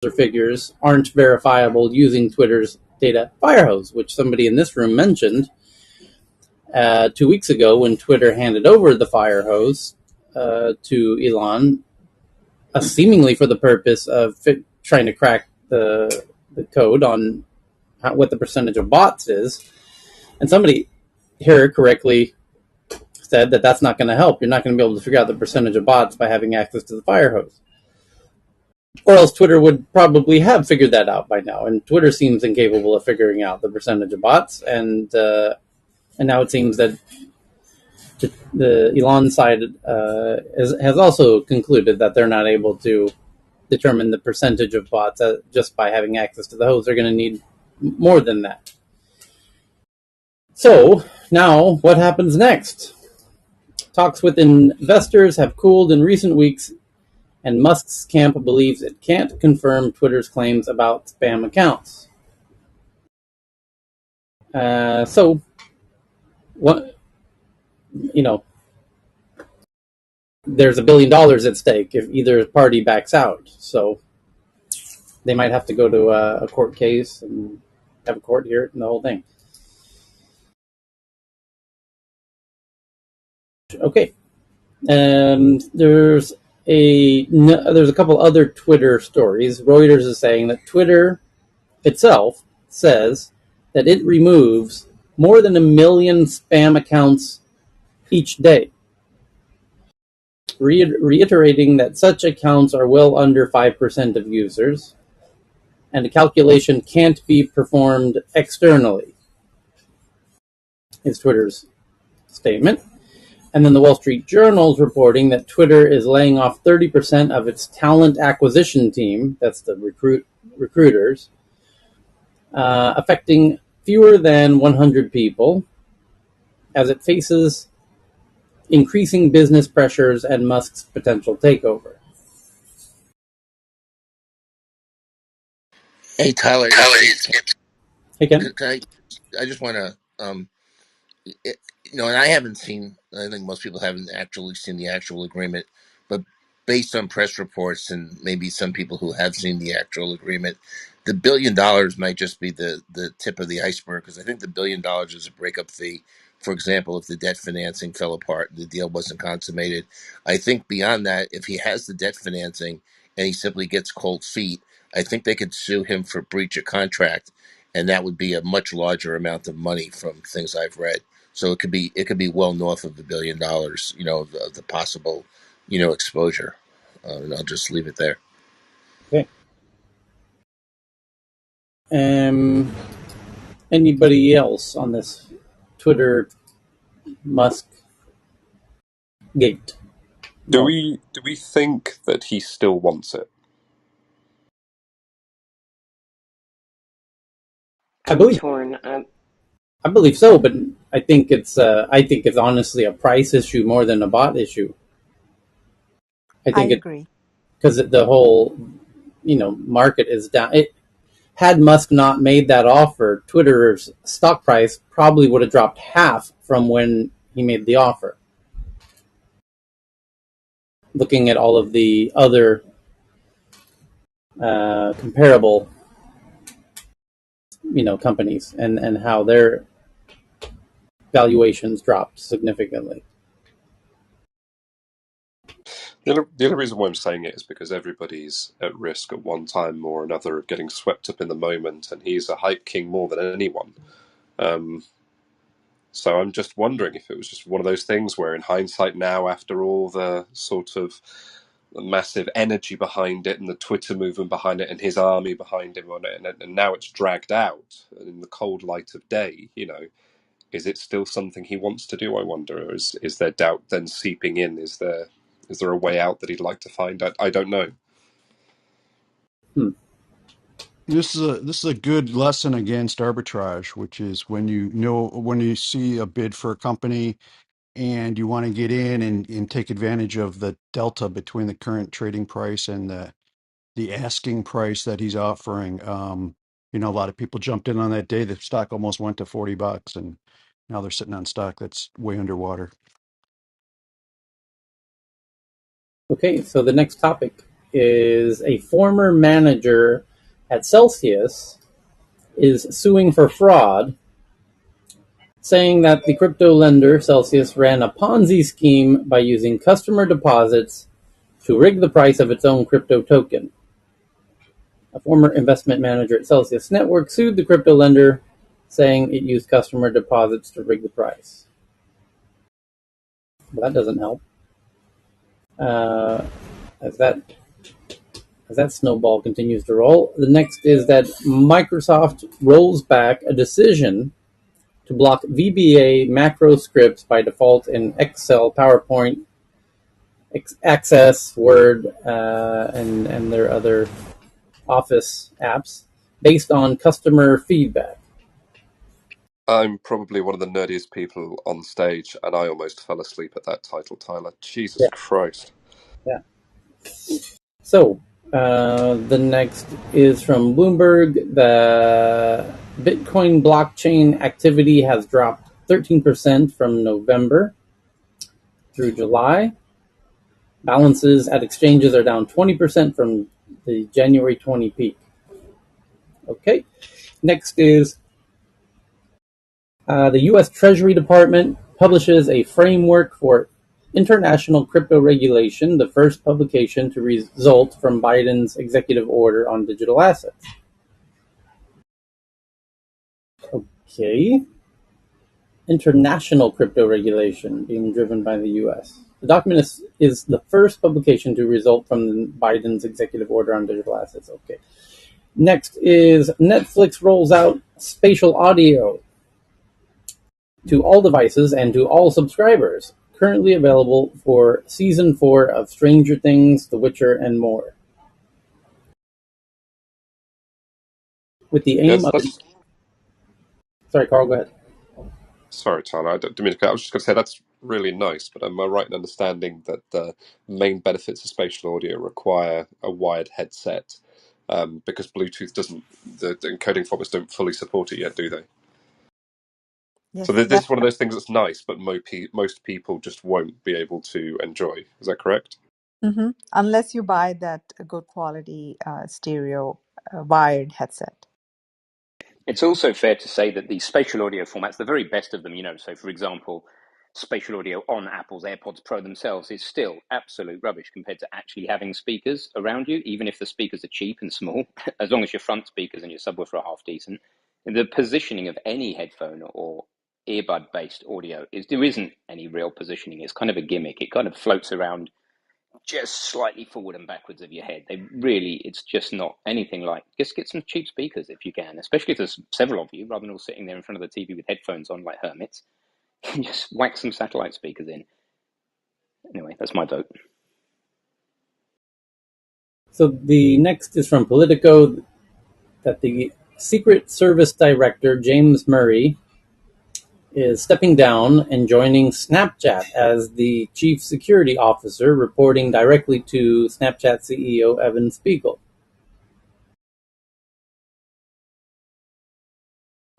figures aren't verifiable using Twitter's data firehose, which somebody in this room mentioned 2 weeks ago when Twitter handed over the firehose to Elon, seemingly for the purpose of trying to crack the code on what the percentage of bots is. And somebody here correctly said that that's not going to help. You're not going to be able to figure out the percentage of bots by having access to the firehose. Or else Twitter would probably have figured that out by now. And Twitter seems incapable of figuring out the percentage of bots. And now it seems that the Elon side has also concluded that they're not able to determine the percentage of bots just by having access to the hose. They're going to need more than that. So now what happens next? Talks with investors have cooled in recent weeks, and Musk's camp believes it can't confirm Twitter's claims about spam accounts. So, what, there's $1 billion at stake if either party backs out. So they might have to go to a court case and have a court hear it and the whole thing. Okay. There's a couple other Twitter stories. Reuters is saying that Twitter itself says that it removes more than 1 million spam accounts each day, reiterating that such accounts are well under 5% of users, and the calculation can't be performed externally, is Twitter's statement. And then the Wall Street Journal is reporting that Twitter is laying off 30% of its talent acquisition team, that's the recruiters, affecting fewer than 100 people as it faces increasing business pressures and Musk's potential takeover. Hey, Tyler. Hey, Ken? I just want to, and I haven't seen, I think most people haven't actually seen the actual agreement, but based on press reports and maybe some people who have seen the actual agreement, the $1 billion might just be the tip of the iceberg, because I think the $1 billion is a breakup fee. For example, if the debt financing fell apart, the deal wasn't consummated. I think beyond that, if he has the debt financing and he simply gets cold feet, I think they could sue him for breach of contract, and that would be a much larger amount of money from things I've read. So it could be well north of $1 billion, the possible, exposure. And I'll just leave it there. Okay. Anybody else on this Twitter Musk gate? Do we think that he still wants it? I believe torn. I believe so, but I think it's honestly a price issue more than a bot issue. I agree. Because the whole market is down. Had Musk not made that offer, Twitter's stock price probably would have dropped half from when he made the offer. Looking at all of the other comparable companies and how their valuations dropped significantly. The only reason why I'm saying it is because everybody's at risk at one time or another of getting swept up in the moment, and he's a hype king more than anyone. So I'm just wondering if it was just one of those things where, in hindsight now, after all the sort of massive energy behind it and the Twitter movement behind it and his army behind him on it, and now it's dragged out in the cold light of day, is it still something he wants to do, I wonder? Or is there doubt then seeping in? Is there a way out that he'd like to find? I don't know. This is a good lesson against arbitrage, which is when you see a bid for a company and you want to get in and take advantage of the delta between the current trading price and the asking price that he's offering. A lot of people jumped in on that day. The stock almost went to $40, and now they're sitting on stock that's way underwater. Okay, so the next topic is a former manager at Celsius is suing for fraud, saying that the crypto lender Celsius ran a Ponzi scheme by using customer deposits to rig the price of its own crypto token. A former investment manager at Celsius Network sued the crypto lender, saying it used customer deposits to rig the price. Well, that doesn't help. Uh, as that snowball continues to roll, the next is that Microsoft rolls back a decision to block VBA macro scripts by default in Excel, PowerPoint, Access, Word, and their other Office apps based on customer feedback. I'm probably one of the nerdiest people on stage, and I almost fell asleep at that title, Tyler. Jesus Yeah, Christ. yeah. So the next is from Bloomberg. The Bitcoin blockchain activity has dropped 13% from November through July. Balances at exchanges are down 20% from the January 20 peak. Okay. Next is the U.S. Treasury Department publishes a framework for international crypto regulation, the first publication to result from Biden's executive order on digital assets. Okay. International crypto regulation being driven by the U.S. The document is the first publication to result from Biden's executive order on digital assets. Okay. Next is Netflix rolls out spatial audio to all devices and to all subscribers. Currently available for season 4 of Stranger Things, The Witcher, and more. With the aim Yes, of... that's. Sorry, Carl, go ahead. Sorry, Tyler. I was just going to say that's really nice, but am I right in understanding that the main benefits of spatial audio require a wired headset? Because Bluetooth doesn't, the encoding formats don't fully support it yet, do they? So Yes, this that. is one of those things that's nice, but most people just won't be able to enjoy. Is that correct? Unless you buy that good quality stereo wired headset. It's also fair to say that the spatial audio formats, the very best of them, so for example, spatial audio on Apple's AirPods Pro themselves is still absolute rubbish compared to actually having speakers around you, even if the speakers are cheap and small, as long as your front speakers and your subwoofer are half decent. The positioning of any headphone or earbud-based audio there isn't any real positioning. It's kind of a gimmick. It kind of floats around just slightly forward and backwards of your head. It's just not anything like, just get some cheap speakers if you can, especially if there's several of you, rather than all sitting there in front of the TV with headphones on like hermits. Just whack some satellite speakers in. Anyway, that's my vote. So the next is from Politico, that the Secret Service Director, James Murray, is stepping down and joining Snapchat as the Chief Security Officer, reporting directly to Snapchat CEO Evan Spiegel.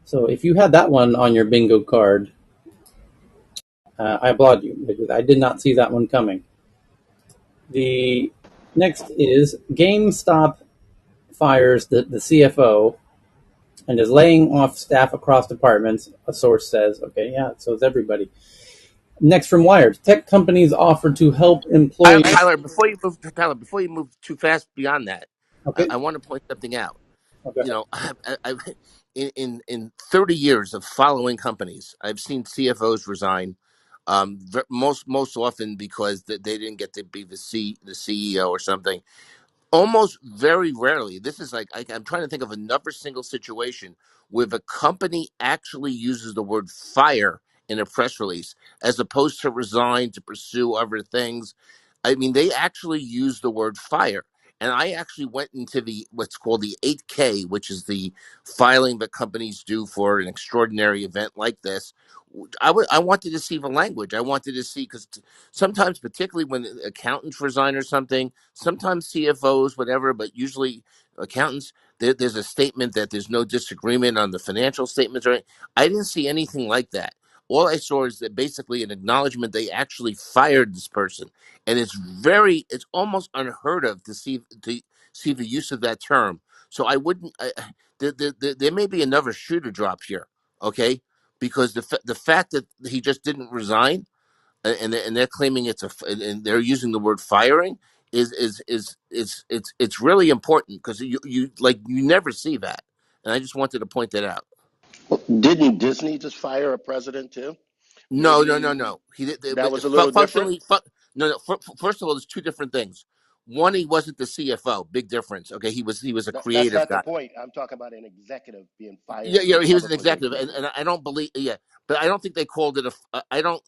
So if you had that one on your bingo card, I applaud you, because I did not see that one coming. The next is GameStop fires the CFO and is laying off staff across departments, a source says. Okay, yeah, so is everybody. Next from Wired, tech companies offer to help employees... Tyler, before you move too fast beyond that, Okay, I want to point something out. go ahead. In 30 years of following companies, I've seen CFOs resign. Most often because they didn't get to be the CEO or something. Almost very rarely, this is like I'm trying to think of another single situation where the company actually uses the word fire in a press release as opposed to resign to pursue other things. I mean, they actually use the word fire. And I actually went into the what's called the 8K, which is the filing that companies do for an extraordinary event like this. I wanted to see the language. I wanted to see, because sometimes, particularly when accountants resign or something, sometimes CFOs, whatever, but usually accountants, there's a statement that there's no disagreement on the financial statements. I didn't see anything like that. all I saw is that basically an acknowledgement they actually fired this person, and it's almost unheard of to see the use of that term. So I wouldn't. There may be another shoe to drop here, okay? Because the fact that he just didn't resign, and they're claiming and they're using the word firing it's really important, because you never see that, and I just wanted to point that out. Well, didn't Disney just fire a president too? No, no, no, Maybe no. He did that was a little different. no, no. First of all, there's two different things. One, he wasn't the CFO. Big difference. Okay, he was a That's creative not the guy. point. I'm talking about an executive being Yeah, fired from yeah, a he was an public executive, position. and I don't believe. Yeah, but I don't think they called it I don't.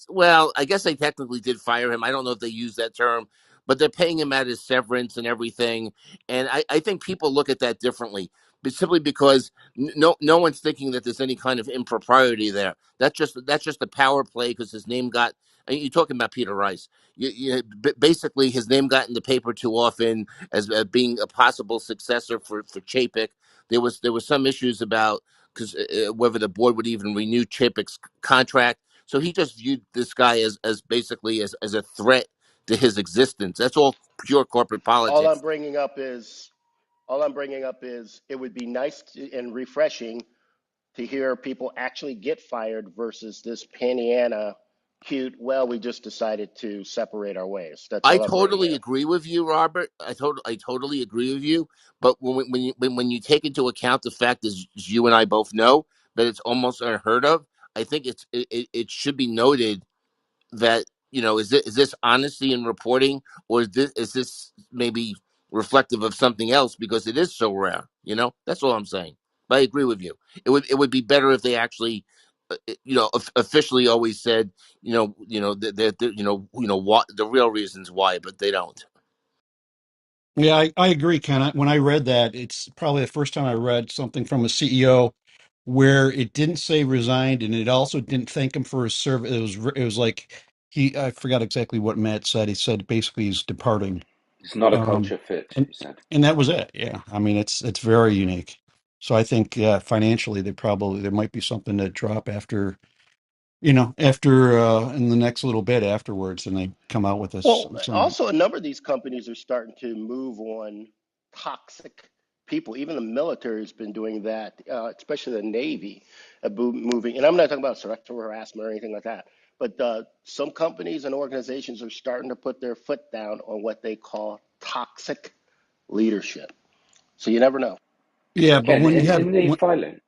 Well, I guess they technically did fire him. I don't know if they used that term, but they're paying him at his severance and everything. And I think people look at that differently, but simply because no one's thinking that there's any kind of impropriety there. That's just a power play, because his name got. And you're talking about Peter Rice. Basically, his name got in the paper too often as being a possible successor for Chapek. There was some issues about, because whether the board would even renew Chapek's contract. So he just viewed this guy as basically as a threat to his existence. That's all pure corporate All I'm politics. bringing up is it would be nice and refreshing to hear people actually get fired versus this Pandiana cute. Well, we just decided to separate our ways. That's I all I'm bringing totally up. agree with you, Robert. I totally agree with you. But when you take into account the fact, as you and I both know, that it's almost unheard of, I think it should be noted that, is this honesty in reporting, or is this maybe reflective of something else, because it is so rare. That's all I'm saying. But I agree with you. It would be better if they actually officially always said, that what the real reasons why, but they don't. Yeah, I agree, Ken. When I read that, it's probably the first time I read something from a CEO where it didn't say resigned, and it also didn't thank him for his service. It was like I forgot exactly what Matt said. He said basically he's departing. It's not a Um, culture fit, and he said. and that was it. Yeah, I mean it's very unique. So I think financially there might be something to drop after in the next little bit afterwards, and they come out with this Well, some. also a number of these companies are starting to move on toxic people. Even the military has been doing that, especially the Navy, moving. And I'm not talking about sexual harassment or anything like that. But some companies and organizations are starting to put their foot down on what they call toxic leadership. So you never know. Yeah, but Ken, when you in have the filing,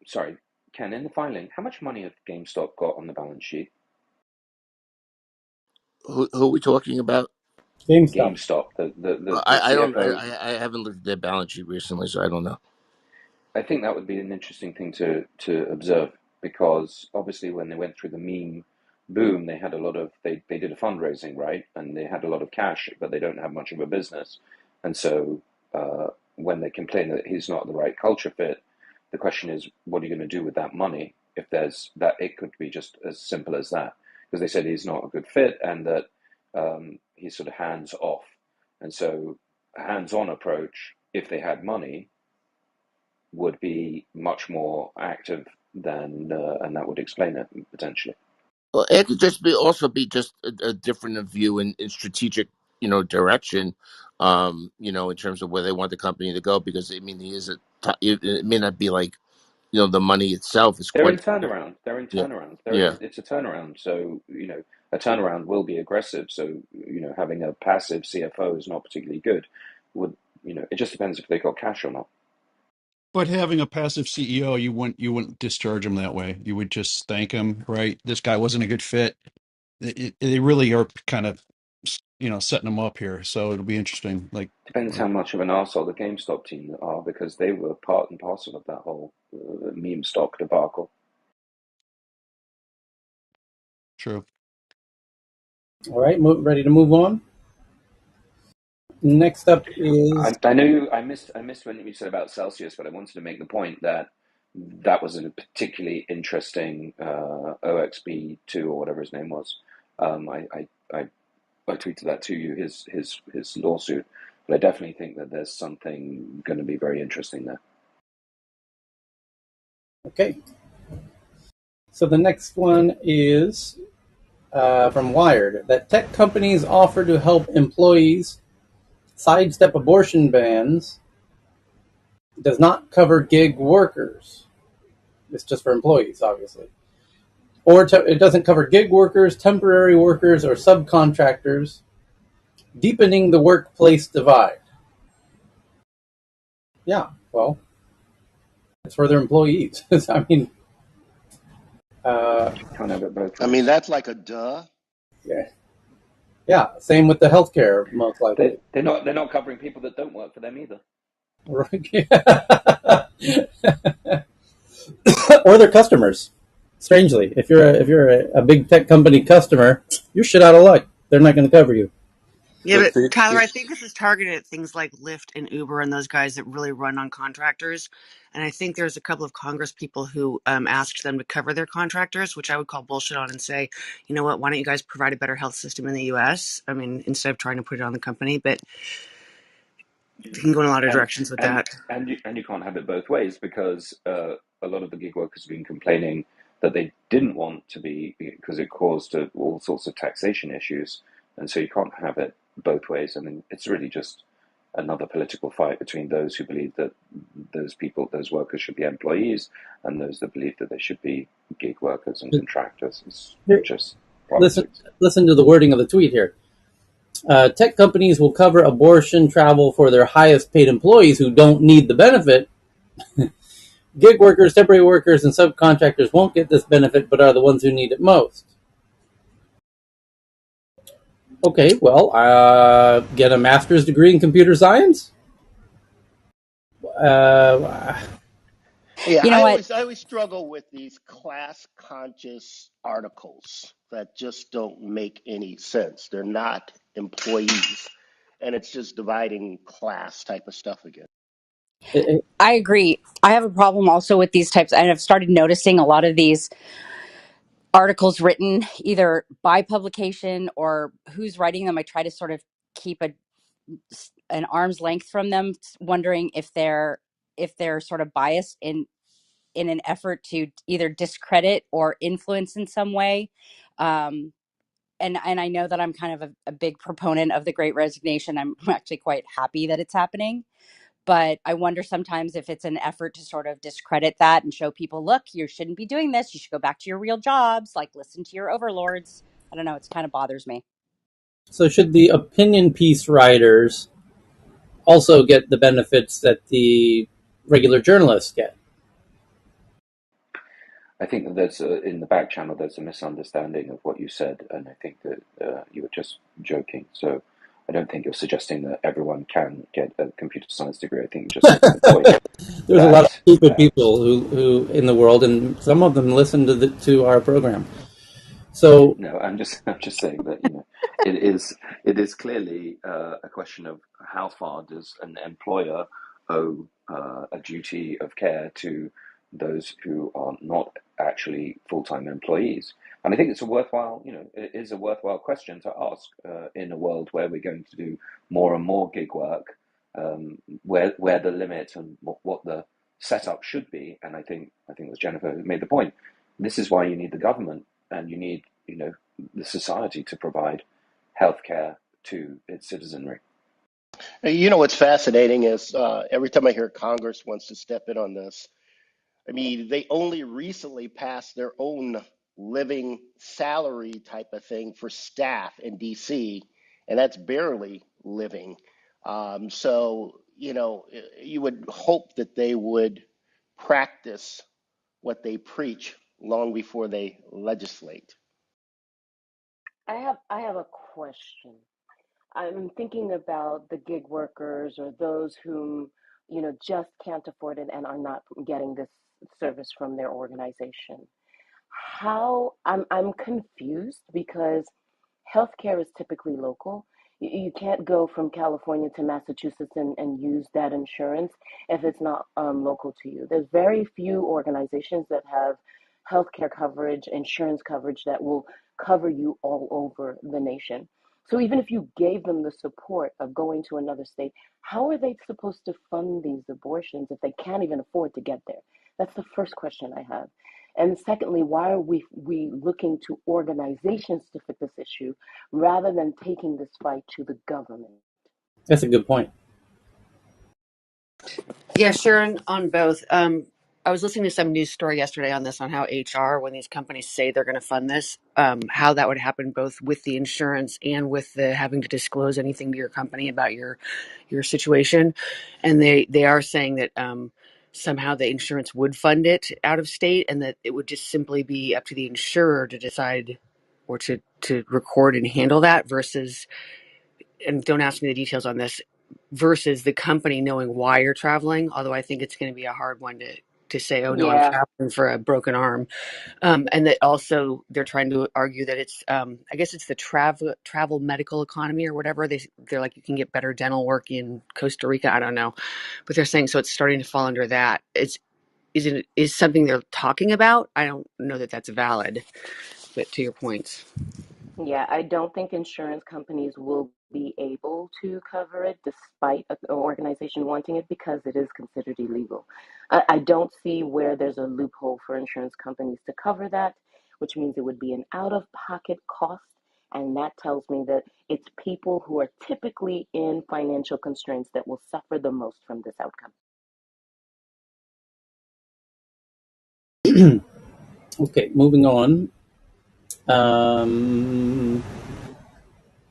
sorry, Ken, in the filing, how much money have GameStop got on the balance sheet? Who are we talking about? GameStop. GameStop, the I don't. CFO. I haven't looked at their balance sheet recently, so I don't know. I think that would be an interesting thing to observe, because obviously when they went through the meme boom, they had a lot of they did a fundraising, right, and they had a lot of cash, but they don't have much of a business, and so when they complain that he's not the right culture fit, the question is, what are you going to do with that money? If there's that, it could be just as simple as that, because they said he's not a good fit and that he's sort of hands off, and so a hands-on approach, if they had money, would be much more active than, and that would explain it potentially. Well, it could just be just a different view in strategic, direction, in terms of where they want the company to go. Because I mean, it may not be like, the money itself is They're quite. in turnaround. They're in Yeah, turnaround. yeah. It's a turnaround. So a turnaround will be aggressive. So having a passive CFO is not particularly good. Would It just depends if they got cash or not. But having a passive CEO, you wouldn't discharge him that way. You would just thank him, right? This guy wasn't a good fit. They really are kind of, setting him up here. So it'll be interesting. Depends how much of an arsehole the GameStop team are, because they were part and parcel of that whole meme stock debacle. True. All right, ready to move on. Next up is I know I missed when you said about Celsius, but I wanted to make the point that that was a particularly interesting OXB2 or whatever his name was. I tweeted that to you, his lawsuit, but I definitely think that there's something going to be very interesting there. okay. So the next one is from Wired, that tech companies offer to help employees sidestep abortion bans does not cover gig workers. It's just for employees, obviously. Or it doesn't cover gig workers, temporary workers, or subcontractors, deepening the workplace divide. Yeah, well, it's for their employees. I mean, uh, Can't have it both I mean, ways. that's like a duh. yeah, yeah. Same with the healthcare, most likely. They're not covering people that don't work for them either. Or their customers. Strangely, if you're a big tech company customer, you're shit out of luck. They're not going to cover you. Yeah, But but Tyler, I think this is targeted at things like Lyft and Uber and those guys that really run on contractors. And I think there's a couple of Congress people who asked them to cover their contractors, which I would call bullshit on and say, you know what, why don't you guys provide a better health system in the U.S.? I mean, instead of trying to put it on the company, but you can go in a lot of and directions with and that. and you can't have it both ways because a lot of the gig workers have been complaining that they didn't want to be because it caused all sorts of taxation issues, and so you can't have it both ways. I mean, it's really just another political fight between those who believe that those workers should be employees, and those that believe that they should be gig workers and contractors. It's Here, just listen, politics. listen to the wording of the tweet here. Tech companies will cover abortion travel for their highest paid employees who don't need the benefit. Gig workers, temporary workers, and subcontractors won't get this benefit, but are the ones who need it most. Okay, well, get a master's degree in computer science. Uh, Yeah, You know what? I always struggle with these class conscious articles that just don't make any sense. They're not employees, and it's just dividing class type of stuff again. it, I agree. I have a problem also with these types, and I've started noticing a lot of these articles written either by publication or who's writing them. I try to sort of keep an arm's length from them, wondering if they're sort of biased in an effort to either discredit or influence in some way. Um, and I know that I'm kind of a big proponent of the Great Resignation. I'm actually quite happy that it's happening. But I wonder sometimes if it's an effort to sort of discredit that and show people, look, you shouldn't be doing this. You should go back to your real jobs, like listen to your overlords. I don't know. It's kind of bothers me. so should the opinion piece writers also get the benefits that the regular journalists get? I think that there's in the back channel there's a misunderstanding of what you said, and I think that you were just joking. So I don't think you're suggesting that everyone can get a computer science degree. I think you're just making the point There's a lot of that stupid people who in the world, and some of them listen to our program. So no, I'm just saying that it is clearly a question of how far does an employer owe a duty of care to those who are not actually full-time employees. And I think it is a worthwhile question to ask in a world where we're going to do more and more gig work, where the limit and what the setup should be. And I think as Jennifer made the point, this is why you need the government and you need the society to provide healthcare to its citizenry. You know what's fascinating is every time I hear Congress wants to step in on this, I mean, they only recently passed their own living salary type of thing for staff in DC, and that's barely living. So, you would hope that they would practice what they preach long before they legislate. I have a question. I'm thinking about the gig workers or those whom, just can't afford it and are not getting this service from their organization. How I'm confused because healthcare is typically local. You can't go from California to Massachusetts and use that insurance if it's not local to you. There's very few organizations that have healthcare coverage, insurance coverage that will cover you all over the nation. So even if you gave them the support of going to another state, how are they supposed to fund these abortions if they can't even afford to get there? That's the first question I have. And secondly, why are we looking to organizations to fix this issue rather than taking this fight to the government? That's a good point. Yeah, Sharon, on both. I was listening to some news story yesterday on this, on how HR, when these companies say they're going to fund this, how that would happen both with the insurance and with the having to disclose anything to your company about your situation. And they are saying that somehow the insurance would fund it out of state, and that it would just simply be up to the insurer to decide or to record and handle that versus, and don't ask me the details on this, versus the company knowing why you're traveling. Although I think it's going to be a hard one to say, oh no, I'm Yeah, traveling for a broken arm. And that also they're trying to argue that it's, I guess it's the travel medical economy or whatever. They're like, you can get better dental work in Costa Rica. I don't know, but they're saying, so it's starting to fall under that. Is something they're talking about. I don't know that that's valid, but to your points. yeah, I don't think insurance companies will be able to cover it despite an organization wanting it because it is considered illegal. I don't see where there's a loophole for insurance companies to cover that, which means it would be an out of pocket cost. And that tells me that it's people who are typically in financial constraints that will suffer the most from this outcome. Okay, moving on. Um,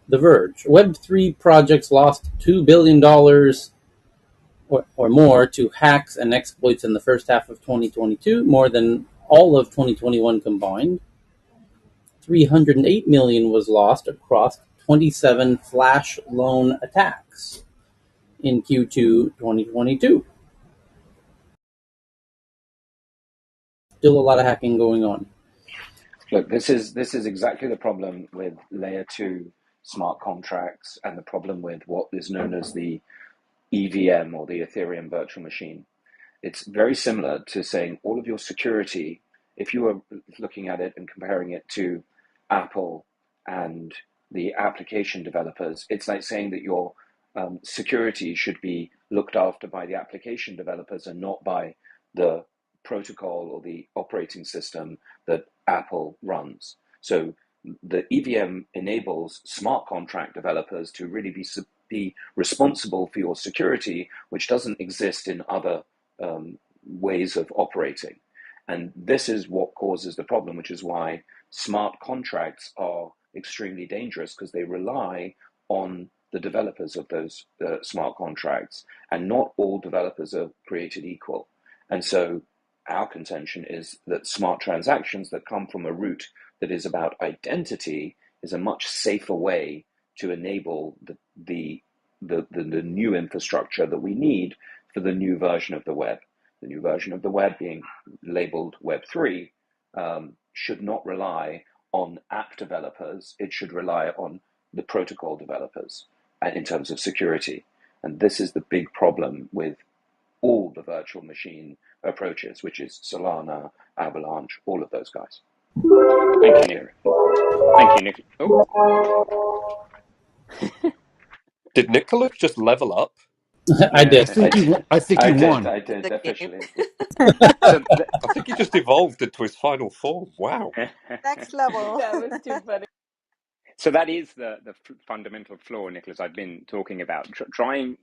The Verge. Web3 projects lost $2 billion dollars or more to hacks and exploits in the first half of 2022, more than all of 2021 combined. 308 million was lost across 27 flash loan attacks in Q2 2022. Still a lot of hacking going on. Look, this is exactly the problem with layer two smart contracts and the problem with what is known as the EVM, or the Ethereum virtual machine. It's very similar to saying all of your security, if you were looking at it and comparing it to Apple and the application developers, it's like saying that your security should be looked after by the application developers and not by the protocol or the operating system that Apple runs. So the EVM enables smart contract developers to really be responsible for your security, which doesn't exist in other ways of operating. And this is what causes the problem, which is why smart contracts are extremely dangerous, because they rely on the developers of those smart contracts, and not all developers are created equal. And so our contention is that smart transactions that come from a root that is about identity is a much safer way to enable the new infrastructure that we need for the new version of the web. The new version of the web, being labeled Web3, should not rely on app developers. It should rely on the protocol developers in terms of security. And this is the big problem with all the virtual machine approaches, which is Solana, Avalanche, all of those guys. Thank you, Thank you, Nick. Eric. Thank you, Nick. Oh, Did Nicola just level up? I Yeah, did. I think he won. I did The game. officially. so I think he just evolved into his final form. Wow. Next level. That was too funny. So that is the fundamental flaw, Nicholas, I've been talking about. Trying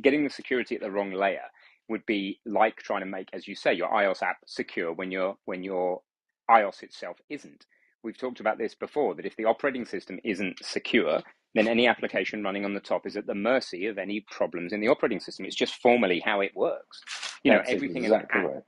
getting the security at the wrong layer would be like trying to make, as you say, your iOS app secure when your iOS itself isn't. We've talked about this before, that if the operating system isn't secure, then any application running on the top is at the mercy of any problems in the operating system. It's just formally how it works. You know, That's exactly right.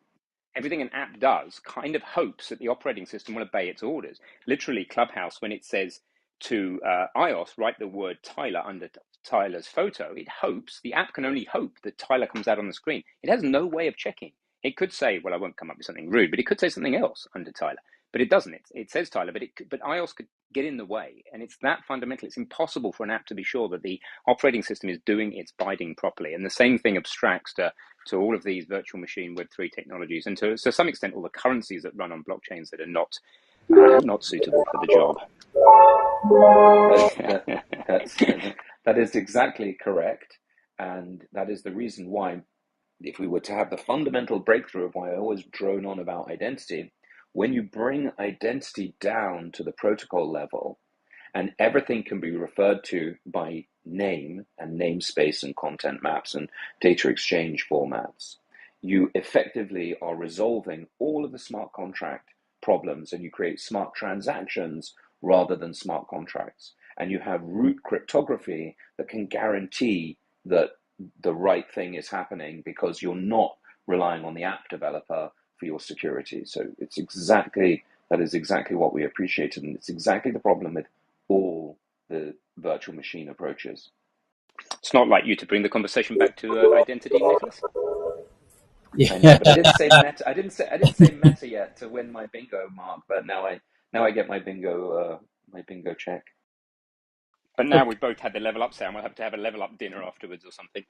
everything an app does kind of hopes that the operating system will obey its orders. Literally, Clubhouse, when it says to iOS, write the word Tyler under Tyler's photo, it hopes, the app can only hope that Tyler comes out on the screen. It has no way of checking. It could say, well, I won't come up with something rude, but it could say something else under Tyler. But it doesn't. It says Tyler, but iOS could get in the way. And it's that fundamental. It's impossible for an app to be sure that the operating system is doing its bidding properly. And the same thing abstracts to all of these virtual machine Web3 technologies, and to some extent all the currencies that run on blockchains that are not suitable for the job. That's that that's that is exactly correct, and that is the reason why, if we were to have the fundamental breakthrough of why I always drone on about identity, When you bring identity down to the protocol level, and everything can be referred to by name and namespace and content maps and data exchange formats, you effectively are resolving all of the smart contract problems, and you create smart transactions rather than smart contracts. And you have root cryptography that can guarantee that the right thing is happening because you're not relying on the app developer for your security. So that is exactly what we appreciated, and it's exactly the problem with all the virtual machine approaches. It's not like you to bring the conversation back to identity, Nicholas. I know, Yeah. but I didn't say meta. I didn't say meta yet to win my bingo mark. But now I get my bingo check. But now we've both had the level up sound. We'll have to have a level up dinner afterwards or something.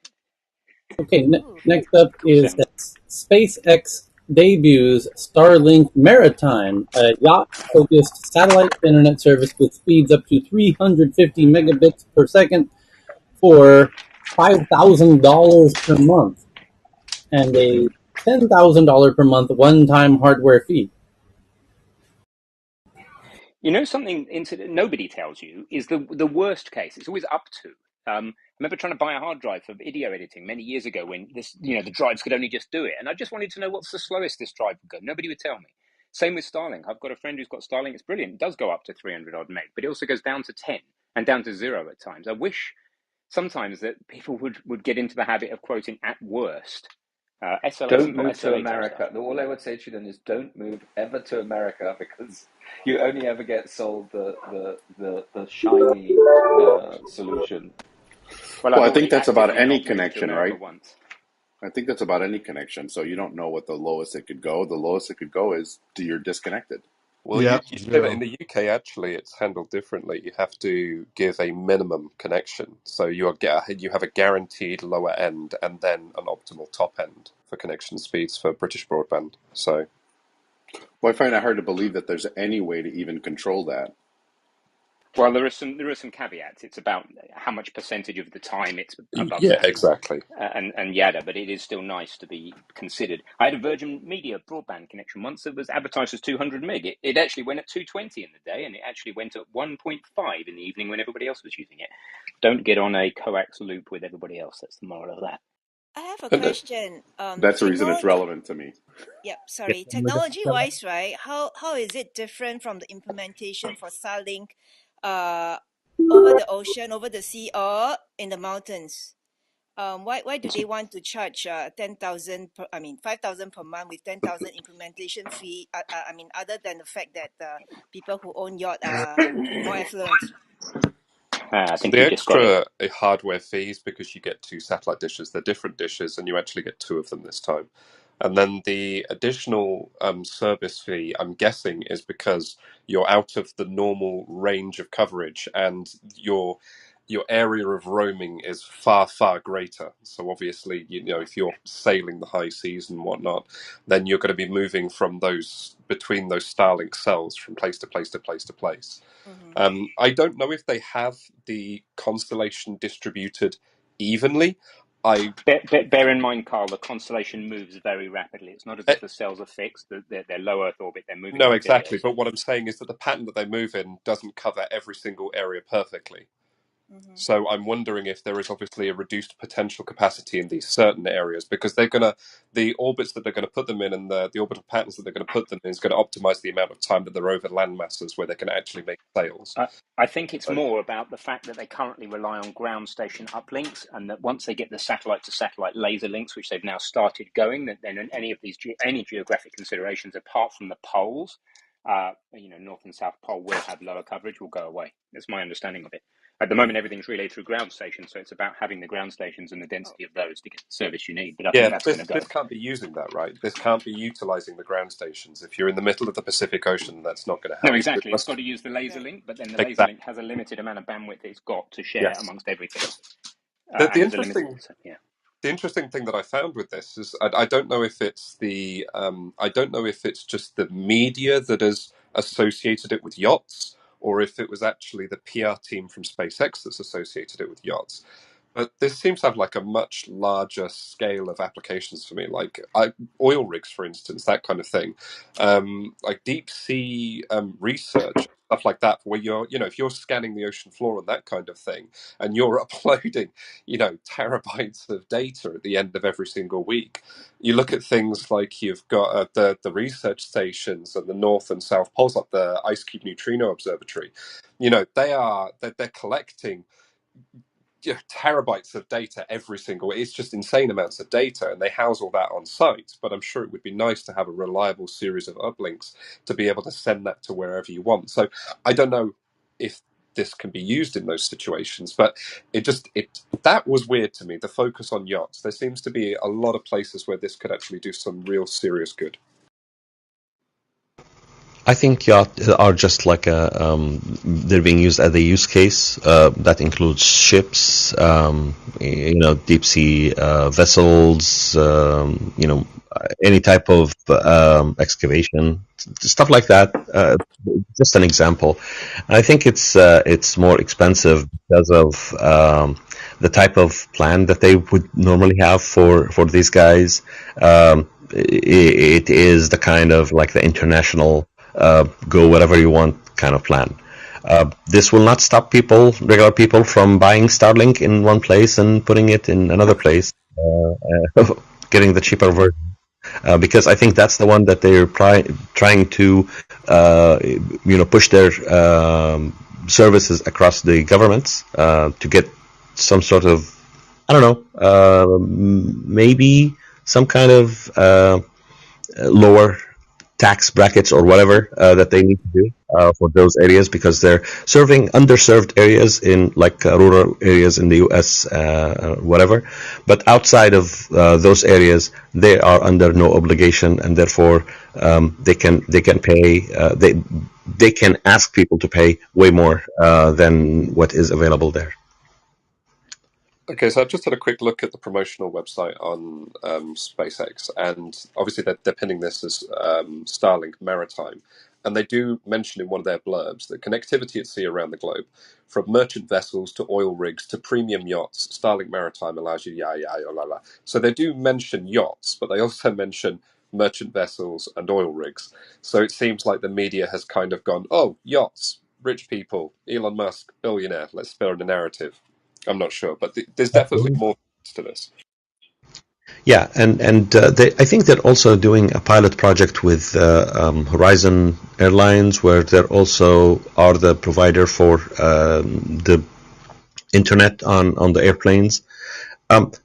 Okay, Ooh. next up Cool is sound. that SpaceX debuts Starlink Maritime, a yacht-focused satellite internet service with speeds up to 350 megabits per second for $5,000 per month and a $10,000 per month one-time hardware fee. You know something nobody tells you is the worst case. It's always up to. I remember trying to buy a hard drive for video editing many years ago when the drives could only just do it, and I just wanted to know what's the slowest this drive would go. Nobody would tell me. Same with Starlink. I've got a friend who's got Starlink. It's brilliant. It does go up to 300 odd meg, but it also goes down to 10 and down to 0 at times. I wish sometimes that people would get into the habit of quoting at worst. SLS has Don't got move to SLA type stuff. America. All I would say to you then is don't move ever to America, because you only ever get sold the shiny solution. Well, Well, I've I think already that's about actively any not moved to connection, America right? once. I think that's about any connection. So you don't know what the lowest it could go. The lowest it could go is you're disconnected. Well, Yeah, you say that in zero. the UK, actually, it's handled differently. You have to give a minimum connection. So you have a guaranteed lower end and then an optimal top end for connection speeds for British broadband. So, Well, I find it hard to believe that there's any way to even control that. Well, there are some caveats. It's about how much percentage of the time it's above yeah, that, exactly. and yada. But it is still nice to be considered. I had a Virgin Media broadband connection once that was advertised as 200 meg. It actually went at 220 in the day, and it actually went at 1.5 in the evening when everybody else was using it. Don't get on a coax loop with everybody else. That's the moral of that. I have a And that, question. that's the reason it's Technology. relevant to me. Yep. Yeah, Sorry. Technology-wise, right? How is it different from the implementation for Starlink, uh, over the ocean, over the sea, or in the mountains? Why do they want to charge 10,000 per, I mean 5,000 per month with 10,000 implementation fee? I mean, other than the fact that people who own yacht are more affluent. I So think the you've just got it. extra hardware fees because you get two satellite dishes. They're different dishes, and you actually get two of them this time. And then the additional service fee, I'm guessing, is because you're out of the normal range of coverage, and your area of roaming is far, far greater. So obviously, if you're sailing the high seas and whatnot, then you're going to be moving from those between those Starlink cells from place to place to place to place. Mm-hmm. I don't know if they have the constellation distributed evenly. I Bear in mind, Carl, the constellation moves very rapidly. It's not as eh, if the cells are fixed. They're low Earth orbit. They're moving no, like exactly, billiards. but what I'm saying is that the pattern that they move in doesn't cover every single area perfectly. Mm-hmm. So I'm wondering if there is obviously a reduced potential capacity in these certain areas because the orbits that they're going to put them in and the orbital patterns that they're going to put them in is going to optimize the amount of time that they're over land masses where they can actually make sails. I think it's So, more about the fact that they currently rely on ground station uplinks, and that once they get the satellite to satellite laser links, which they've now started going, that then any of these any geographic considerations apart from the poles, North and South Pole will have lower coverage, will go away. That's my understanding of it. At the moment, everything's relayed through ground stations, so it's about having the ground stations and the density of those to get the service you need. But I think yeah, that's going this to go. this can't be using that, right? This can't be utilizing the ground stations. If you're in the middle of the Pacific Ocean, that's not going to No, help. It exactly. It's got must to use the laser Right. link, but then the laser exactly link has a limited amount of bandwidth it's got to share yes. amongst everything, The and there's a limited. So, yeah. the interesting thing that I found with this is I don't know if it's I don't know if it's just the media that has associated it with yachts, or if it was actually the PR team from SpaceX that's associated it with yachts. But this seems to have like a much larger scale of applications for me, like oil rigs, for instance, that kind of thing, like deep sea research, stuff like that, where you're, if you're scanning the ocean floor and that kind of thing, and you're uploading, terabytes of data at the end of every single week. You look at things like you've got the research stations and the North and South Poles, like the Ice Cube Neutrino Observatory. They're collecting terabytes of data every single way. It's just insane amounts of data, and they house all that on site. But I'm sure it would be nice to have a reliable series of uplinks to be able to send that to wherever you want. So I don't know if this can be used in those situations, but it that was weird to me. The focus on yachts. There seems to be a lot of places where this could actually do some real serious good. I think yachts are just like they're being used as a use case that includes ships, deep sea vessels, any type of excavation, stuff like that. Just an example. I think it's more expensive because of the type of plan that they would normally have for these guys. It is the kind of like the international go whatever you want kind of plan. This will not stop regular people, from buying Starlink in one place and putting it in another place, getting the cheaper version. Because I think that's the one that they're trying to, push their services across the governments to get some sort of, I don't know, maybe some kind of lower tax brackets or whatever that they need to do for those areas, because they're serving underserved areas in like rural areas in the US, whatever. But outside of those areas, they are under no obligation, and therefore they can pay they can ask people to pay way more than what is available there. Okay, so I've just had a quick look at the promotional website on SpaceX, and obviously they're pinning this as Starlink Maritime. And they do mention in one of their blurbs that connectivity at sea around the globe, from merchant vessels to oil rigs to premium yachts, Starlink Maritime allows you, la, la. So they do mention yachts, but they also mention merchant vessels and oil rigs. So it seems like the media has kind of gone, oh, yachts, rich people, Elon Musk, billionaire, let's spin a narrative. I'm not sure, but there's definitely more to this. Yeah, and I think they're also doing a pilot project with Horizon Airlines, where they're also are the provider for the internet on the airplanes.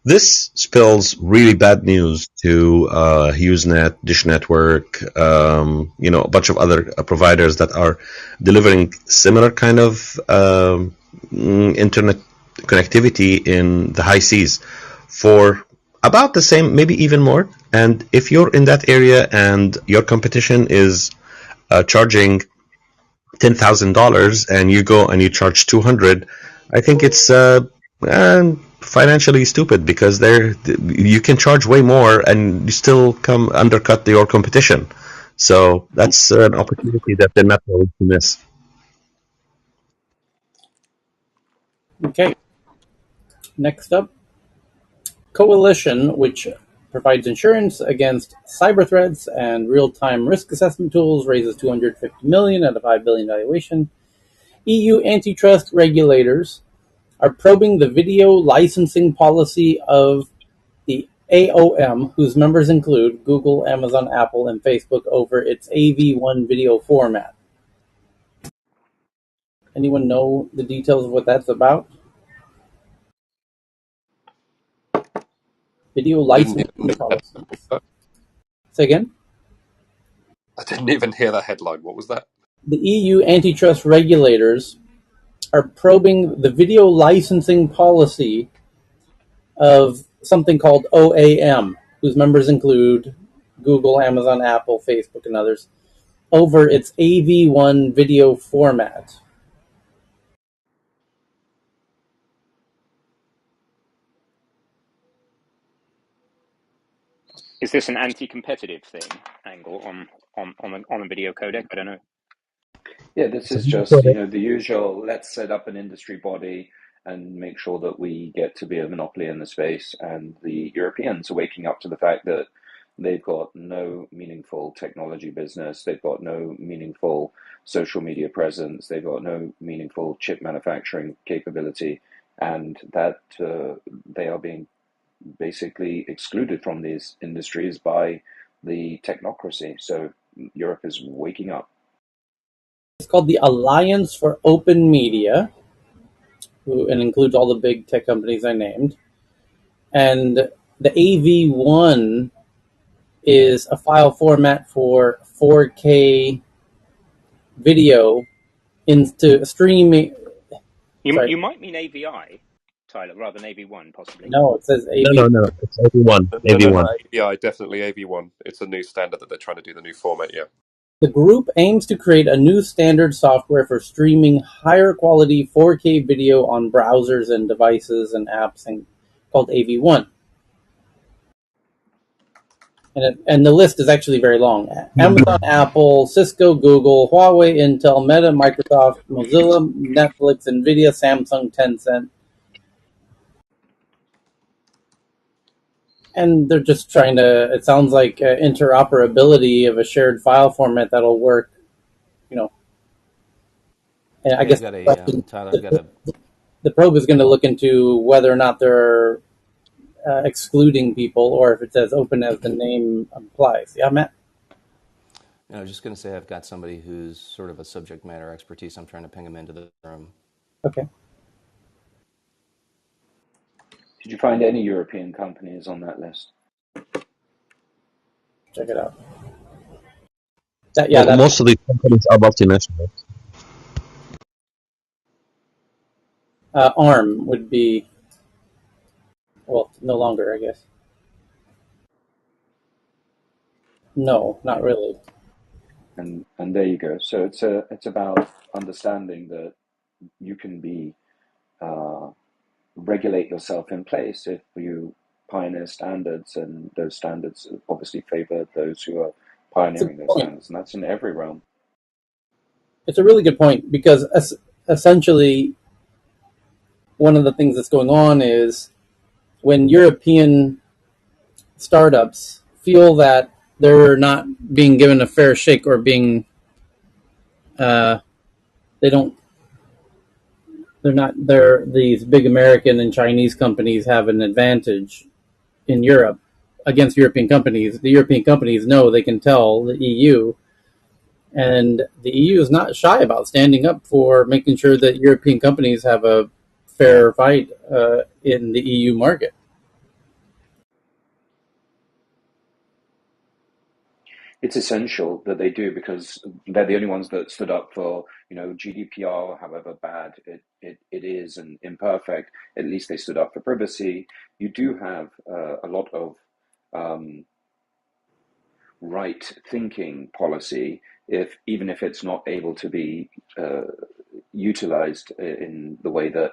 This spells really bad news to HughesNet, Dish Network, a bunch of other providers that are delivering similar kind of internet connectivity in the high seas for about the same, maybe even more. And if you're in that area and your competition is charging $10,000 and you go and you charge 200, I think it's financially stupid, because you can charge way more and you still come undercut your competition. So that's an opportunity that they're not going to miss. Okay. Next up, Coalition, which provides insurance against cyber threats and real-time risk assessment tools, raises $250 million at a $5 billion valuation. EU antitrust regulators are probing the video licensing policy of the AOM, whose members include Google, Amazon, Apple, and Facebook, over its AV1 video format. Anyone know the details of what that's about? Video I didn't even licensing hear that. policies. Say again? I didn't even hear that headline. What was that? The EU antitrust regulators are probing the video licensing policy of something called OAM, whose members include Google, Amazon, Apple, Facebook, and others, over its AV1 video format. Is this an anti-competitive thing angle on a video codec? I don't know. Yeah, this So is just, the usual, let's set up an industry body and make sure that we get to be a monopoly in the space. And the Europeans are waking up to the fact that they've got no meaningful technology business, they've got no meaningful social media presence, they've got no meaningful chip manufacturing capability, and that they are being basically excluded from these industries by the technocracy. So Europe is waking up. It's called the Alliance for Open Media, and includes all the big tech companies I named. And the AV1 is a file format for 4K video into streaming. Sorry, You might mean AVI, Tyler, rather than AV1, possibly. no, it says No, AV. no, no. It's AV1. No, AV1. not AVI, definitely AV1. It's a new standard that they're trying to do the new format. Yeah. The group aims to create a new standard software for streaming higher quality 4K video on browsers and devices and apps, called AV1. And the list is actually very long. Amazon, Apple, Cisco, Google, Huawei, Intel, Meta, Microsoft, Mozilla, Netflix, Nvidia, Samsung, Tencent. And they're just trying to, it sounds like interoperability of a shared file format that'll work, you know. And I Hey, guess I've got a Tyler. I've got a the probe is going to look into whether or not they're excluding people, or if it's as open as the name implies. Yeah, Matt? I was just going to say I've got somebody who's sort of a subject matter expertise. I'm trying to ping him into the room. Okay, Did you find any European companies on that list? check it out. Well, That's most of these companies are multinational. ARM would be, well, no longer, I guess. No, not really. And there you go. So it's about understanding that you can be regulate yourself in place if you pioneer standards, and those standards obviously favor those who are It's a pioneering good those point. standards, and that's in every realm. It's a really good point because essentially one of the things that's going on is when European startups feel that they're not being given a fair shake, or being uh, they don't they're not they're these big American and Chinese companies have an advantage in Europe against European companies. The European companies know they can tell the EU, and the EU is not shy about standing up for making sure that European companies have a fair fight in the EU market. It's essential that they do, because they're the only ones that stood up for, GDPR, however bad it is and imperfect. At least they stood up for privacy. You do have a lot of um, right thinking policy, if even if it's not able to be utilized in the way that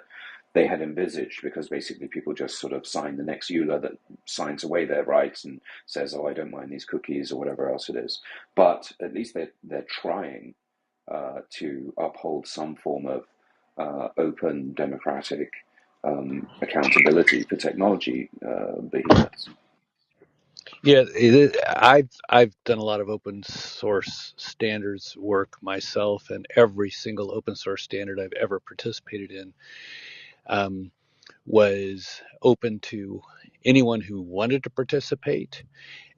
they had envisaged, because basically people just sort of sign the next EULA that signs away their rights and says, "Oh, I don't mind these cookies," or whatever else it is. But at least they're trying to uphold some form of open, democratic accountability for technology behemoths. Yeah, I've done a lot of open source standards work myself, and every single open source standard I've ever participated in um, was open to anyone who wanted to participate,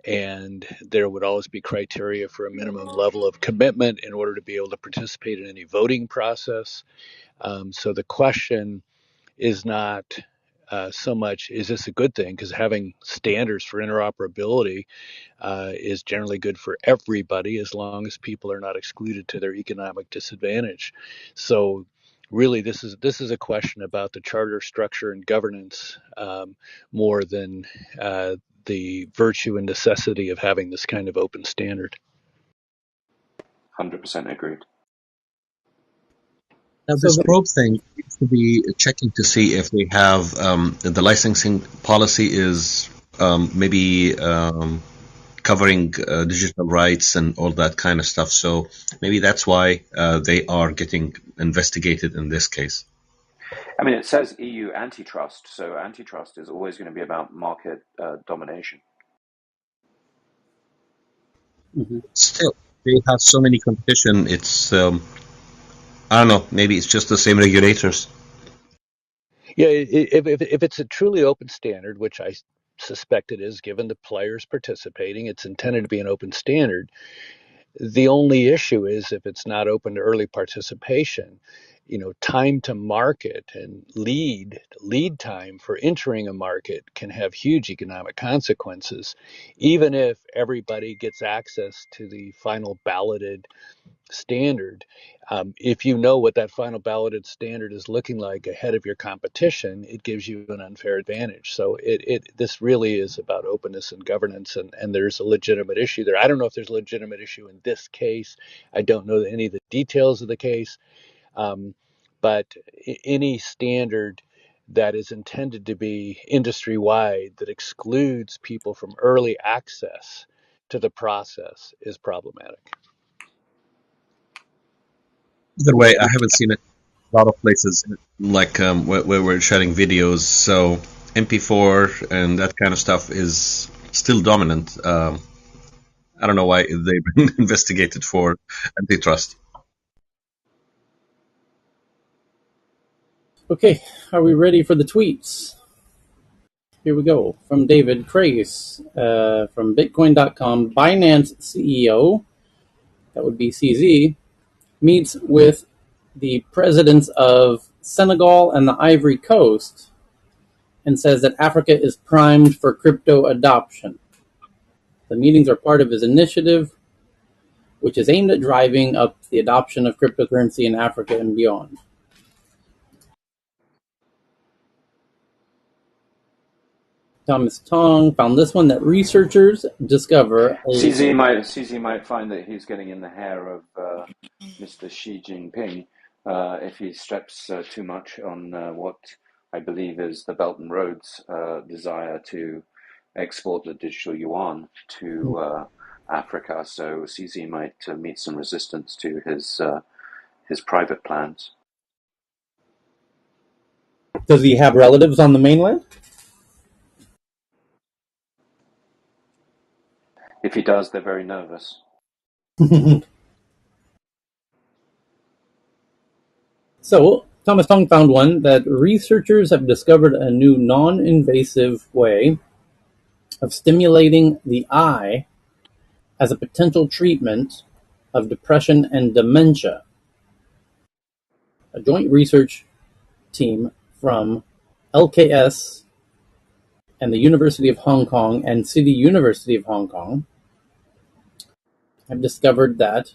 and there would always be criteria for a minimum level of commitment in order to be able to participate in any voting process. So the question is not so much, is this a good thing? Because having standards for interoperability is generally good for everybody as long as people are not excluded to their economic disadvantage. So really this is a question about the charter structure and governance, more than the virtue and necessity of having this kind of open standard. 100% agreed. Now, So this probe thing needs to be checking to see if they have the licensing policy is maybe covering digital rights and all that kind of stuff. So maybe that's why they are getting investigated in this case. I mean, it says EU antitrust, so antitrust is always going to be about market domination. Mhm. Still, they have so many competition. It's I don't know. Maybe it's just the same regulators. Yeah, if it's a truly open standard, which I suspect it is, given the players participating, it's intended to be an open standard. The only issue is if it's not open to early participation, time to market and lead time for entering a market can have huge economic consequences, even if everybody gets access to the final balloted standard. If you know what that final balloted standard is looking like ahead of your competition, it gives you an unfair advantage. So this really is about openness and governance, and there's a legitimate issue there. I don't know if there's a legitimate issue in this case. I don't know any of the details of the case, but any standard that is intended to be industry wide that excludes people from early access to the process is problematic. Either way, I haven't seen it a lot of places like where we're sharing videos. So MP4 and that kind of stuff is still dominant. I don't know why they've been investigated for antitrust. Okay, are we ready for the tweets? Here we go. From David Crace from Bitcoin.com. Binance CEO, that would be CZ, meets with the presidents of Senegal and the Ivory Coast and says that Africa is primed for crypto adoption. The meetings are part of his initiative, which is aimed at driving up the adoption of cryptocurrency in Africa and beyond. Thomas Tong found this one, that researchers discover a... CZ might find that he's getting in the hair of Mr. Xi Jinping if he steps too much on what I believe is the Belt and Roads desire to export the digital yuan to Africa. So CZ might meet some resistance to his private plans. Does he have relatives on the mainland? If he does, they're very nervous. So, Thomas Tong found one, that researchers have discovered a new non-invasive way of stimulating the eye as a potential treatment of depression and dementia. A joint research team from LKS and the University of Hong Kong and City University of Hong Kong have discovered that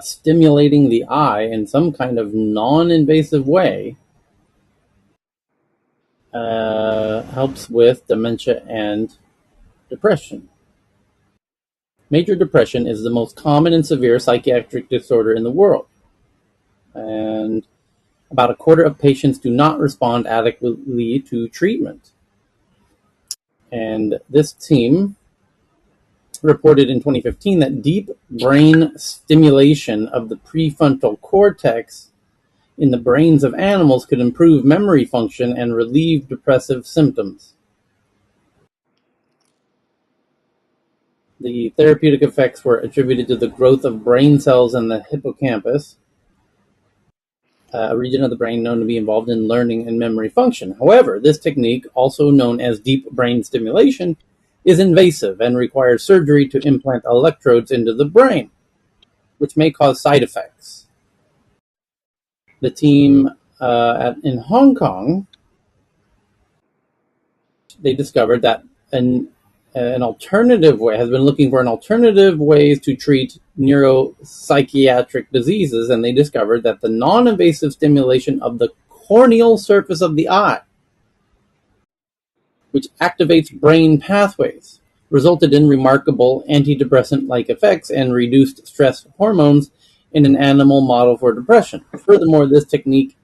stimulating the eye in some kind of non-invasive way helps with dementia and depression. Major depression is the most common and severe psychiatric disorder in the world, and about a quarter of patients do not respond adequately to treatment. And this team reported in 2015 that deep brain stimulation of the prefrontal cortex in the brains of animals could improve memory function and relieve depressive symptoms. The therapeutic effects were attributed to the growth of brain cells in the hippocampus, a region of the brain known to be involved in learning and memory function. However, this technique, also known as deep brain stimulation, is invasive and requires surgery to implant electrodes into the brain, which may cause side effects. The team in Hong Kong, they discovered that an alternative way has been looking for an alternative ways to treat neuropsychiatric diseases, and they discovered that the non-invasive stimulation of the corneal surface of the eye, which activates brain pathways, resulted in remarkable antidepressant-like effects and reduced stress hormones in an animal model for depression. Furthermore, this technique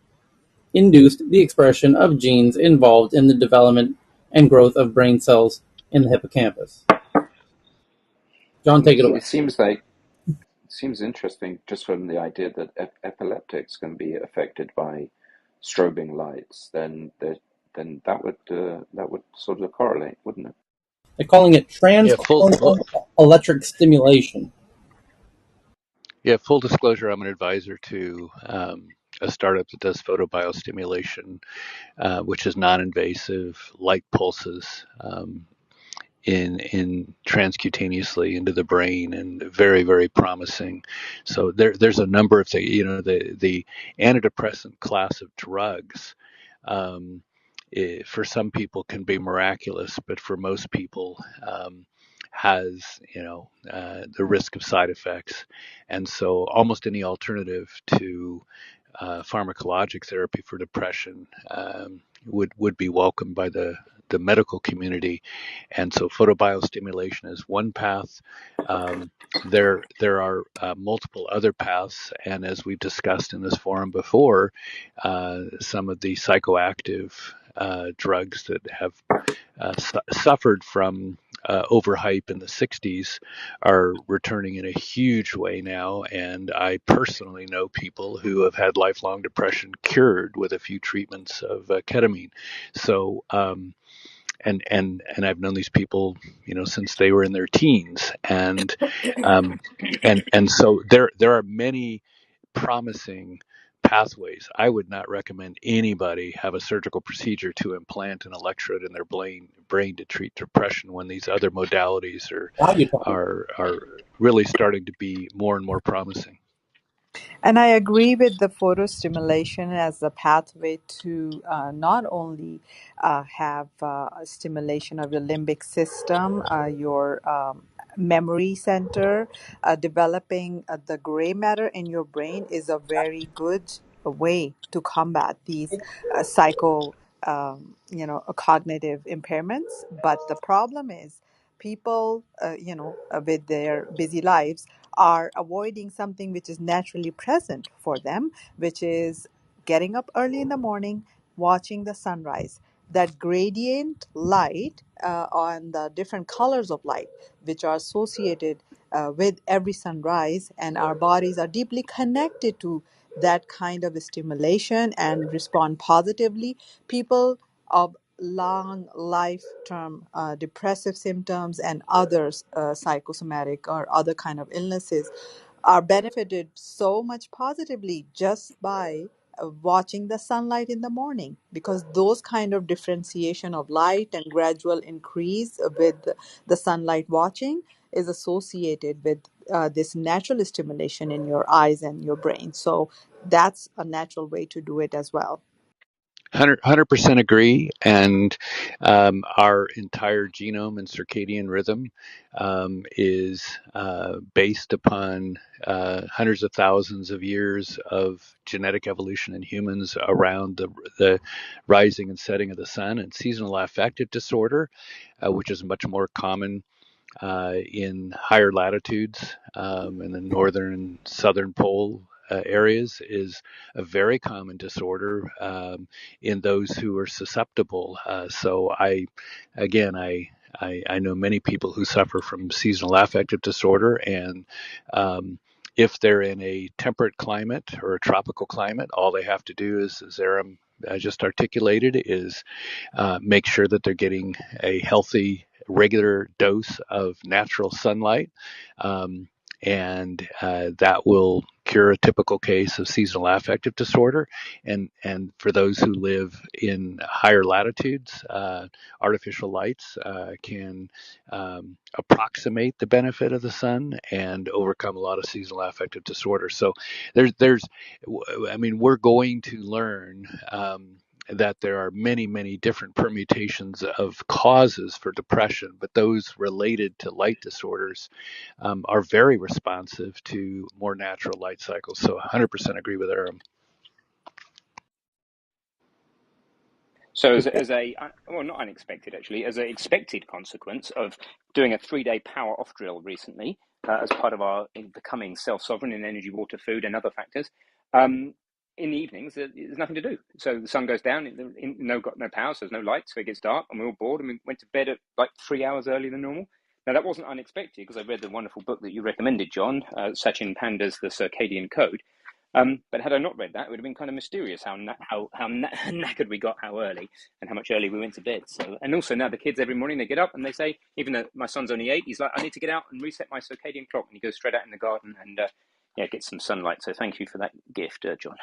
induced the expression of genes involved in the development and growth of brain cells in the hippocampus. John, take it away. It seems like Seems interesting just from the idea that epileptics can be affected by strobing lights. Then that would sort of correlate, wouldn't it? They're calling it Yeah, transcortical electric stimulation. full disclosure. I'm an advisor to a startup that does photobiostimulation, which is non-invasive light pulses. In transcutaneously into the brain, and very, very promising. So there's a number of things. The antidepressant class of drugs, um, for some people can be miraculous, but for most people has the risk of side effects, and so almost any alternative to pharmacologic therapy for depression would be welcomed by the medical community. And so photobiostimulation is one path. There are multiple other paths, and as we've discussed in this forum before, some of the psychoactive drugs that have suffered from overhype in the 60s are returning in a huge way now. And I personally know people who have had lifelong depression cured with a few treatments of ketamine. So, and I've known these people, since they were in their teens, um, and so there are many promising pathways. I would not recommend anybody have a surgical procedure to implant an electrode in their brain to treat depression when these other modalities Wow, you're talking. are really starting to be more and more promising. And I agree with the photo stimulation as a pathway to not only have a stimulation of your limbic system, your memory center, developing the gray matter in your brain is a very good way to combat these psycho, cognitive impairments. But the problem is people, with their busy lives are avoiding something which is naturally present for them, which is getting up early in the morning, watching the sunrise. That gradient light on the different colors of light, which are associated with every sunrise, and our bodies are deeply connected to that kind of stimulation and respond positively. People of long life term depressive symptoms and others psychosomatic or other kind of illnesses are benefited so much positively just by watching the sunlight in the morning, because those kind of differentiation of light and gradual increase with the sunlight watching is associated with this natural stimulation in your eyes and your brain. So that's a natural way to do it as well. 100% agree. And our entire genome and circadian rhythm is based upon hundreds of thousands of years of genetic evolution in humans around the rising and setting of the sun. And seasonal affective disorder, which is much more common in higher latitudes in the northern and southern pole areas, is a very common disorder in those who are susceptible. So again, I know many people who suffer from seasonal affective disorder, and if they're in a temperate climate or a tropical climate, all they have to do is, as Aram just articulated, is make sure that they're getting a healthy, regular dose of natural sunlight. And that will cure a typical case of seasonal affective disorder. And for those who live in higher latitudes, artificial lights can approximate the benefit of the sun and overcome a lot of seasonal affective disorder. So we're going to learn that there are many, many different permutations of causes for depression, but those related to light disorders are very responsive to more natural light cycles. So 100% agree with Aram. So as a well, not unexpected actually, as an expected consequence of doing a 3-day power off drill recently, as part of our becoming self-sovereign in energy, water, food, and other factors, in the evenings there's nothing to do. So the sun goes down, got no power, so there's no light, so it gets dark, and we're all bored, and we went to bed at like 3 hours earlier than normal. Now, that wasn't unexpected because I read the wonderful book that you recommended, John, Sachin Panda's The Circadian Code. But had I not read that, it would have been kind of mysterious how knackered we got, how early, and how much early we went to bed. So, and also now the kids every morning they get up and they say, even though my son's only 8, he's like, I need to get out and reset my circadian clock, and he goes straight out in the garden and get some sunlight. So, thank you for that gift, John.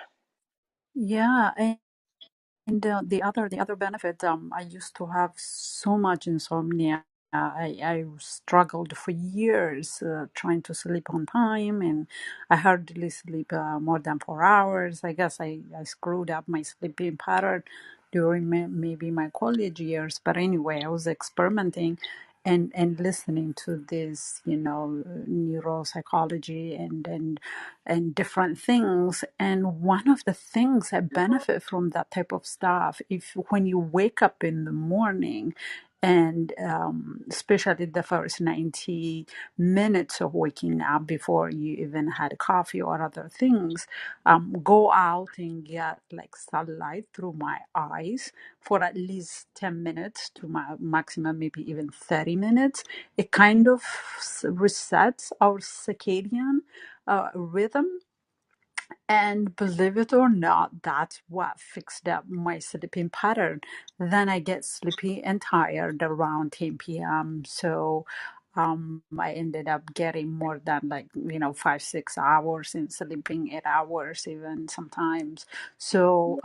Yeah, and the other benefit, I used to have so much insomnia. I struggled for years trying to sleep on time, and I hardly sleep more than 4 hours. I guess I screwed up my sleeping pattern during maybe my college years. But anyway, I was experimenting and listening to this, neuropsychology and different things. And one of the things I benefit from that type of stuff, if when you wake up in the morning, and especially the first 90 minutes of waking up before you even had coffee or other things, go out and get like sunlight through my eyes for at least 10 minutes to my maximum, maybe even 30 minutes. It kind of resets our circadian rhythm, and believe it or not, that's what fixed up my sleeping pattern. Then I get sleepy and tired around 10 p.m. So I ended up getting more than 5, 6 hours and sleeping 8 hours even sometimes. So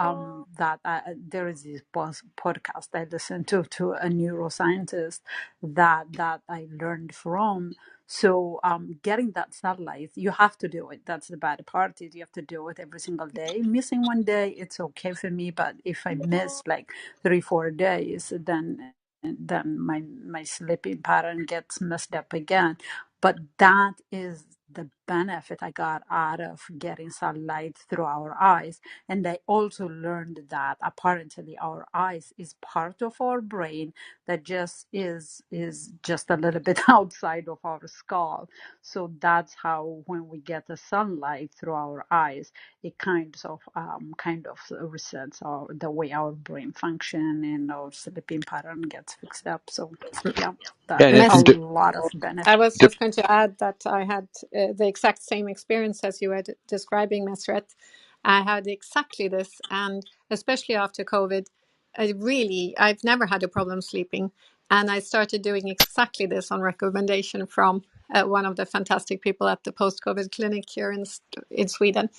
that there is this podcast I listened to a neuroscientist that I learned from. So getting that sunlight, you have to do it. That's the bad part, is you have to do it every single day. Missing one day, it's okay for me, but if I miss like 3 4 days, then my sleeping pattern gets messed up again. But that is the benefit I got out of getting sunlight through our eyes. And I also learned that apparently our eyes is part of our brain that just is just a little bit outside of our skull. So that's how when we get the sunlight through our eyes, it kind of resets the way our brain function, and our sleeping pattern gets fixed up. So yeah, Yeah, that and, a and Mess. lot of benefit. I was de- just going to add that I had the exact same experience as you were describing, Mesret. I had exactly this, and especially after COVID, I've never had a problem sleeping. And I started doing exactly this on recommendation from one of the fantastic people at the post-COVID clinic here in Sweden.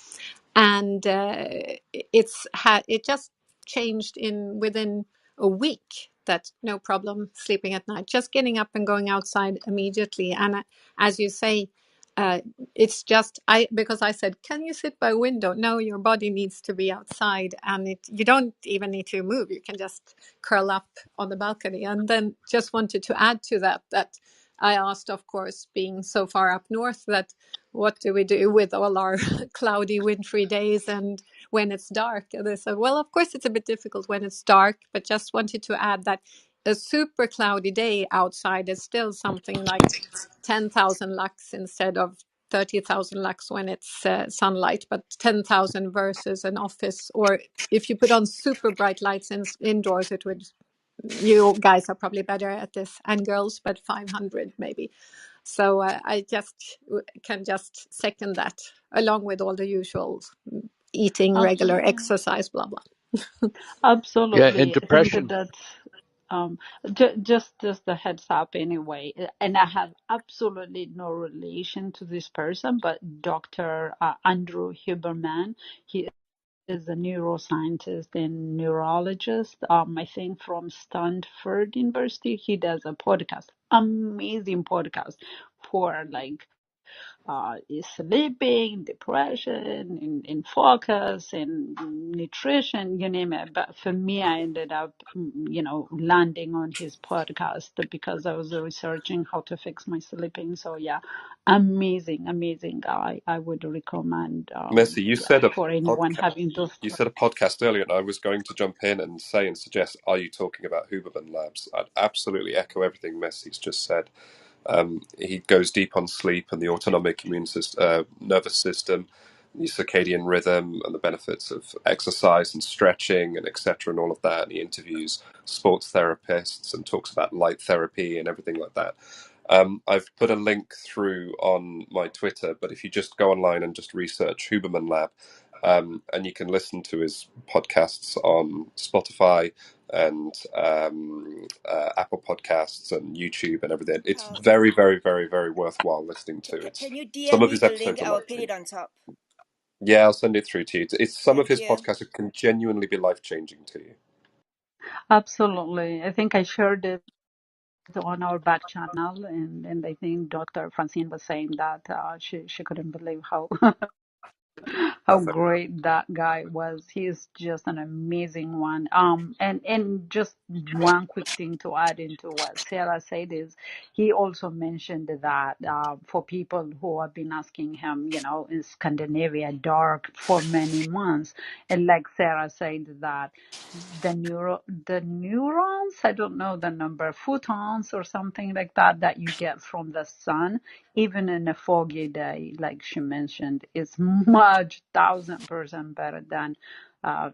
And it just changed in within a week, that no problem sleeping at night, just getting up and going outside immediately. And as you say, uh, it's just because I said, can you sit by window? No, your body needs to be outside, and you don't even need to move. You can just curl up on the balcony. And then just wanted to add to that I asked, of course, being so far up north, that what do we do with all our cloudy, wintry days and when it's dark? And they said, well, of course, it's a bit difficult when it's dark, but just wanted to add that a super cloudy day outside is still something like 10,000 lux instead of 30,000 lux when it's sunlight, but 10,000 versus an office. Or if you put on super bright lights indoors, it would, you guys are probably better at this, and girls, but 500 maybe. So I just can just second that, along with all the usual eating, regular Absolutely. exercise, blah, blah. yeah, and Absolutely. I think depression. that's just a heads up anyway. And I have absolutely no relation to this person, but Dr. Andrew Huberman, he is a neuroscientist and neurologist, I think from Stanford University. He does a podcast, amazing podcast for like is sleeping, depression, in focus, and nutrition, you name it. But for me, I ended up, landing on his podcast because I was researching how to fix my sleeping. So yeah, amazing, amazing guy. I would recommend Messi, for anyone having those. you said a podcast earlier, and I was going to jump in and say and suggest, are you talking about Huberman Labs? I'd absolutely echo everything Messi's just said. He goes deep on sleep and the autonomic nervous system, the circadian rhythm, and the benefits of exercise and stretching and etc. and all of that. And he interviews sports therapists and talks about light therapy and everything like that. I've put a link through on my Twitter, but if you just go online and just research Huberman Lab, and you can listen to his podcasts on Spotify and Apple Podcasts and YouTube and everything. It's Uh, very, very, very, very worthwhile listening to. It's can you some DM of me his the link? episodes are I will life pin it changing. on top. Yeah, I'll send it through to you. It's some of Thank his you. podcasts that can genuinely be life changing to you. Absolutely. I think I shared it on our back channel, and I think Dr. Francine was saying that she couldn't believe how how Perfect. great that guy was. He is just an amazing one. And just one quick thing to add into what Sarah said is he also mentioned that for people who have been asking him, is Scandinavia dark for many months? And like Sarah said that the neurons, I don't know the number, photons or something like that that you get from the sun, even in a foggy day, like she mentioned, is much 1,000% better than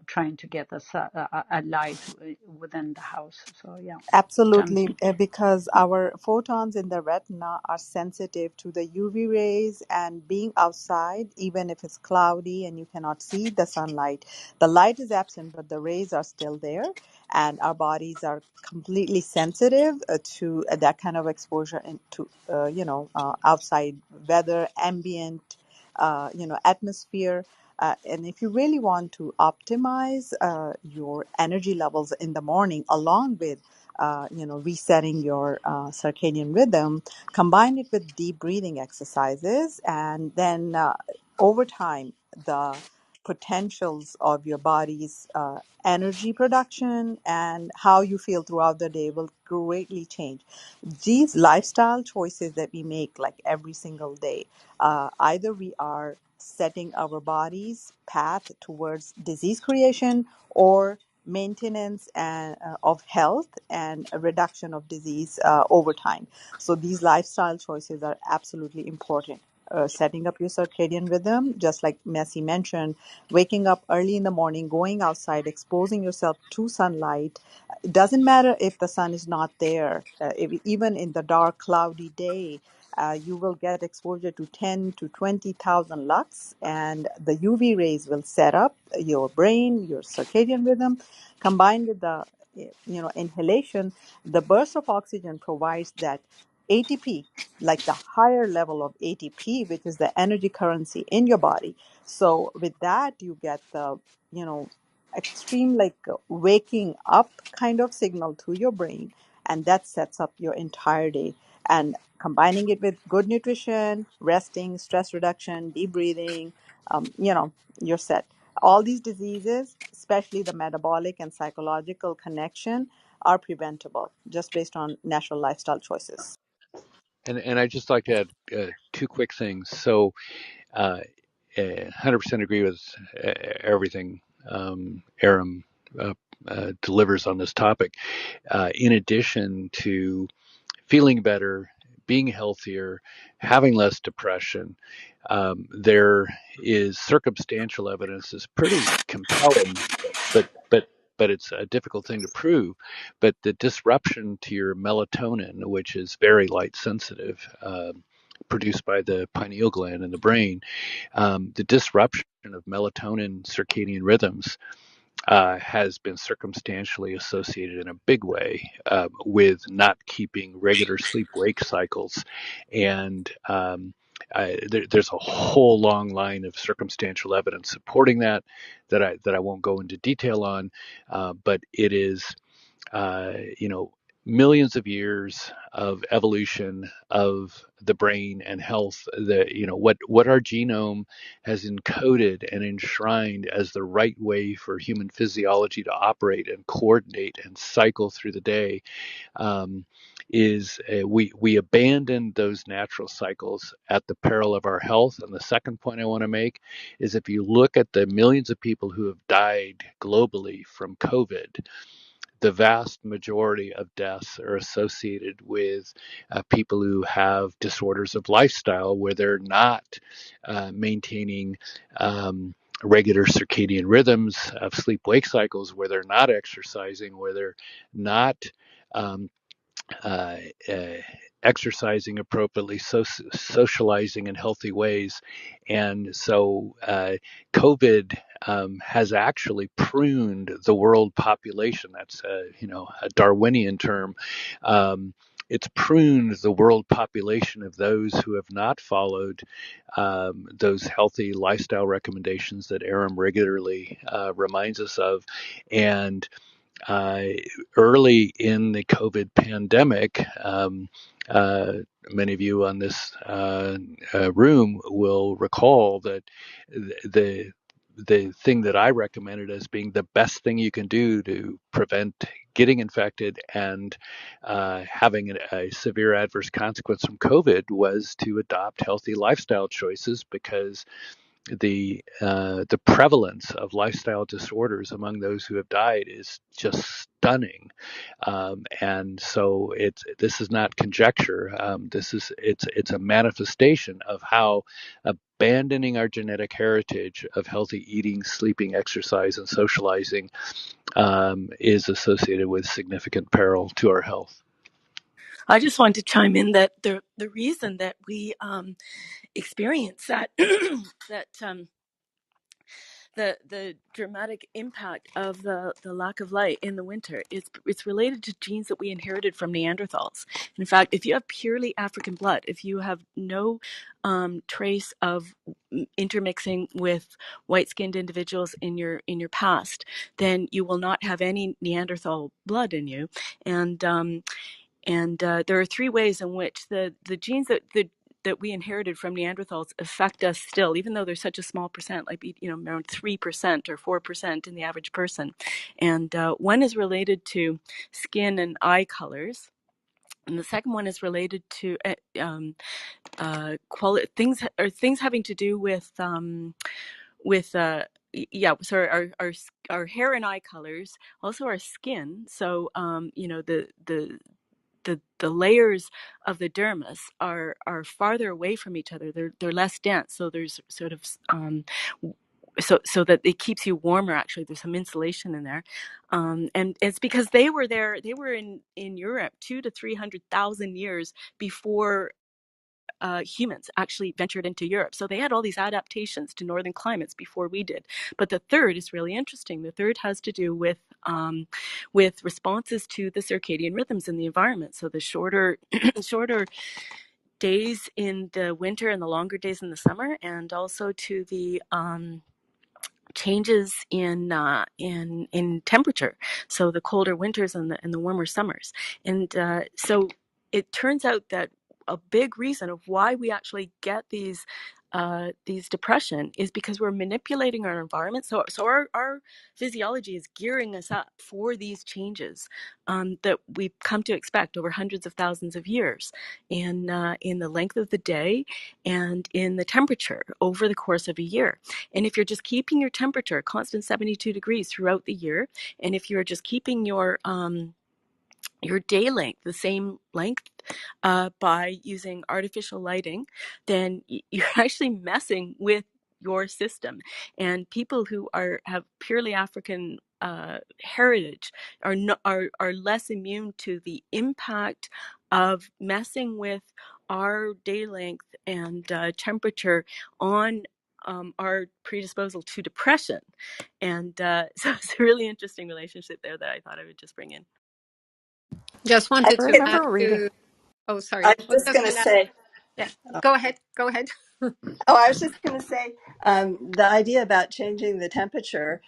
trying to get a light within the house. So yeah, Absolutely, Jamsi. because our photons in the retina are sensitive to the UV rays, and being outside, even if it's cloudy and you cannot see the sunlight, the light is absent, but the rays are still there, and our bodies are completely sensitive to that kind of exposure into, outside weather, ambient, atmosphere. And if you really want to optimize your energy levels in the morning, along with resetting your circadian rhythm, combine it with deep breathing exercises, and then over time, the potentials of your body's energy production and how you feel throughout the day will greatly change. These lifestyle choices that we make like every single day, either we are setting our body's path towards disease creation or maintenance of health and a reduction of disease over time. So these lifestyle choices are absolutely important. Setting up your circadian rhythm, just like Messi mentioned, waking up early in the morning, going outside, exposing yourself to sunlight. It doesn't matter if the sun is not there, even in the dark, cloudy day. You will get exposure to 10 to 20,000 lux, and the UV rays will set up your brain, your circadian rhythm. Combined with the inhalation, the burst of oxygen provides that ATP, like the higher level of ATP, which is the energy currency in your body. So with that, you get the you know extreme, like waking up kind of signal to your brain, and that sets up your entire day. And combining it with good nutrition, resting, stress reduction, deep breathing, you're set. All these diseases, especially the metabolic and psychological connection, are preventable just based on natural lifestyle choices. And I just like to add two quick things. So, 100% agree with everything Aram delivers on this topic. In addition to feeling better, being healthier, having less depression, there is circumstantial evidence that's pretty compelling, but but but it's a difficult thing to prove. But the disruption to your melatonin, which is very light sensitive, produced by the pineal gland in the brain, the disruption of melatonin circadian rhythms has been circumstantially associated in a big way with not keeping regular sleep wake cycles. And there's a whole long line of circumstantial evidence supporting that I won't go into detail on, but it is you know, millions of years of evolution of the brain and health. What our genome has encoded and enshrined as the right way for human physiology to operate and coordinate and cycle through the day, is we abandon those natural cycles at the peril of our health. And the second point I want to make is, if you look at the millions of people who have died globally from COVID, the vast majority of deaths are associated with people who have disorders of lifestyle where they're not maintaining regular circadian rhythms of sleep wake cycles, where they're not exercising, where they're not um, uh, uh, exercising appropriately, socializing in healthy ways. And so COVID has actually pruned the world population. That's a Darwinian term. It's pruned the world population of those who have not followed those healthy lifestyle recommendations that Aram regularly reminds us of. And uh, early in the COVID pandemic, uh, many of you on this room will recall that the the thing that I recommended as being the best thing you can do to prevent getting infected and having a severe adverse consequence from COVID was to adopt healthy lifestyle choices, because the prevalence of lifestyle disorders among those who have died is just stunning, and so this is not conjecture. It's a manifestation of how abandoning our genetic heritage of healthy eating, sleeping, exercise, and socializing is associated with significant peril to our health. I just wanted to chime in that the reason that we experience that that the dramatic impact of the lack of light in the winter, it's related to genes that we inherited from Neanderthals. In fact, if you have purely African blood, if you have no trace of intermixing with white-skinned individuals in your past, then you will not have any Neanderthal blood in you. And there are three ways in which the genes that we inherited from Neanderthals affect us still, even though there's such a small percent, like around 3% or 4% in the average person. And one is related to skin and eye colors, and the second one is related to things having to do with so our hair and eye colors, also our skin. So the layers of the dermis are farther away from each other. They're less dense, so there's sort of so that it keeps you warmer. Actually, there's some insulation in there, and it's because they were there. They were in Europe 200,000 to 300,000 years before humans actually ventured into Europe. So they had all these adaptations to northern climates before we did. But the third is really interesting. The third has to do with responses to the circadian rhythms in the environment. So the shorter shorter days in the winter and the longer days in the summer, and also to the changes in temperature, so the colder winters and the warmer summers. And so it turns out that a big reason of why we actually get these depression is because we're manipulating our environment. So our physiology is gearing us up for these changes that we've come to expect over hundreds of thousands of years in the length of the day and in the temperature over the course of a year. And if you're just keeping your temperature a constant 72 degrees throughout the year, and if you're just keeping your day length the same length by using artificial lighting, then you're actually messing with your system. And people who have purely African heritage are less immune to the impact of messing with our day length and temperature on our predisposal to depression. And so it's a really interesting relationship there that I thought I would just bring in. Just I wanted to add remember reading. to. Oh, I sorry. was Was just just going to going to. say. Yeah. Go ahead. Go ahead. Oh, I was just going to say the idea about changing the temperature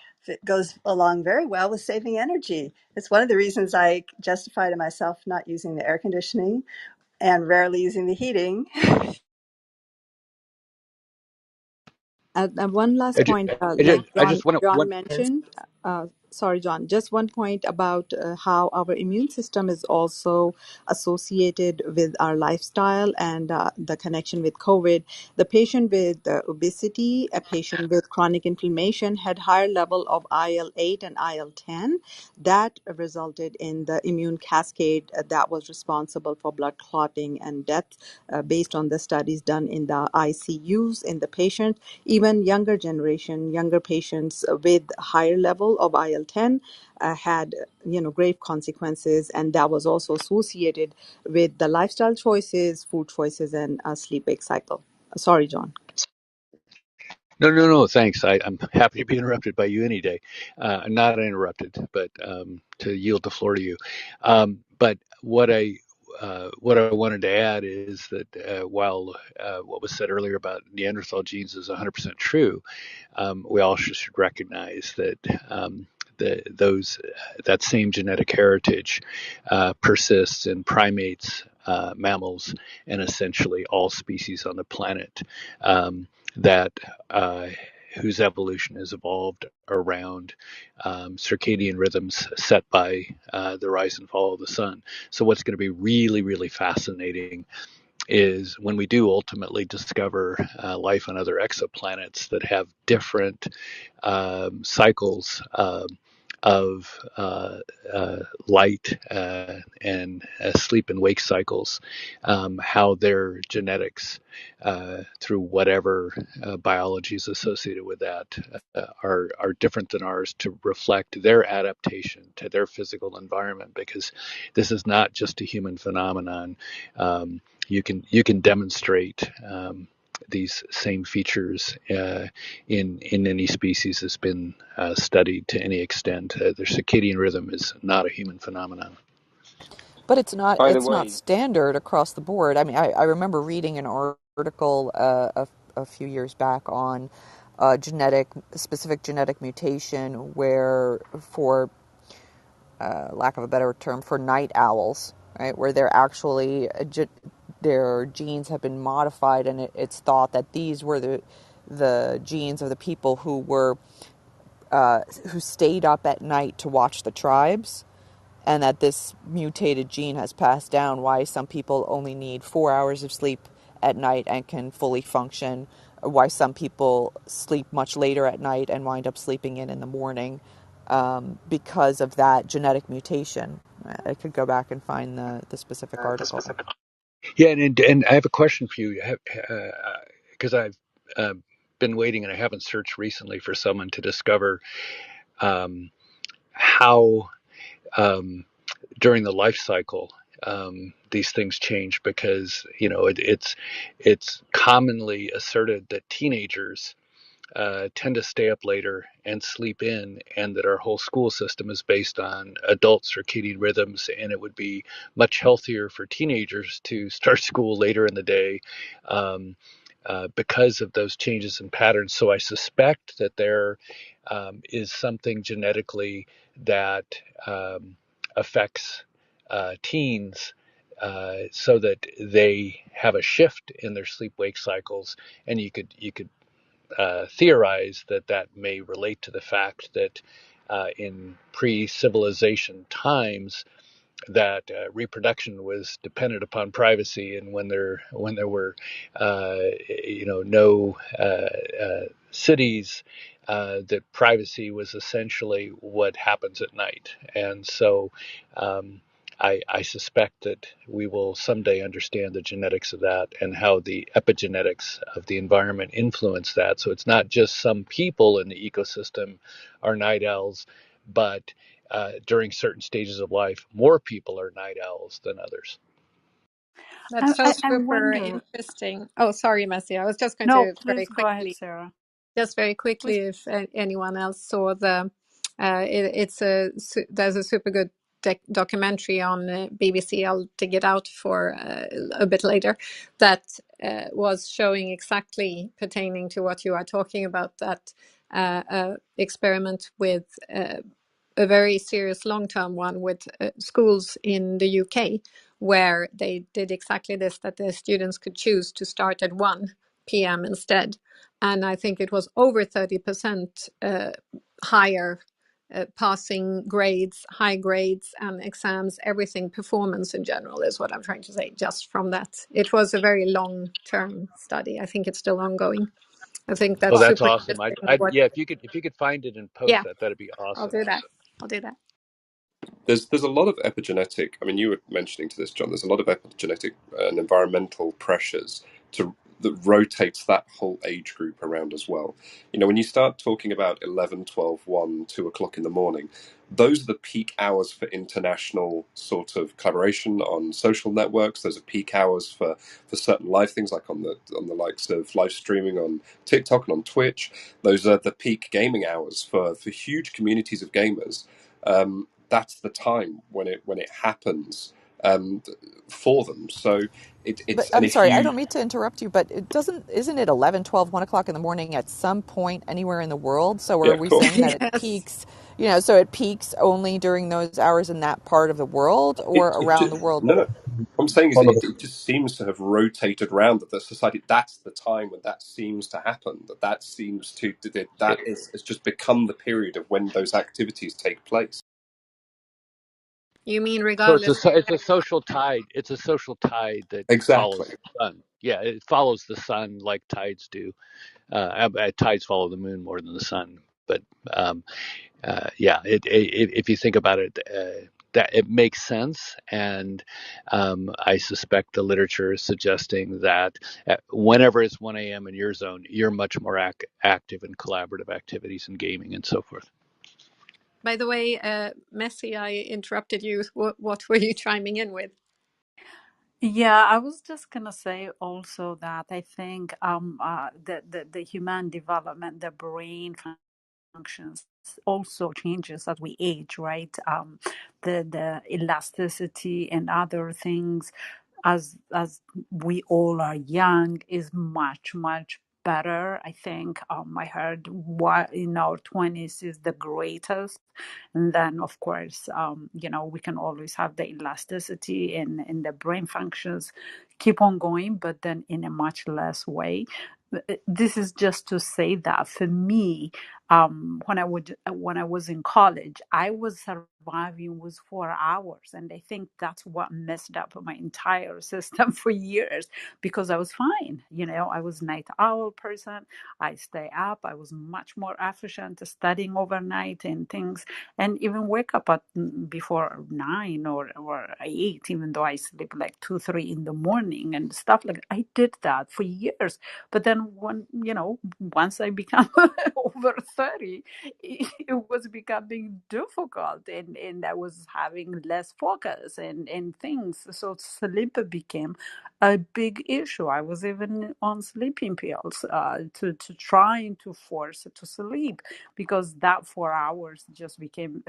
goes along very well with saving energy. It's one of the reasons I justify to myself not using the air conditioning and rarely using the heating. And one last point, like I just want John to. mentioned, sorry, John, just one point about how our immune system is also associated with our lifestyle and the connection with COVID. The patient with obesity, a patient with chronic inflammation had higher level of IL-8 and IL-10. That resulted in the immune cascade that was responsible for blood clotting and death based on the studies done in the ICUs in the patient. Even younger generation, younger patients with higher level of IL-8 IL-10 had grave consequences, and that was also associated with the lifestyle choices, food choices, and sleep wake cycle. Sorry, John. No. Thanks. I'm happy to be interrupted by you any day. Not interrupted, but to yield the floor to you. But what I wanted to add is that while what was said earlier about Neanderthal genes is 100% true, we also should recognize that those that same genetic heritage persists in primates, mammals, and essentially all species on the planet. That whose evolution has evolved around circadian rhythms set by the rise and fall of the sun. So, what's going to be really, really fascinating is when we do ultimately discover life on other exoplanets that have different cycles of light and sleep and wake cycles, how their genetics, through whatever biology is associated with that, are different than ours to reflect their adaptation to their physical environment. Because this is not just a human phenomenon. You can demonstrate these same features in any species that's been studied to any extent. Their circadian rhythm is not a human phenomenon. But it's not By the it's not way, standard across the board. I mean, I remember reading an article a few years back on specific genetic mutation where, for lack of a better term, for night owls, right, where they're actually their genes have been modified, and it's thought that these were the genes of the people who stayed up at night to watch the tribes, and that this mutated gene has passed down why some people only need 4 hours of sleep at night and can fully function, or why some people sleep much later at night and wind up sleeping in the morning, because of that genetic mutation. I could go back and find the specific article. Yeah, and I have a question for you, because I've uh, been waiting and I haven't searched recently for someone to discover how during the life cycle these things change. Because it's commonly asserted that teenagers tend to stay up later and sleep in, and that our whole school system is based on adult circadian rhythms, and it would be much healthier for teenagers to start school later in the day, because of those changes in patterns. So I suspect that there is something genetically that affects teens. So that they have a shift in their sleep-wake cycles, and you could theorize that that may relate to the fact that in pre-civilization times that reproduction was dependent upon privacy, and when there were no cities, that privacy was essentially what happens at night. And so I suspect that we will someday understand the genetics of that and how the epigenetics of the environment influence that. So it's not just some people in the ecosystem are night owls, but during certain stages of life, more people are night owls than others. That's so I super wonder. interesting. Oh, sorry, Messi. I was just going No, to please go ahead, Sarah. just very quickly, if anyone else saw there's a super good documentary on BBC. I'll dig it out for a bit later. That was showing exactly pertaining to what you are talking about. That experiment with. A very serious long-term one with schools in the UK, where they did exactly this, that the students could choose to start at 1 p.m. instead. And I think it was over 30% higher passing grades, high grades, and exams, everything, performance in general is what I'm trying to say, just from that. It was a very long-term study. I think it's still ongoing. I think Oh, that's that's super awesome! interesting. Yeah, if you could find it and post Yeah, that, that'd be I'll awesome. do that. I'll do that. There's a lot of epigenetic. I mean, you were mentioning to this, John. There's a lot of epigenetic and environmental pressures to that rotates that whole age group around as well. You know, when you start talking about 11, 12, 1, 2 o'clock in the morning, those are the peak hours for international sort of collaboration on social networks. Those are peak hours for certain live things, like on the likes of live streaming on TikTok and on Twitch. Those are the peak gaming hours for huge communities of gamers. That's the time when it happens um, for them. So But it's and I'm if sorry, I you don't mean to interrupt you, but isn't it 11, 12, 1 o'clock in the morning at some point anywhere in the world? So yeah, are of we course. saying that it Yes. peaks, so it peaks only during those hours in that part of the world or It around just, the world? no, no. What I'm saying is Follow it just seems to have rotated around that the society. That's the time when that seems to happen. That seems to that is has just become the period of when those activities take place. You mean So it's regardless? it's a social tide. It's a social tide that Exactly. follows the sun. Yeah, it follows the sun like tides do. Tides follow the moon more than the sun. But um, yeah, if you think about it, that it makes sense, and I suspect the literature is suggesting that whenever it's 1 a.m. in your zone, you're much more active in collaborative activities and gaming and so forth. By the way, Messi, I interrupted you. What were you chiming in with? Yeah, I was just gonna say also that I think the human development, the brain functions also changes as we age, right? The elasticity and other things as we all are young is much better. I think I heard what in our 20s is the greatest, and then of course we can always have the elasticity and the brain functions keep on going, but then in a much less way. This is just to say that for me, when I was in college, I was surviving with 4 hours, and I think that's what messed up my entire system for years because I was fine. I was night owl person. I stay up. I was much more efficient studying overnight and things, and even wake up at before 9 or 8, even though I sleep like 2 3 in the morning and stuff like that. I did that for years, but then once I become over 30, it was becoming difficult, and I was having less focus and things. So sleep became a big issue. I was even on sleeping pills to trying to force to sleep because that 4 hours just became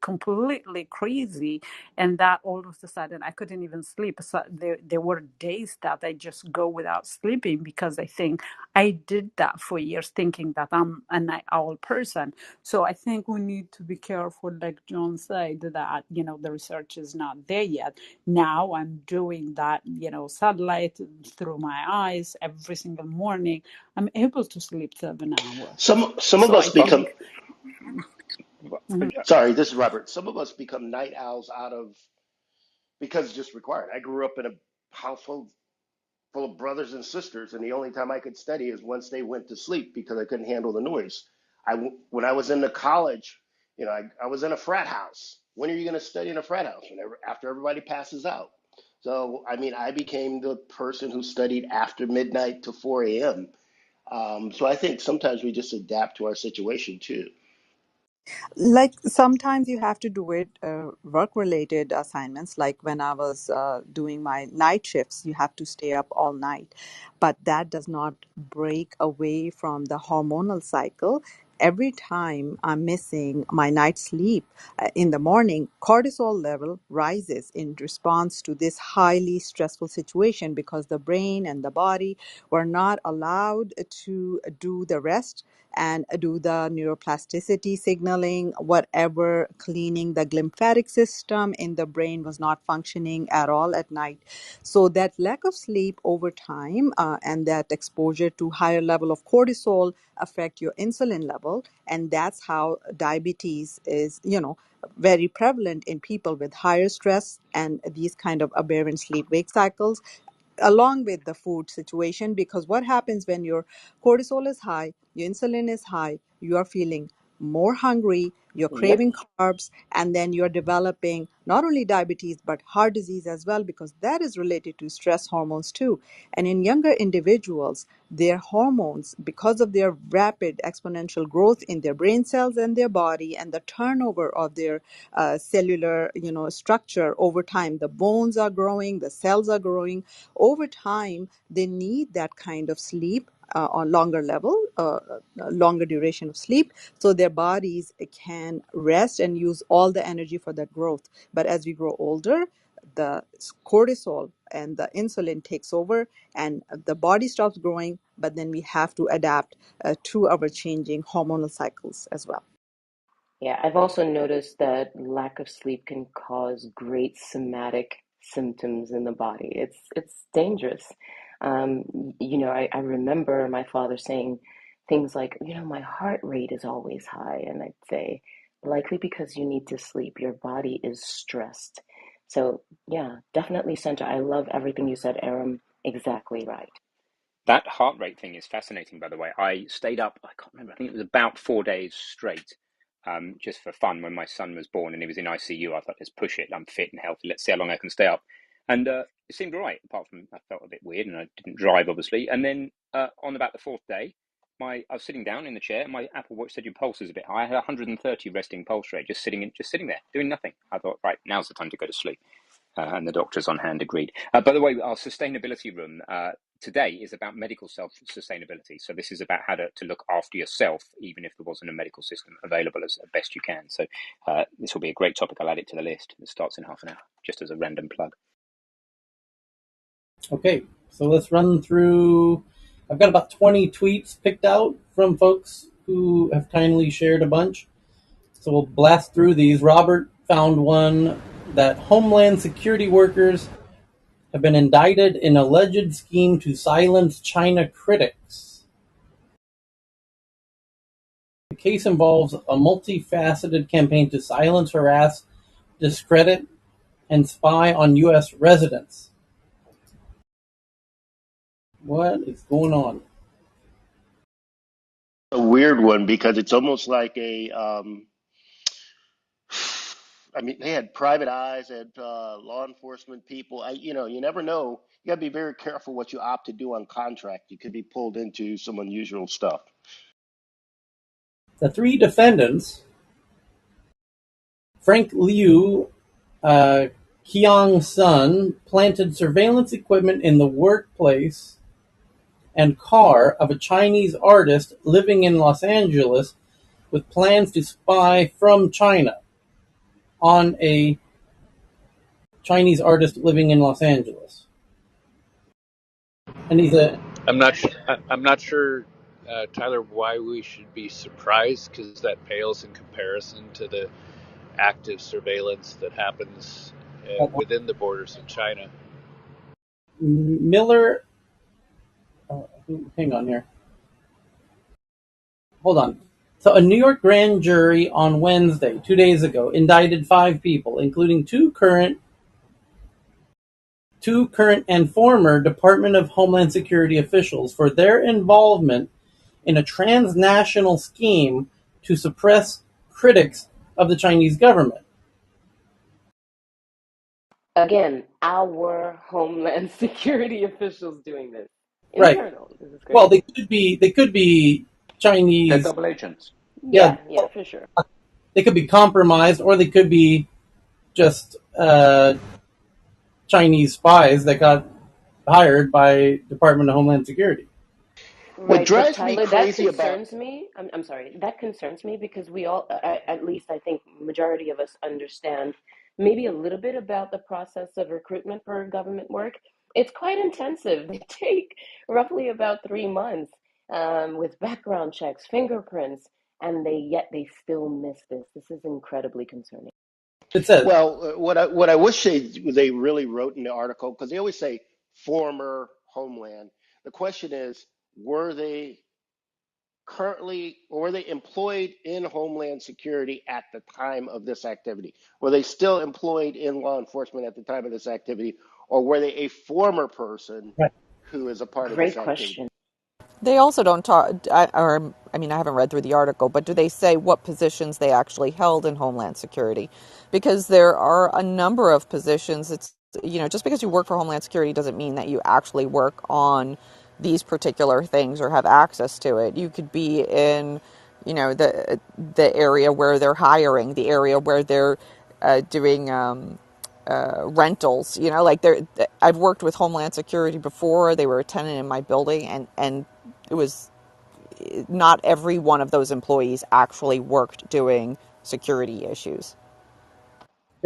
completely crazy, and that all of a sudden I couldn't even sleep. So there were days that I just go without sleeping because I think I did that for years, thinking that I'm a night owl person. So I think we need to be careful, like John said, that the research is not there yet. Now I'm doing that, sunlight through my eyes every single morning. I'm able to sleep 7 hours. Some of So us I become. think. Mhm. Sorry, this is Robert. Some of us become night owls out of because it's just required. I grew up in a household full of brothers and sisters, and the only time I could study is once they went to sleep because I couldn't handle the noise. When I was in the college, I was in a frat house. When are you going to study in a frat house? Whenever after everybody passes out. So I mean, I became the person who studied after midnight to 4 a.m. So I think sometimes we just adapt to our situation too. Like sometimes you have to do it work related assignments, like when I was doing my night shifts, you have to stay up all night, but that does not break away from the hormonal cycle. Every time I'm missing my night sleep in the morning, cortisol level rises in response to this highly stressful situation because the brain and the body were not allowed to do the rest and do the neuroplasticity signaling, whatever cleaning the glymphatic system in the brain was not functioning at all at night. So that lack of sleep over time and that exposure to higher level of cortisol affect your insulin level, and that's how diabetes is, very prevalent in people with higher stress and these kind of aberrant sleep wake cycles, along with the food situation. Because what happens when your cortisol is high, your insulin is high, you are feeling more hungry, you're Yep. craving carbs, and then you're developing not only diabetes but heart disease as well, because that is related to stress hormones too. And in younger individuals, their hormones, because of their rapid exponential growth in their brain cells and their body, and the turnover of their cellular, structure over time, the bones are growing, the cells are growing over time, they need that kind of sleep on longer level, longer duration of sleep, so their bodies can rest and use all the energy for that growth. But as we grow older, the cortisol and the insulin takes over, and the body stops growing, but then we have to adapt to our changing hormonal cycles as well. Yeah, I've also noticed that lack of sleep can cause great somatic symptoms in the body. It's dangerous. I remember my father saying things like, my heart rate is always high, and I'd say, likely because you need to sleep. Your body is stressed. So yeah, definitely center. I love everything you said, Aram. Exactly right. That heart rate thing is fascinating, by the way. I stayed up, I can't remember, I think it was about 4 days straight, just for fun when my son was born and he was in ICU. I thought, let's push it. I'm fit and healthy. Let's see how long I can stay up. And it seemed all right, apart from I felt a bit weird and I didn't drive, obviously. And then on about the fourth day, I was sitting down in the chair. And my Apple Watch said your pulse is a bit high. I had 130 resting pulse rate, just sitting there, doing nothing. I thought, right, now's the time to go to sleep. And the doctors on hand agreed. By the way, our sustainability room today is about medical self-sustainability. So this is about how to look after yourself, even if there wasn't a medical system available as best you can. So this will be a great topic. I'll add it to the list. It starts in half an hour, just as a random plug. Okay, so let's run through. I've got about 20 tweets picked out from folks who have kindly shared a bunch. So we'll blast through these. Robert found one that Homeland Security workers have been indicted in alleged scheme to silence China critics. The case involves a multifaceted campaign to silence, harass, discredit, and spy on U.S. residents. What is going on? A weird one because it's almost like I mean, they had private eyes, they had law enforcement people. You never know. You got to be very careful what you opt to do on contract. You could be pulled into some unusual stuff. The three defendants, Frank Liu, Keong Sun, planted surveillance equipment in the workplace and car of a Chinese artist living in Los Angeles with plans to spy from China on a Chinese artist living in Los Angeles. And he's a I'm not sure, Tyler, why we should be surprised, because that pales in comparison to the active surveillance that happens within the borders of China. Miller. Hang on here. Hold on. So, a New York grand jury on Wednesday, 2 days ago, indicted 5 people, including two current and former Department of Homeland Security officials, for their involvement in a transnational scheme to suppress critics of the Chinese government. Again, our Homeland Security officials doing this. Right. Internal. This is Well, great. they could be They're Chinese. double agents. Yeah, Yeah, for sure. they could be compromised, or they could be just Chinese spies that got hired by Department of Homeland Security. What Right, but drives me Tyler, that crazy about concerns me. I'm sorry, that concerns me because we all, at least I think majority of us understand maybe a little bit about the process of recruitment for government work. It's quite intensive. They take roughly about 3 months with background checks, fingerprints, and yet they still miss this. This is incredibly concerning. It says what I wish they really wrote in the article, because they always say former Homeland. The question is, were they currently, or were they employed in Homeland Security at the time of this activity? Were they still employed in law enforcement at the time of this activity, or were they a former person right. who is a part of this Great activity? question. They also don't talk, or I mean, I haven't read through the article, but do they say what positions they actually held in Homeland Security? Because there are a number of positions. It's, you know, just because you work for Homeland Security doesn't mean that you actually work on these particular things or have access to it. You could be in, you know, the area where they're hiring, the area where they're doing rentals. You know, like I've worked with Homeland Security before. They were a tenant in my building, and it was not every one of those employees actually worked doing security issues.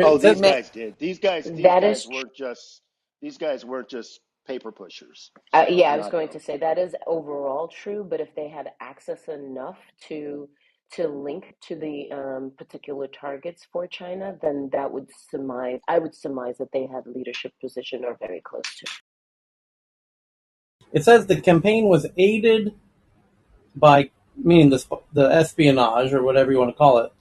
Oh, It these says guys did. These That guys is weren't just these guys weren't just paper pushers. Yeah, So I was not going them. to say that is overall true, but if they had access enough to link to the particular targets for China, then that would surmise, I would surmise that they had leadership position or very close to. the campaign was aided by, meaning the espionage or whatever you want to call it,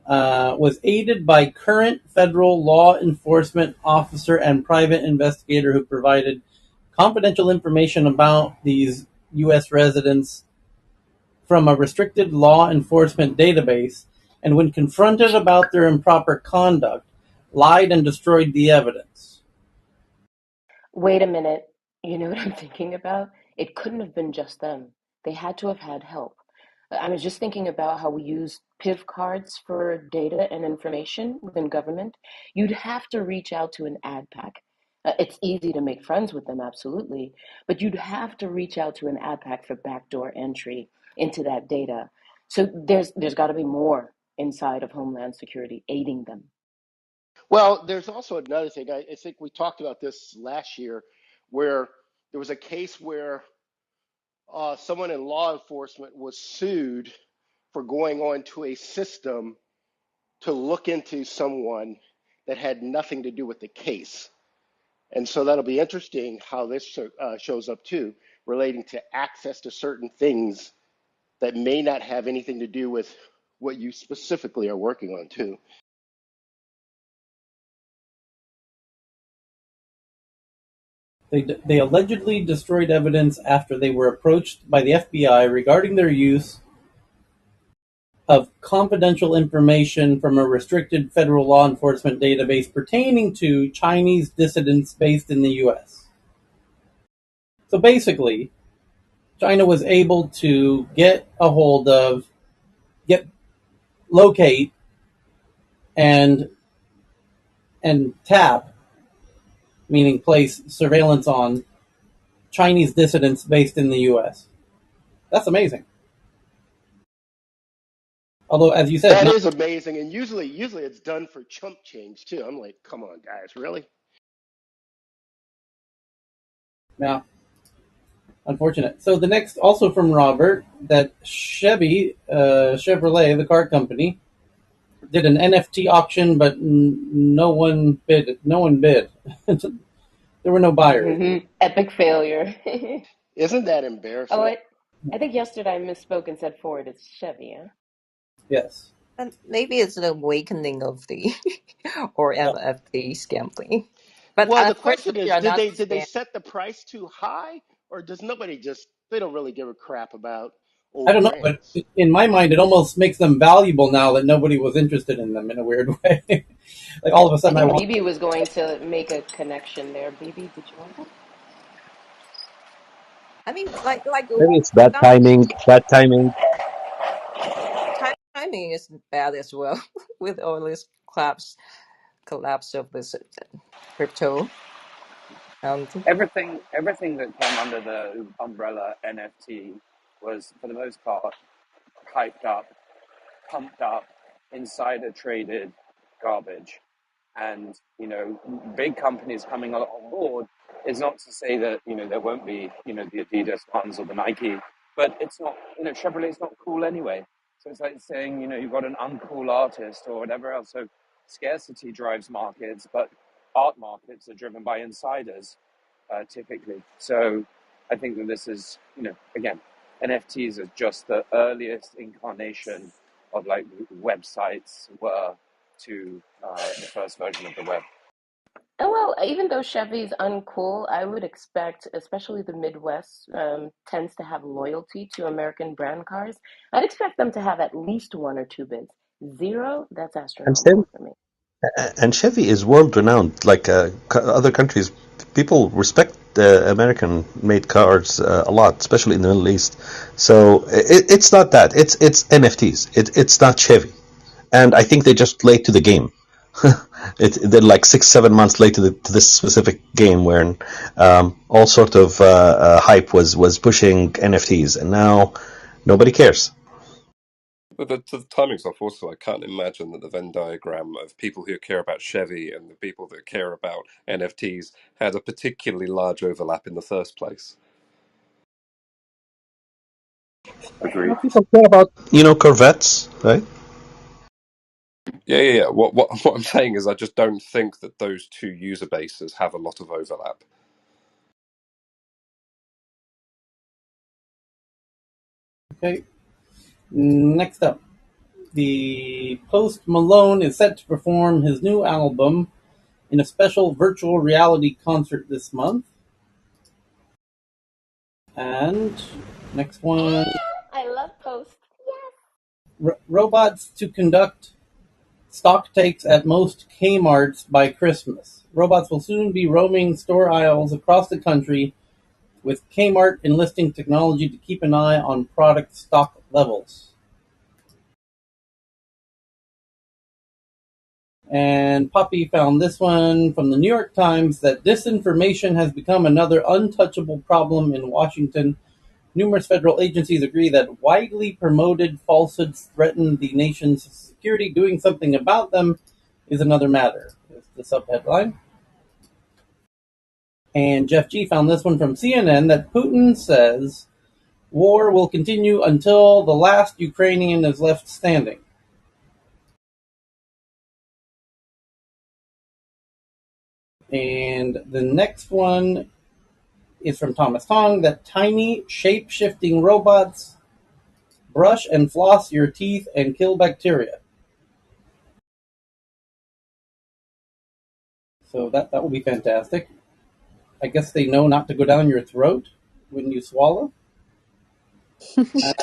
was aided by current federal law enforcement officer and private investigator who provided confidential information about these U.S. residents from a restricted law enforcement database, and when confronted about their improper conduct, lied and destroyed the evidence. Wait a minute. You know what I'm thinking about? It couldn't have been just them. They had to have had help. I was just thinking about how we use PIV cards for data and information within government. You'd have to reach out to an ad pack. It's easy to make friends with them, absolutely, but you'd have to reach out to an ad pack for backdoor entry into that data. So there's got to be more inside of Homeland Security aiding them. Well, there's also another thing. I think we talked about this last year, where there was a case where someone in law enforcement was sued for going on to a system to look into someone that had nothing to do with the case. And so that'll be interesting how this shows up too, relating to access to certain things that may not have anything to do with what you specifically are working on too. They allegedly destroyed evidence after they were approached by the FBI regarding their use of confidential information from a restricted federal law enforcement database pertaining to Chinese dissidents based in the U.S. So basically, China was able to get locate, and tap, meaning place surveillance on Chinese dissidents based in the U.S. That's amazing. Although, as you said, That not is amazing, and usually it's done for chump change too. I'm like, come on, guys, really? now. Unfortunate. So the next, also from Robert, that Chevrolet, the car company, did an NFT auction, but no one bid. No one bid. There were no buyers. Epic failure. Isn't that Oh, embarrassing? I think yesterday I misspoke and said Ford. It's Chevy. Huh? Yes. And maybe it's the awakening of the or Yeah. NFT scam thing. But Well, the of course, question we is, are not did they scam. set the price too high, or does nobody just they don't really give a crap about I old don't know, but brands? in my mind, it almost makes them valuable now that nobody was interested in them in a weird way. Like all of a I sudden, I think want. BB was going to make a connection there. BB, did you want to? I mean, like Maybe it's bad not timing. Bad timing. timing is bad as well with all this collapse of this crypto. And I I mean, mean, I everything that came under the umbrella NFT was, for the most part, hyped up, pumped up, insider traded garbage. And big companies coming on board is not to say that there won't be the Adidas ones or the Nike, but it's not Chevrolet's not cool anyway. So it's like saying you've got an uncool artist or whatever else. So scarcity drives markets, but art markets are driven by insiders typically. So I think that this is again, NFTs are just the earliest incarnation of like websites were to the first version of the web. And well, even though Chevy's uncool, I would expect, especially the Midwest, tends to have loyalty to American brand cars. I'd expect them to have at least one or two bids. Zero, that's And Chevy, astronomical for me. and Chevy is world renowned. Like other countries, people respect American-made cars a lot, especially in the Middle East. So it's not that. It's NFTs. It's not Chevy, and I think they just late to the game. They're like 6 7 months late to this specific game, where all sort of hype was pushing NFTs, and now nobody cares. But the timing's off also. I can't imagine that the Venn diagram of people who care about Chevy and the people that care about NFTs had a particularly large overlap in the first place. Agreed. People care about Corvettes, right? Yeah. What I'm saying is, I just don't think that those two user bases have a lot of overlap. Okay. Next up, the Post Malone is set to perform his new album in a special virtual reality concert this month. And next one, I love Post. robots to conduct stock takes at most Kmart's by Christmas. Robots will soon be roaming store aisles across the country, with Kmart enlisting technology to keep an eye on product stock levels. And Poppy found this one from the New York Times that disinformation has become another untouchable problem in Washington. Numerous federal agencies agree that widely promoted falsehoods threaten the nation's security. Doing something about them is another matter. Is the subheadline. And Jeff G found this one from CNN that Putin says war will continue until the last Ukrainian is left standing. And the next one is from Thomas Tong that tiny shape-shifting robots brush and floss your teeth and kill bacteria. So that will be fantastic. I guess they know not to go down your throat when you swallow.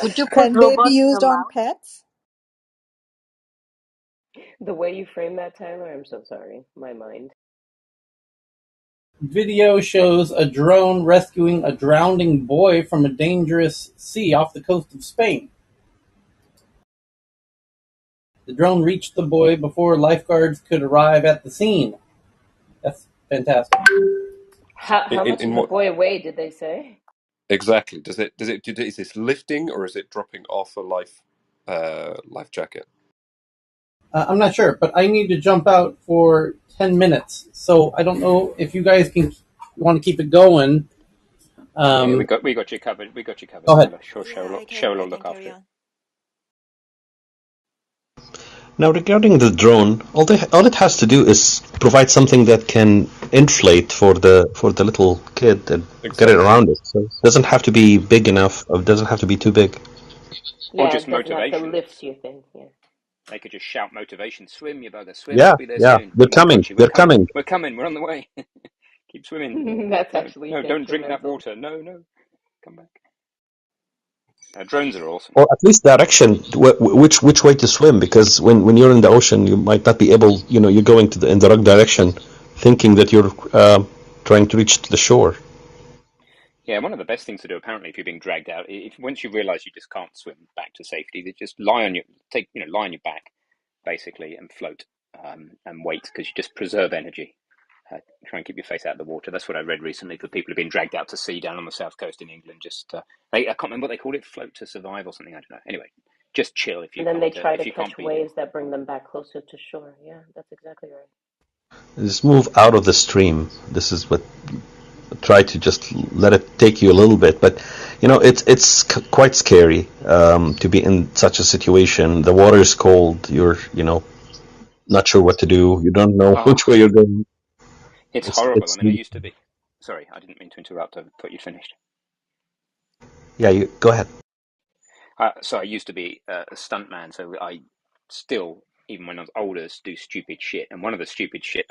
Would you put Can they be robots in a used on mouth? pets? The way you frame that, Tyler, I'm so sorry. My mind. Video shows a drone rescuing a drowning boy from a dangerous sea off the coast of Spain. The drone reached the boy before lifeguards could arrive at the scene. That's fantastic. How In, much in does the what boy weigh, did they say? exactly is this lifting or is it dropping off a life jacket? I'm not sure, but I need to jump out for 10 minutes. So I don't know if you guys can want to keep it going. Yeah, Um, we got you covered. We got you covered, Go ahead. Tyler. Sure, Yeah, Cheryl I will can look carry after it. on. Now, regarding the drone, all it has to do is provide something that can inflate for the little kid and get it Exactly. around it. So it doesn't have to be big enough. It doesn't have to be too big. Or Yeah, just it doesn't have to motivation. lift you, think. Yeah. They could just shout motivation. Swim, you bugger, swim. We'll Yeah, be there yeah. soon. They're We coming. got you. We're They're coming. coming. We're coming. We're on the way. Keep swimming. That's No, actually no, don't drink that detrimental. water. No, no, come back. Drones are awesome. Or at least direction, which way to swim, because when you're in the ocean, you might not be able, you're going in the wrong direction, thinking that you're trying to reach the shore. Yeah, one of the best things to do apparently if you're being dragged out, if once you realise you just can't swim back to safety, they just lie on your back basically and float and wait because you just preserve energy. Try and keep your face out of the water. That's what I read recently for people who've been dragged out to sea down on the south coast in England. I can't remember what they called it, float to survive or something. I don't know. Anyway, just chill And then they try to catch be there. waves that bring them back closer to shore. Yeah, that's exactly right. Just move out of the stream. This is what try to just let it take you a little bit, but it's quite scary to be in such a situation. The water is cold. You're not sure what to do. You don't know Oh, which way you're going. it's It's horrible. I it's mean, I used to be. Sorry, I didn't mean to interrupt. I thought you'd finished. Yeah, you go ahead. So I used to be a stuntman, so I still even when I was older, do stupid shit. And one of the stupid shit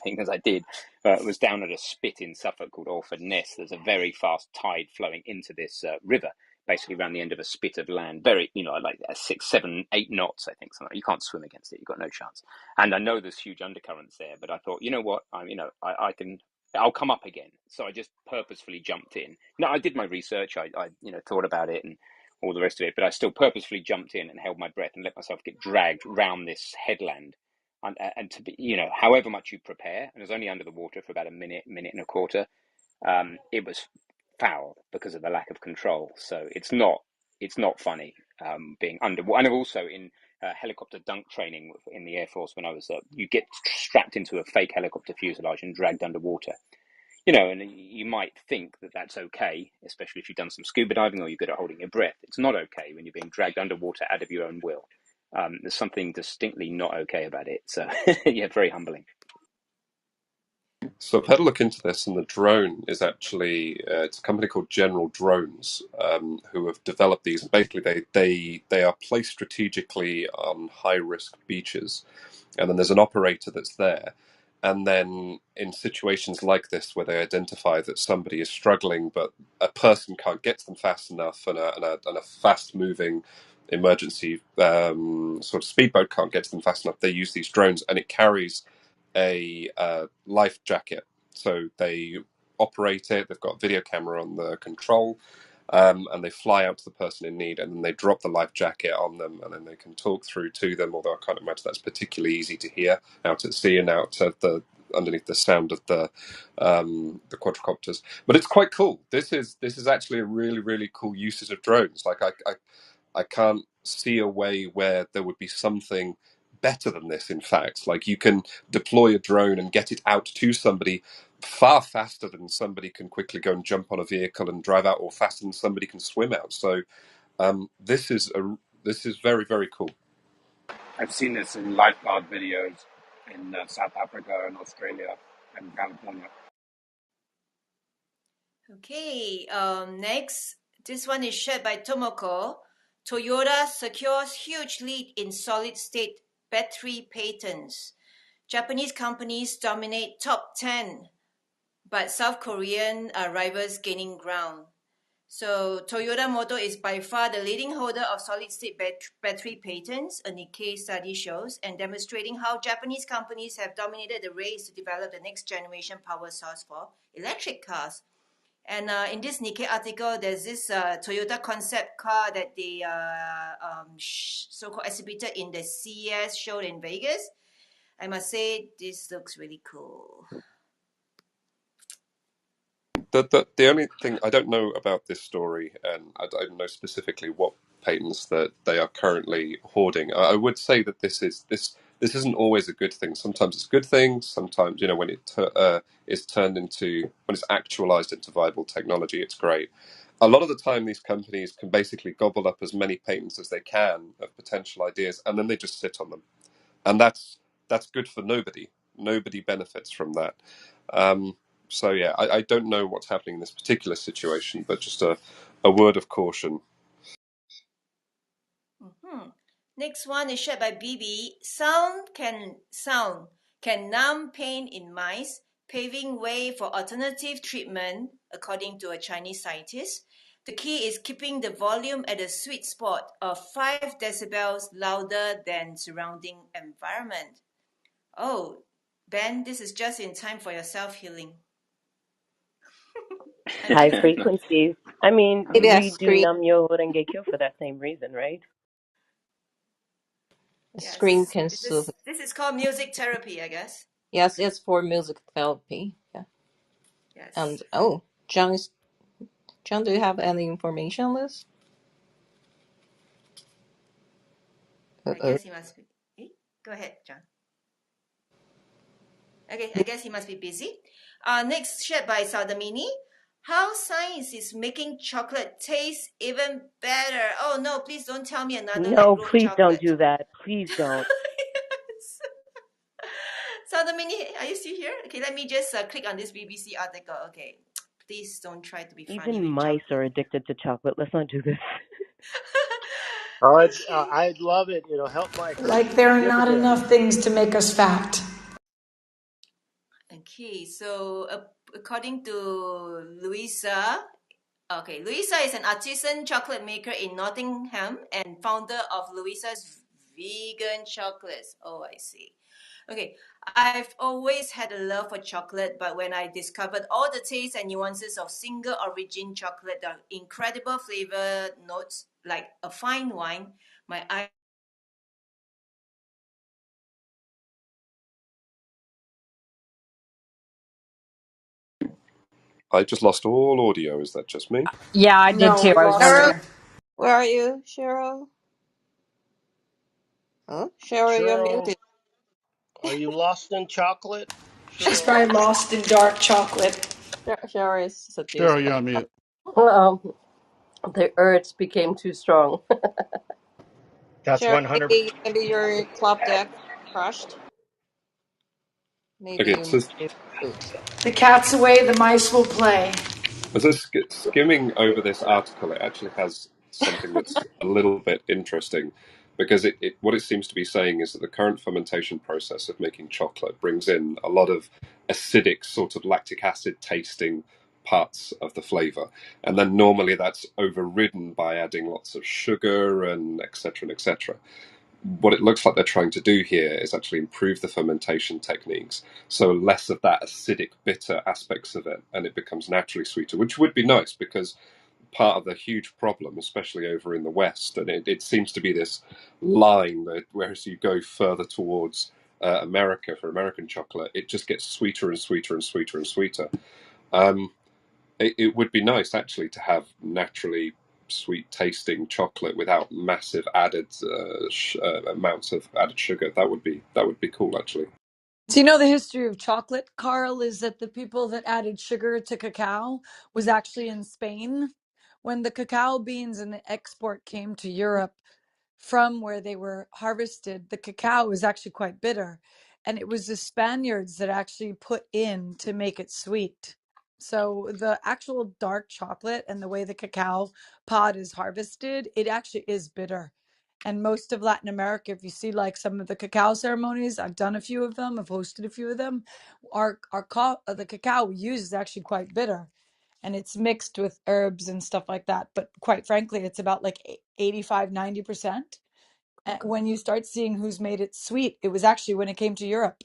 things I did was down at a spit in Suffolk called Orford Ness. There's a very fast tide flowing into this river, basically around the end of a spit of land. Very, like 6, 7, 8 knots, I think. Something. You can't swim against it. You've got no chance. And I know there's huge undercurrents there, but I thought, you know what? I can. I'll come up again. So I just purposefully jumped in. No, I did my research. I thought about it and all the rest of it, but I still purposefully jumped in and held my breath and let myself get dragged round this headland. And to be, however much you prepare, and I was only under the water for about a minute and a quarter, it was foul because of the lack of control. So it's not funny being under. And also in helicopter dunk training in the Air Force when I was, you get strapped into a fake helicopter fuselage and dragged underwater. And you might think that that's okay, especially if you've done some scuba diving or you're good at holding your breath. It's not okay when you're being dragged underwater out of your own will. There's something distinctly not okay about it. So, yeah, very humbling. So I've had a look into this, and the drone is actually it's a company called General Drones who have developed these. Basically, they are placed strategically on high risk beaches, and then there's an operator that's there. And then in situations like this, where they identify that somebody is struggling, but a person can't get to them fast enough, and a fast moving emergency sort of speedboat can't get to them fast enough, they use these drones, and it carries a life jacket. So they operate it. They've got a video camera on the control, and they fly out to the person in need, and then they drop the life jacket on them, and then they can talk through to them. Although I can't imagine that's particularly easy to hear out at sea and out at the underneath the sound of the quadricopters. But it's quite cool. This is actually a really, really cool usage of drones. Like I can't see a way where there would be something better than this. In fact, like you can deploy a drone and get it out to somebody far faster than somebody can quickly go and jump on a vehicle and drive out, or faster than somebody can swim out. So this is very, very cool. I've seen this in lifeguard videos in South Africa and Australia and California. Okay, next, this one is shared by Tomoko. Toyota secures huge lead in solid state battery patents. Japanese companies dominate top 10, but South Korean rivals gaining ground. So Toyota Motor is by far the leading holder of solid-state battery patents, a Nikkei study shows, and demonstrating how Japanese companies have dominated the race to develop the next generation power source for electric cars. And in this Nikkei article, there's this Toyota concept car that they so-called exhibited in the CES show in Vegas. I must say, this looks really cool. The only thing I don't know about this story, and I don't know specifically what patents that they are currently hoarding. I would say that this isn't always a good thing. Sometimes it's a good thing. Sometimes, when it is turned into, when it's actualized into viable technology, it's great. A lot of the time, these companies can basically gobble up as many patents as they can of potential ideas, and then they just sit on them, and that's good for nobody. Nobody benefits from that. So yeah, I don't know what's happening in this particular situation, but just a word of caution. Mm-hmm. Next one is shared by BB. Sound can numb pain in mice, paving way for alternative treatment, according to a Chinese scientist. The key is keeping the volume at a sweet spot of 5 decibels louder than surrounding environment. Oh, Ben, this is just in time for your self-healing. High Angela? frequencies. I mean, Maybe a we do screen Namyo Renge-kyo for that same reason, right? A scream Yes. can This soothe. is this is called music therapy, I guess. Yes, it's for music therapy. Yeah. Yes. And John, do you have any information on this? I Uh-oh. guess he must be. Go ahead, John. Okay, I guess he must be busy. Next, shared by Saudamini. How science is making chocolate taste even better. Oh no, please don't tell me another like No, road please don't chocolate. do that. Please don't. Yes. Saudamini, are you still here? Okay, let me just click on this BBC article. Okay, please don't try to be funny Even with mice chocolate. are addicted to chocolate. Let's not do this. Oh, I love it. It'll help my Like there are skip a not bit. enough things to make us fat. Okay, so according to Louisa, okay, Louisa is an artisan chocolate maker in Nottingham and founder of Louisa's Vegan Chocolates. Oh, I see. Okay, I've always had a love for chocolate, but when I discovered all the tastes and nuances of single origin chocolate, the incredible flavor notes like a fine wine, my eyes. I just lost all audio. Is that just me? Yeah, I did No, too. we I was lost Cheryl, her. wondering. where are you, Cheryl? Oh, Cheryl, you're Cheryl, muted. are you lost in chocolate? She's Cheryl? probably lost in dark chocolate. Cheryl is Cheryl, suffused. you're on mute. Um, the urge became too strong. That's Cheryl, 100. maybe your club deck crashed. Maybe Okay, you so need to reboot. The cat's away, the mice will play. as I skimming over this article, it actually has something that's a little bit interesting because what it seems to be saying is that the current fermentation process of making chocolate brings in a lot of acidic, sort of lactic acid tasting parts of the flavor. And then normally that's overridden by adding lots of sugar and etc. and etc. What it looks like they're trying to do here is actually improve the fermentation techniques, so less of that acidic, bitter aspects of it, and it becomes naturally sweeter, which would be nice because part of the huge problem, especially over in the West, and it seems to be this line that whereas you go further towards America for American chocolate, it just gets sweeter and sweeter and sweeter and sweeter. Um, it would be nice actually to have naturally sweet tasting chocolate without massive added amounts of added sugar. That would be cool actually. Do you know the history of chocolate, Carl? Is that the people that added sugar to cacao was actually in Spain. When the cacao beans and the export came to Europe from where they were harvested, the cacao was actually quite bitter. And it was the Spaniards that actually put in to make it sweet. So the actual dark chocolate and the way the cacao pod is harvested, it actually is bitter. And most of Latin America, if you see like some of the cacao ceremonies, I've done a few of them, I've hosted a few of them. The cacao we use is actually quite bitter, and it's mixed with herbs and stuff like that. But quite frankly, it's about like 85, 90%. And when you start seeing who's made it sweet, it was actually when it came to Europe,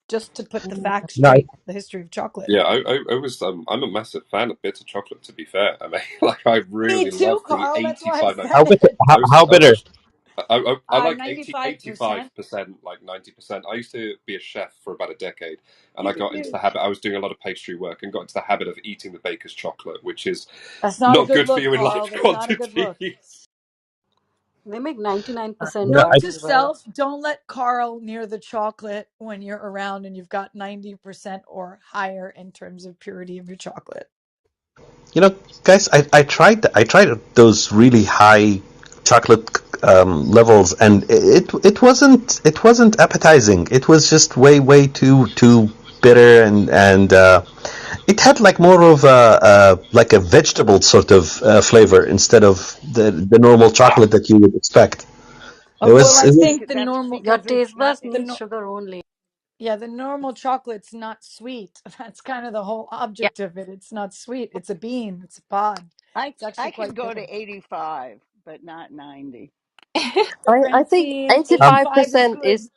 just to put the facts No, straight, the history of chocolate. Yeah, I was. I'm a massive fan of bitter chocolate. To be fair, I mean, like I Me really too, love the Carl. That's why I 85. said how bitter? it. How I bitter? was I like 80, 95%. 85%, like 90%. I used to be a chef for about a decade, and You I did got into you. the habit. I was doing a lot of pastry work and got into the habit of eating the baker's chocolate, which is That's not a not good good for look, you in Carl. large That's not a good look. quantities. They make 99% You know, Note dark to as well. self, don't let Carl near the chocolate when you're around and you've got 90% or higher in terms of purity of your chocolate. you know, guys, I tried those really high chocolate levels, and it wasn't appetizing. It was just way too bitter, and it had like more of a like a vegetable sort of flavor instead of the normal chocolate that you would expect. It Well, was I it That's was think because the that's normal, your because it's taste not buds the need no, sugar only. yeah, the normal chocolate's not sweet. That's kind of the whole Yeah. object of it. It's not sweet. It's a bean. It's a pod. It's actually I can quite go bitter. to 85, but not 90. I think Francine, um 85 is 85% good. is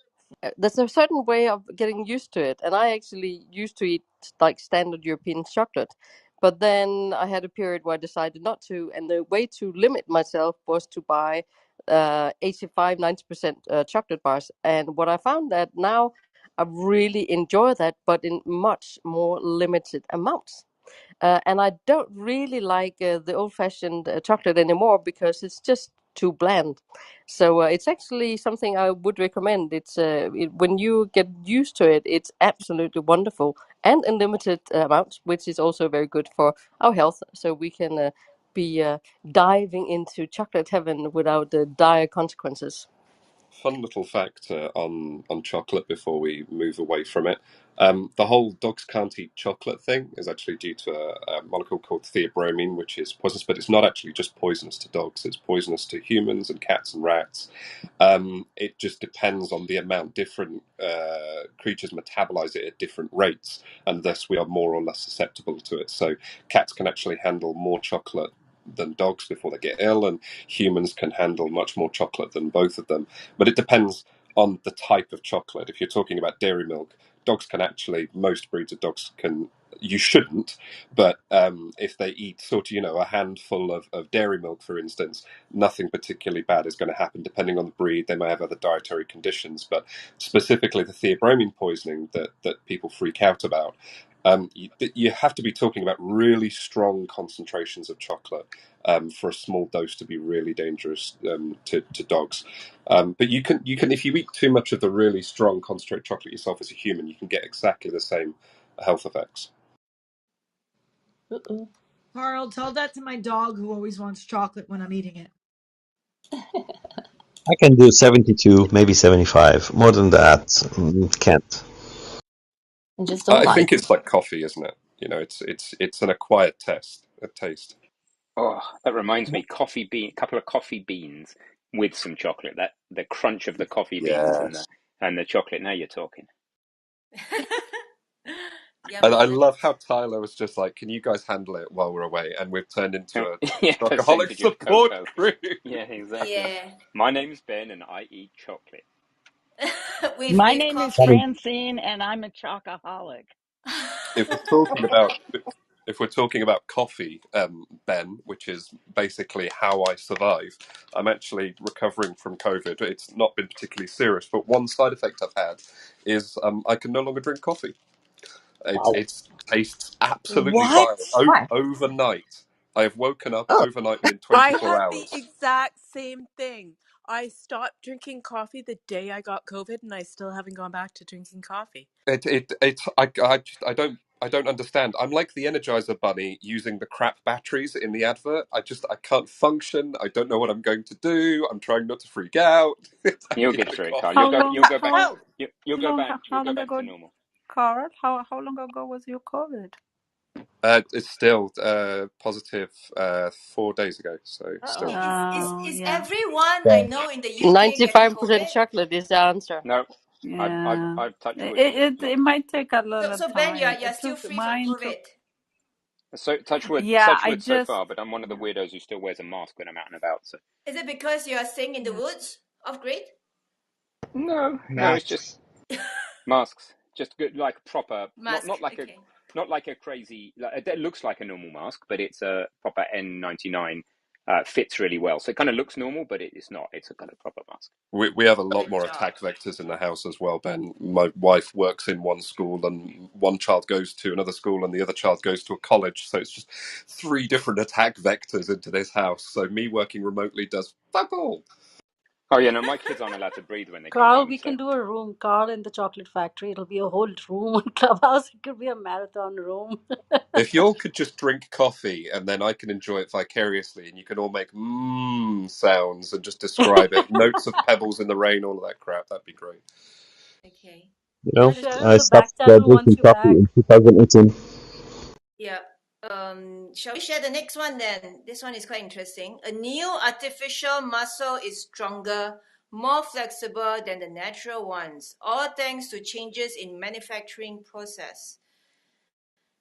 there's a certain way of getting used to it. And I actually used to eat like standard European chocolate. But then I had a period where I decided not to. And the way to limit myself was to buy 85, 90% chocolate bars. And what I found that now I really enjoy that, but in much more limited amounts. And I don't really like the old-fashioned chocolate anymore because it's just too bland. So it's actually something I would recommend. When you get used to it, it's absolutely wonderful and in limited amounts, which is also very good for our health. So we can be diving into chocolate heaven without the dire consequences. Fun little fact on chocolate before we move away from it. The whole dogs can't eat chocolate thing is actually due to a molecule called theobromine, which is poisonous, but it's not actually just poisonous to dogs. It's poisonous to humans and cats and rats. It just depends on the amount different creatures metabolize it at different rates, and thus we are more or less susceptible to it. So cats can actually handle more chocolate than dogs before they get ill, and humans can handle much more chocolate than both of them. But it depends on the type of chocolate. If you're talking about dairy milk, dogs can actually, most breeds of dogs can, you shouldn't, but if they eat sort of, a handful of dairy milk, for instance, nothing particularly bad is going to happen. Depending on the breed, they may have other dietary conditions, but specifically the theobromine poisoning that people freak out about, you have to be talking about really strong concentrations of chocolate for a small dose to be really dangerous to dogs. But you can if you eat too much of the really strong concentrated chocolate yourself as a human, you can get exactly the same health effects. Uh-oh. Carl, tell that to my dog who always wants chocolate when I'm eating it. I can do 72, maybe 75. More than that, can't. I just don't I like think it's like coffee, isn't it? It's an acquired taste. Oh, that reminds me, couple of coffee beans with some chocolate. That the crunch of the coffee beans and the Yes. chocolate. Now you're talking. And I Yummy, right? love how Tyler was just like, "Can you guys handle it while we're away?" And we've turned into a Yeah, chocoholic percentage of support cocoa. group. Yeah, exactly. Yeah. My name's Ben, and I eat chocolate. My With name is coffee. Francine, and I'm a chocoholic. If we're talking about if we're talking about coffee, Ben, which is basically how I survive, I'm actually recovering from COVID. It's not been particularly serious, but one side effect I've had is I can no longer drink coffee. It's Wow. it tastes absolutely What? vile. What? Overnight, I have woken up Oh, overnight within I 24 had the hours. exact same thing. I stopped drinking coffee the day I got COVID, and I still haven't gone back to drinking coffee. I don't understand. I'm like the Energizer Bunny using the crap batteries in the advert. I can't function. I don't know what I'm going to do. I'm trying not to freak out. I You'll need get the through it, Carl. coffee. How long? You'll go back. How You'll go long? back. You'll How go long back to ago, normal. Carl? How long ago was your COVID? It's still positive 4 days ago, so still. Oh, Is yeah, everyone I Yeah. know in the UK getting 95% COVID? chocolate is the answer. No, yeah. I've touched wood. It Not might take a So, little so Ben, time. you're It still took free from mine to. COVID. so Yeah, touch I wood so just. far. But I'm one of the Yeah. weirdos who still wears a mask when I'm out and about. So Is it because you are staying in the Yeah. woods off grid? no, it's just masks. masks, just good, like proper, Mask. Okay. not like a crazy. It looks like a normal mask, but it's a proper N99. Fits really well, so it kind of looks normal, but it's not. It's a kind of proper mask. We have a lot Good more job. attack vectors in the house as well, Ben. My wife works in one school, and one child goes to another school, and the other child goes to a college. So it's just three different attack vectors into this house. So me working remotely does fuck all. Oh yeah, no, my kids aren't allowed to breathe when they come Carl, home. we So can do a room. Carl in the chocolate factory. It'll be a whole room on Clubhouse. It could be a marathon room. If y'all could just drink coffee, and then I can enjoy it vicariously, and you can all make sounds and just describe it, notes of pebbles in the rain, all of that crap, that'd be great. Okay. You We'll know, Interesting. share in I the back stopped channel once drinking you're coffee back. in 2018. Yeah. Shall we share the next one then? This one is quite interesting. A new artificial muscle is stronger, more flexible than the natural ones, all thanks to changes in manufacturing process.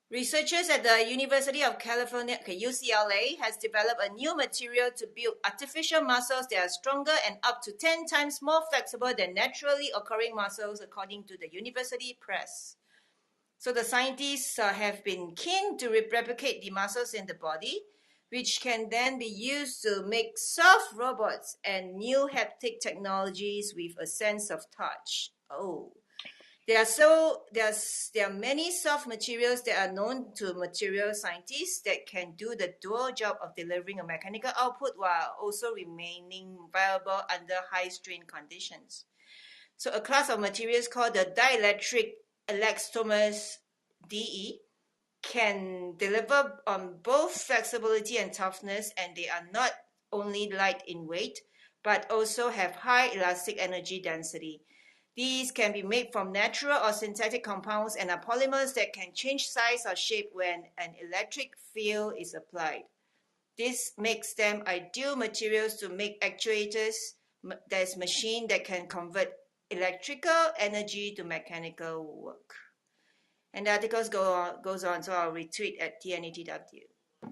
Researchers at the University of California, UCLA, has developed a new material to build artificial muscles that are stronger and up to 10 times more flexible than naturally occurring muscles, according to the university press. So the scientists have been keen to replicate the muscles in the body, which can then be used to make soft robots and new haptic technologies with a sense of touch. Oh. There are many soft materials that are known to material scientists that can do the dual job of delivering a mechanical output while also remaining viable under high strain conditions. So a class of materials called the dielectric elastomers DE can deliver on both flexibility and toughness, and they are not only light in weight but also have high elastic energy density. These can be made from natural or synthetic compounds and are polymers that can change size or shape when an electric field is applied. This makes them ideal materials to make actuators. There's machine that can convert electrical energy to mechanical work. And the articles goes on, so I'll retweet at TNETW.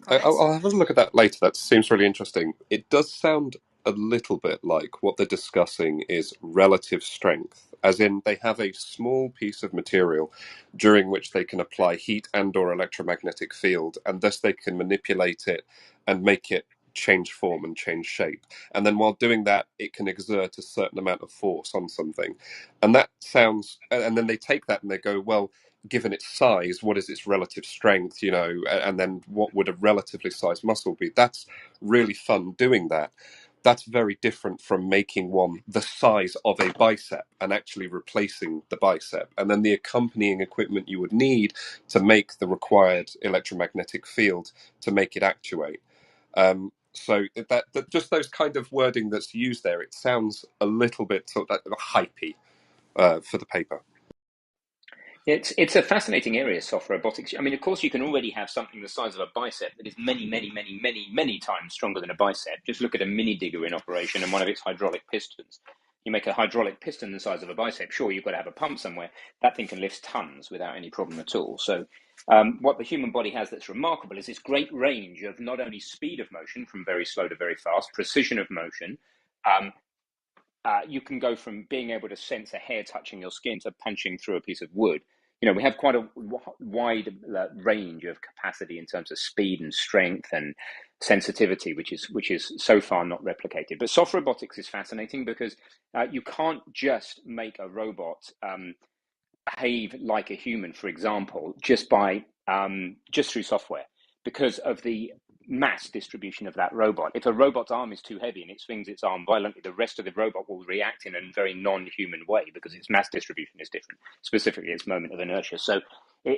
Comments? I'll have a look at that later. That seems really interesting. It does sound a little bit like what they're discussing is relative strength, as in they have a small piece of material during which they can apply heat and or electromagnetic field, and thus they can manipulate it and make it change form and change shape. And then while doing that, it can exert a certain amount of force on something. And that sounds, and then they take that and they go, well, given its size, what is its relative strength, and then what would a relatively sized muscle be? That's really fun doing that. That's very different from making one the size of a bicep and actually replacing the bicep. And then the accompanying equipment you would need to make the required electromagnetic field to make it actuate. So that just those kind of wording that's used there, it sounds a little bit sort of hypey for the paper. It's a fascinating area, soft robotics. I mean, of course, you can already have something the size of a bicep that is many, many, many, many, many times stronger than a bicep. Just look at a mini digger in operation and one of its hydraulic pistons. You make a hydraulic piston the size of a bicep. Sure, you've got to have a pump somewhere. That thing can lift tons without any problem at all. So, what the human body has that's remarkable is its great range of not only speed of motion from very slow to very fast, precision of motion. You can go from being able to sense a hair touching your skin to punching through a piece of wood. We have quite a wide range of capacity in terms of speed and strength and sensitivity, which is so far not replicated. But soft robotics is fascinating because you can't just make a robot behave like a human, for example, just through software, because of the mass distribution of that robot. If a robot's arm is too heavy and it swings its arm violently, the rest of the robot will react in a very non-human way because its mass distribution is different, specifically its moment of inertia. So,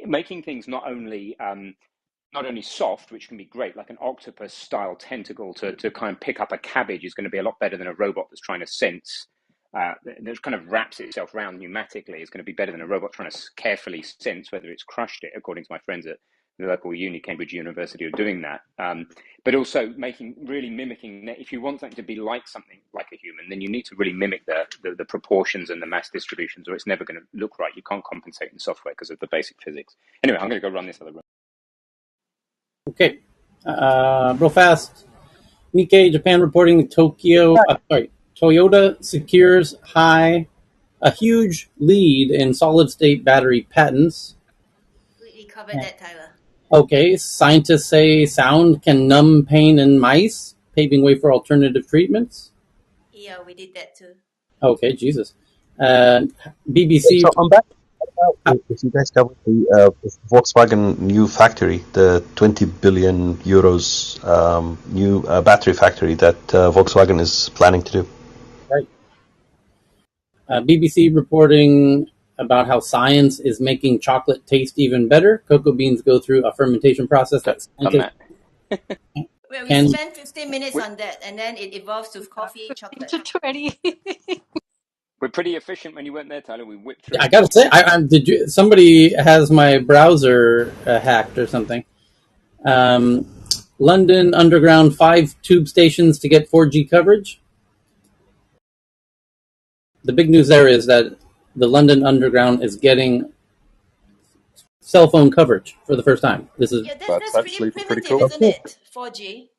making things not only soft, which can be great, like an octopus style tentacle to kind of pick up a cabbage is going to be a lot better than a robot that's trying to sense, that kind of wraps itself around pneumatically, is going to be better than a robot trying to carefully sense whether it's crushed it, according to my friends at the local Cambridge University, are doing that. But also really mimicking, if you want something to be like something like a human, then you need to really mimic the proportions and the mass distributions, or it's never going to look right. You can't compensate in software because of the basic physics. Anyway, I'm going to go run this other room. Okay. Real fast. Nikkei, Japan reporting Toyota secures a huge lead in solid state battery patents. We covered that, Tyler. Okay. Scientists say sound can numb pain in mice, paving way for alternative treatments. Yeah, we did that too. Okay, Jesus. BBC. So on that, if you guys covered the Volkswagen new factory, the 20 billion euros new battery factory that Volkswagen is planning to do. Right. BBC reporting about how science is making chocolate taste even better. Cocoa beans go through a fermentation process that Done scientists that. Well, we can. spent 15 minutes on that, and then it evolves to coffee chocolate. To 20. We're pretty efficient when you weren't there, Tyler. We whipped through I it. gotta say, did you? Somebody has my browser hacked or something. Um, London Underground 5 tube stations to get 4G coverage. The big news there is that the London Underground is getting cell phone coverage for the first time. This is Yeah, That's that's pretty actually pretty primitive, cool. isn't it? 4G.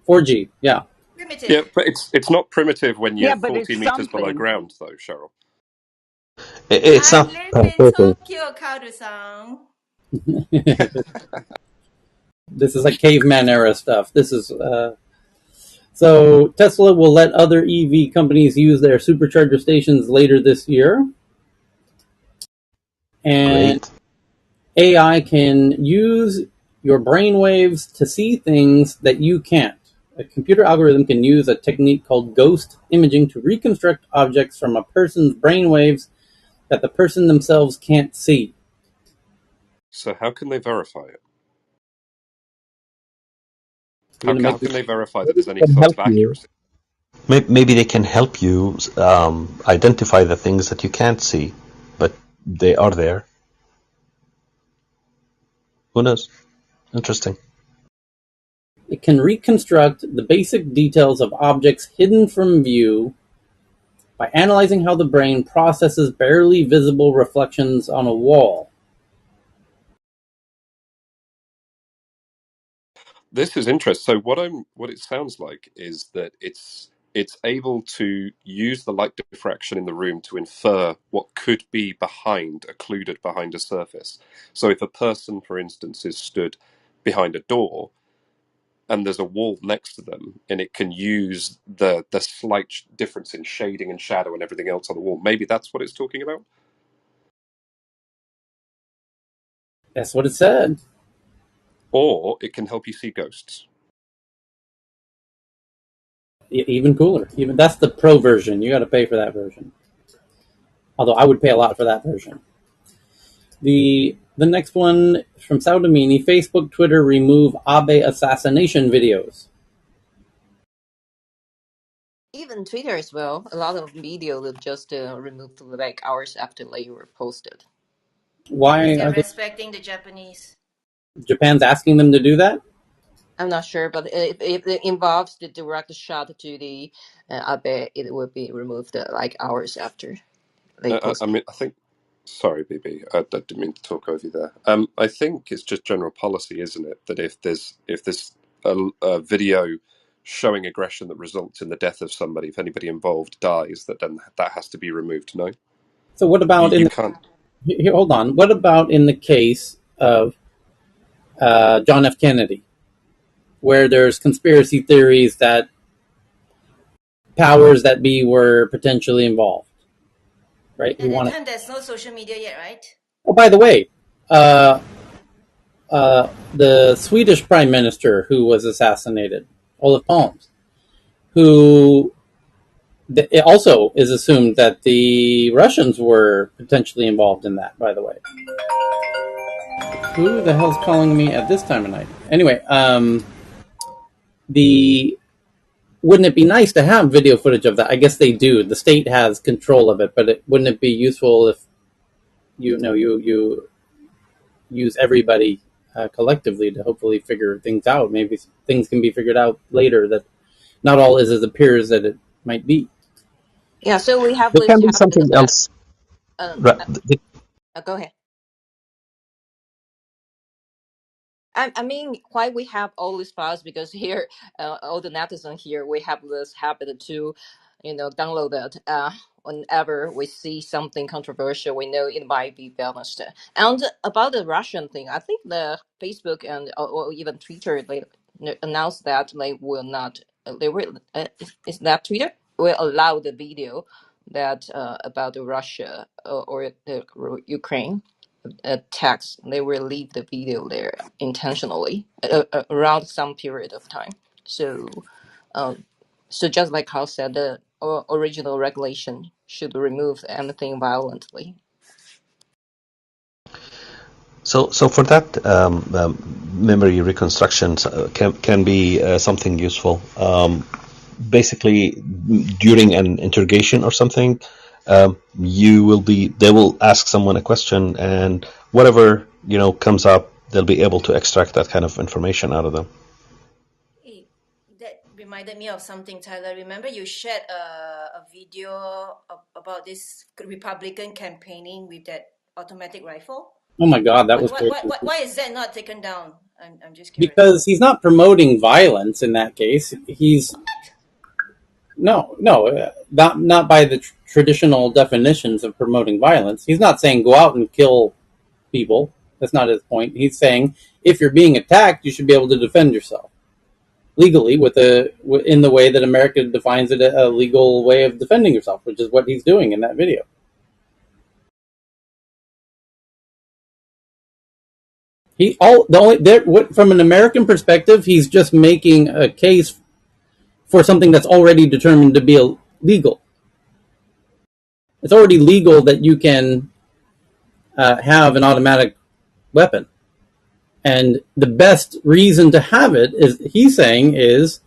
4G. Yeah. Yeah, Primitive. but it's not primitive when Yeah, you're but 40 it's meters below something. ground, though, Cheryl. It's I not live in penetrating. Tokyo, Kaoru-san. This is like caveman era stuff. This is so Tesla will let other EV companies use their supercharger stations later this year, and Great. AI can use your brain waves to see things that you can't. A computer algorithm can use a technique called ghost imaging to reconstruct objects from a person's brain waves that the person themselves can't see. So how can they verify it? You're How gonna can, make how can this. they verify that Maybe there's it any can sort help of you. accuracy? Maybe they can help you identify the things that you can't see, but they are there. Who knows? Interesting. It can reconstruct the basic details of objects hidden from view by analyzing how the brain processes barely visible reflections on a wall. This is interesting. So what it sounds like is that it's able to use the light diffraction in the room to infer what could be occluded behind a surface. So if a person, for instance, is stood behind a door and there's a wall next to them, and it can use the slight difference in shading and shadow and everything else on the wall. Maybe that's what it's talking about. That's what it said. Or it can help you see ghosts. Even cooler. Even that's the pro version. You got to pay for that version. Although I would pay a lot for that version. The next one from Saudamini: Facebook, Twitter remove Abe assassination videos. Even Twitter as well. A lot of video that just removed like hours after they were posted. Why They're are they? respecting the Japanese. Japan's asking them to do that? I'm not sure, but if it involves the direct shot to the Abe, it will be removed like hours after they I posted. mean, I think. Sorry, BB. I didn't mean to talk over you there. I think it's just general policy, isn't it, that if there's a video showing aggression that results in the death of somebody, if anybody involved dies, then that has to be removed. No, So what about in you the can't. here, hold on? What about in the case of John F. Kennedy, where there's conspiracy theories that powers that be were potentially involved? Right? We At that want to. time, there's no social media yet, right? Oh, by the way, uh, the Swedish prime minister who was assassinated, Olof Palme, who it also is assumed that the Russians were potentially involved in that. By the way, who the hell's calling me at this time of night? Anyway, the wouldn't it be nice to have video footage of that? I guess they do. The state has control of it, but wouldn't it be useful if you use everybody collectively to hopefully figure things out? Maybe things can be figured out later that not all is as appears that it might be. Yeah, so we have There this can be habit something that. else. Um, Right. uh, Go ahead. I mean, why we have all these files? Because here, all the netizens here, we have this habit to, download it. Whenever we see something controversial, we know it might be balanced. And about the Russian thing, I think the Facebook and or even Twitter, they announced that they will not. They will. Is that Twitter will allow the video that about the Russia or the Ukraine text, they will leave the video there intentionally around some period of time. So, um, so just like Carl said, the original regulation should remove anything violently. So for that, memory reconstructions can be something useful. Basically, during an interrogation or something, they will ask someone a question, and whatever comes up, they'll be able to extract that kind of information out of them. Hey, that reminded me of something, Tyler. Remember you shared a video about this Republican campaigning with that automatic rifle? Oh my God, that was crazy. Why is that not taken down? I'm just curious. Because he's not promoting violence in that case. He's no, not by the traditional definitions of promoting violence. He's not saying go out and kill people. That's not his point. He's saying if you're being attacked, you should be able to defend yourself legally in the way that America defines it, a legal way of defending yourself, which is what he's doing in that video. He all the only there from an American perspective, he's just making a case for something that's already determined to be illegal. It's already legal that you can have an automatic weapon, and the best reason to have it is he's saying is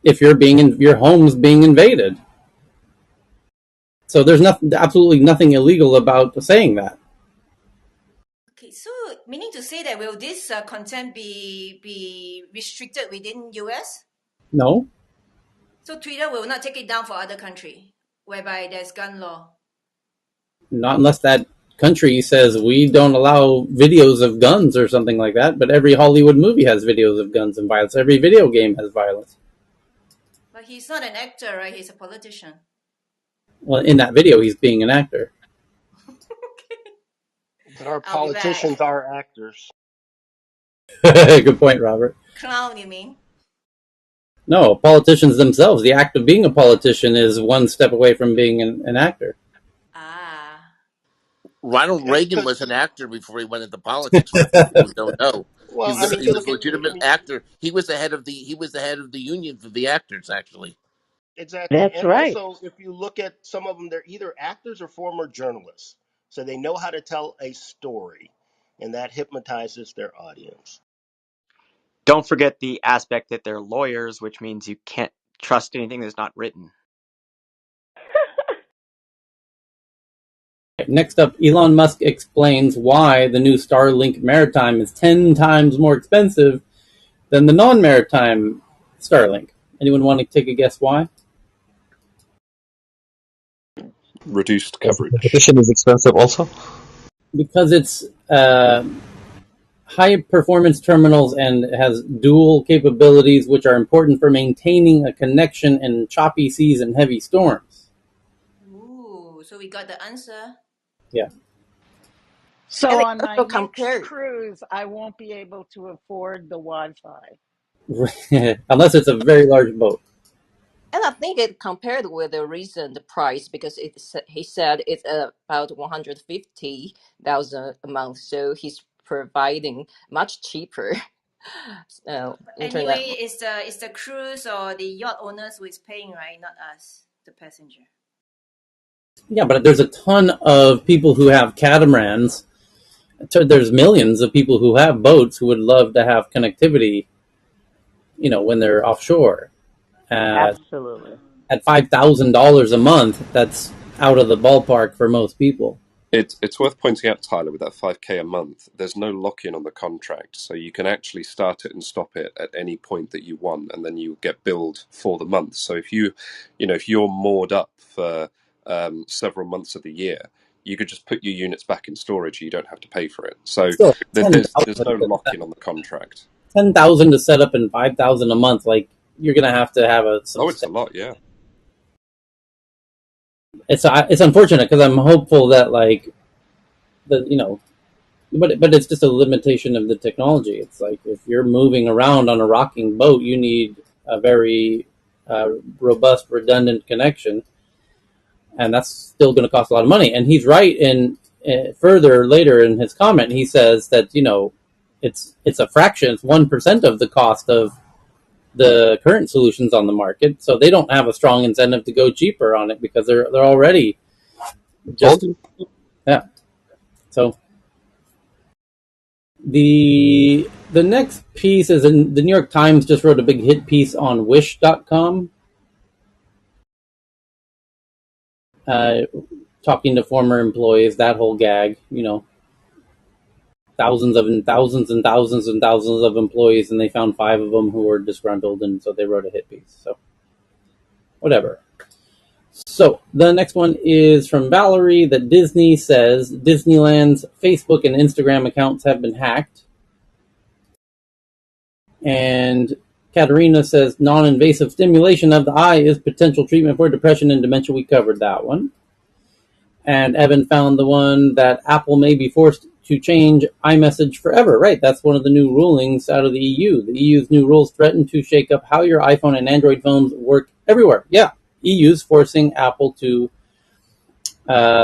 if your home's being invaded. So there's absolutely nothing illegal about saying that. Okay, so meaning to say that will this content be restricted within US? No, So Twitter will not take it down for other country whereby there's gun law. not unless that country says we don't allow videos of guns or something like that. But every Hollywood movie has videos of guns and violence. Every video game has violence. But he's not an actor, right? He's a politician. Well, in that video, he's being an actor. But our I'll be back. politicians are actors. Good point, Robert. Clown, you mean? No, politicians themselves. The act of being a politician is one step away from being an actor. Ah. Ronald It's Reagan because, was an actor before he went into politics. For people who don't know, well, I mean, he you was look a at, legitimate actor. He was the head of the union for the actors, actually. exactly. That's And right. also, if you look at some of them, they're either actors or former journalists. So they know how to tell a story, and that hypnotizes their audience. Don't forget the aspect that they're lawyers, which means you can't trust anything that's not written. Next up, Elon Musk explains why the new Starlink Maritime is 10 times more expensive than the non-maritime Starlink. Anyone want to take a guess why? Reduced Because the coverage. competition is expensive also. Because it's high performance terminals and has dual capabilities, which are important for maintaining a connection in choppy seas and heavy storms. Ooh, so we got the answer. Yeah. So And they on my also next compared. cruise, I won't be able to afford the Wi-Fi. Unless it's a very large boat. And I think it compared with the recent price because he said it's about 150,000 a month, so he's providing much cheaper internet. Anyway, it's the cruise or the yacht owners who is paying, right? Not us, the passenger. Yeah, but there's a ton of people who have catamarans. There's millions of people who have boats who would love to have connectivity, when they're offshore. Uh, Absolutely. at $5,000 a month, that's out of the ballpark for most people. It's worth pointing out, Tyler, with that 5K a month, there's no lock-in on the contract, so you can actually start it and stop it at any point that you want, and then you get billed for the month. So if you're moored up for several months of the year, you could just put your units back in storage. You don't have to pay for it. So Still, there's no lock-in on the contract. 10,000 to set up and 5,000 a month. Like you're gonna have to have a Oh, it's a substantial. lot, yeah. It's unfortunate because I'm hopeful that like the you know but it's just a limitation of the technology. It's like if you're moving around on a rocking boat, you need a very robust, redundant connection, and that's still going to cost a lot of money. And he's right in further later in his comment, he says that it's a fraction, it's 1% of the cost of the current solutions on the market. So they don't have a strong incentive to go cheaper on it because they're already Told just you. yeah. So the next piece is in the New York Times just wrote a big hit piece on Wish.com, uh, talking to former employees. That whole gag, thousands and thousands and thousands of employees, and they found five of them who were disgruntled, and so they wrote a hit piece. So whatever. So the next one is from Valerie that Disney says Disneyland's Facebook and Instagram accounts have been hacked. And Katerina says non-invasive stimulation of the eye is potential treatment for depression and dementia. We covered that one. And Evan found the one that Apple may be forced to change iMessage forever. Right, that's one of the new rulings out of the EU. The EU's new rules threaten to shake up how your iPhone and Android phones work everywhere. Yeah, EU's forcing Apple to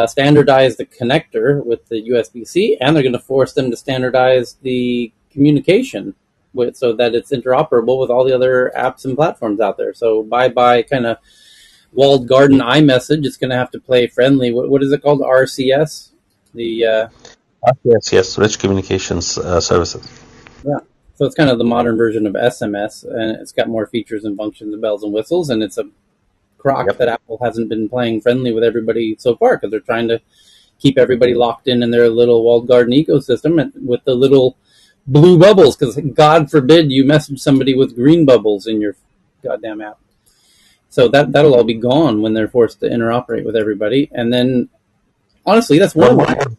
standardize the connector with the USB-C, and they're going to force them to standardize the communication so that it's interoperable with all the other apps and platforms out there. So bye kind of walled garden iMessage. It's going to have to play friendly. What is it called? RCS. The Yes, rich communications services. Yeah. So it's kind of the modern version of SMS, and it's got more features and functions and bells and whistles, and it's a crock Yep. that Apple hasn't been playing friendly with everybody so far because they're trying to keep everybody locked in their little walled garden ecosystem and with the little blue bubbles. Because God forbid you message somebody with green bubbles in your goddamn app. So that'll all be gone when they're forced to interoperate with everybody. And then honestly, that's one One of more. the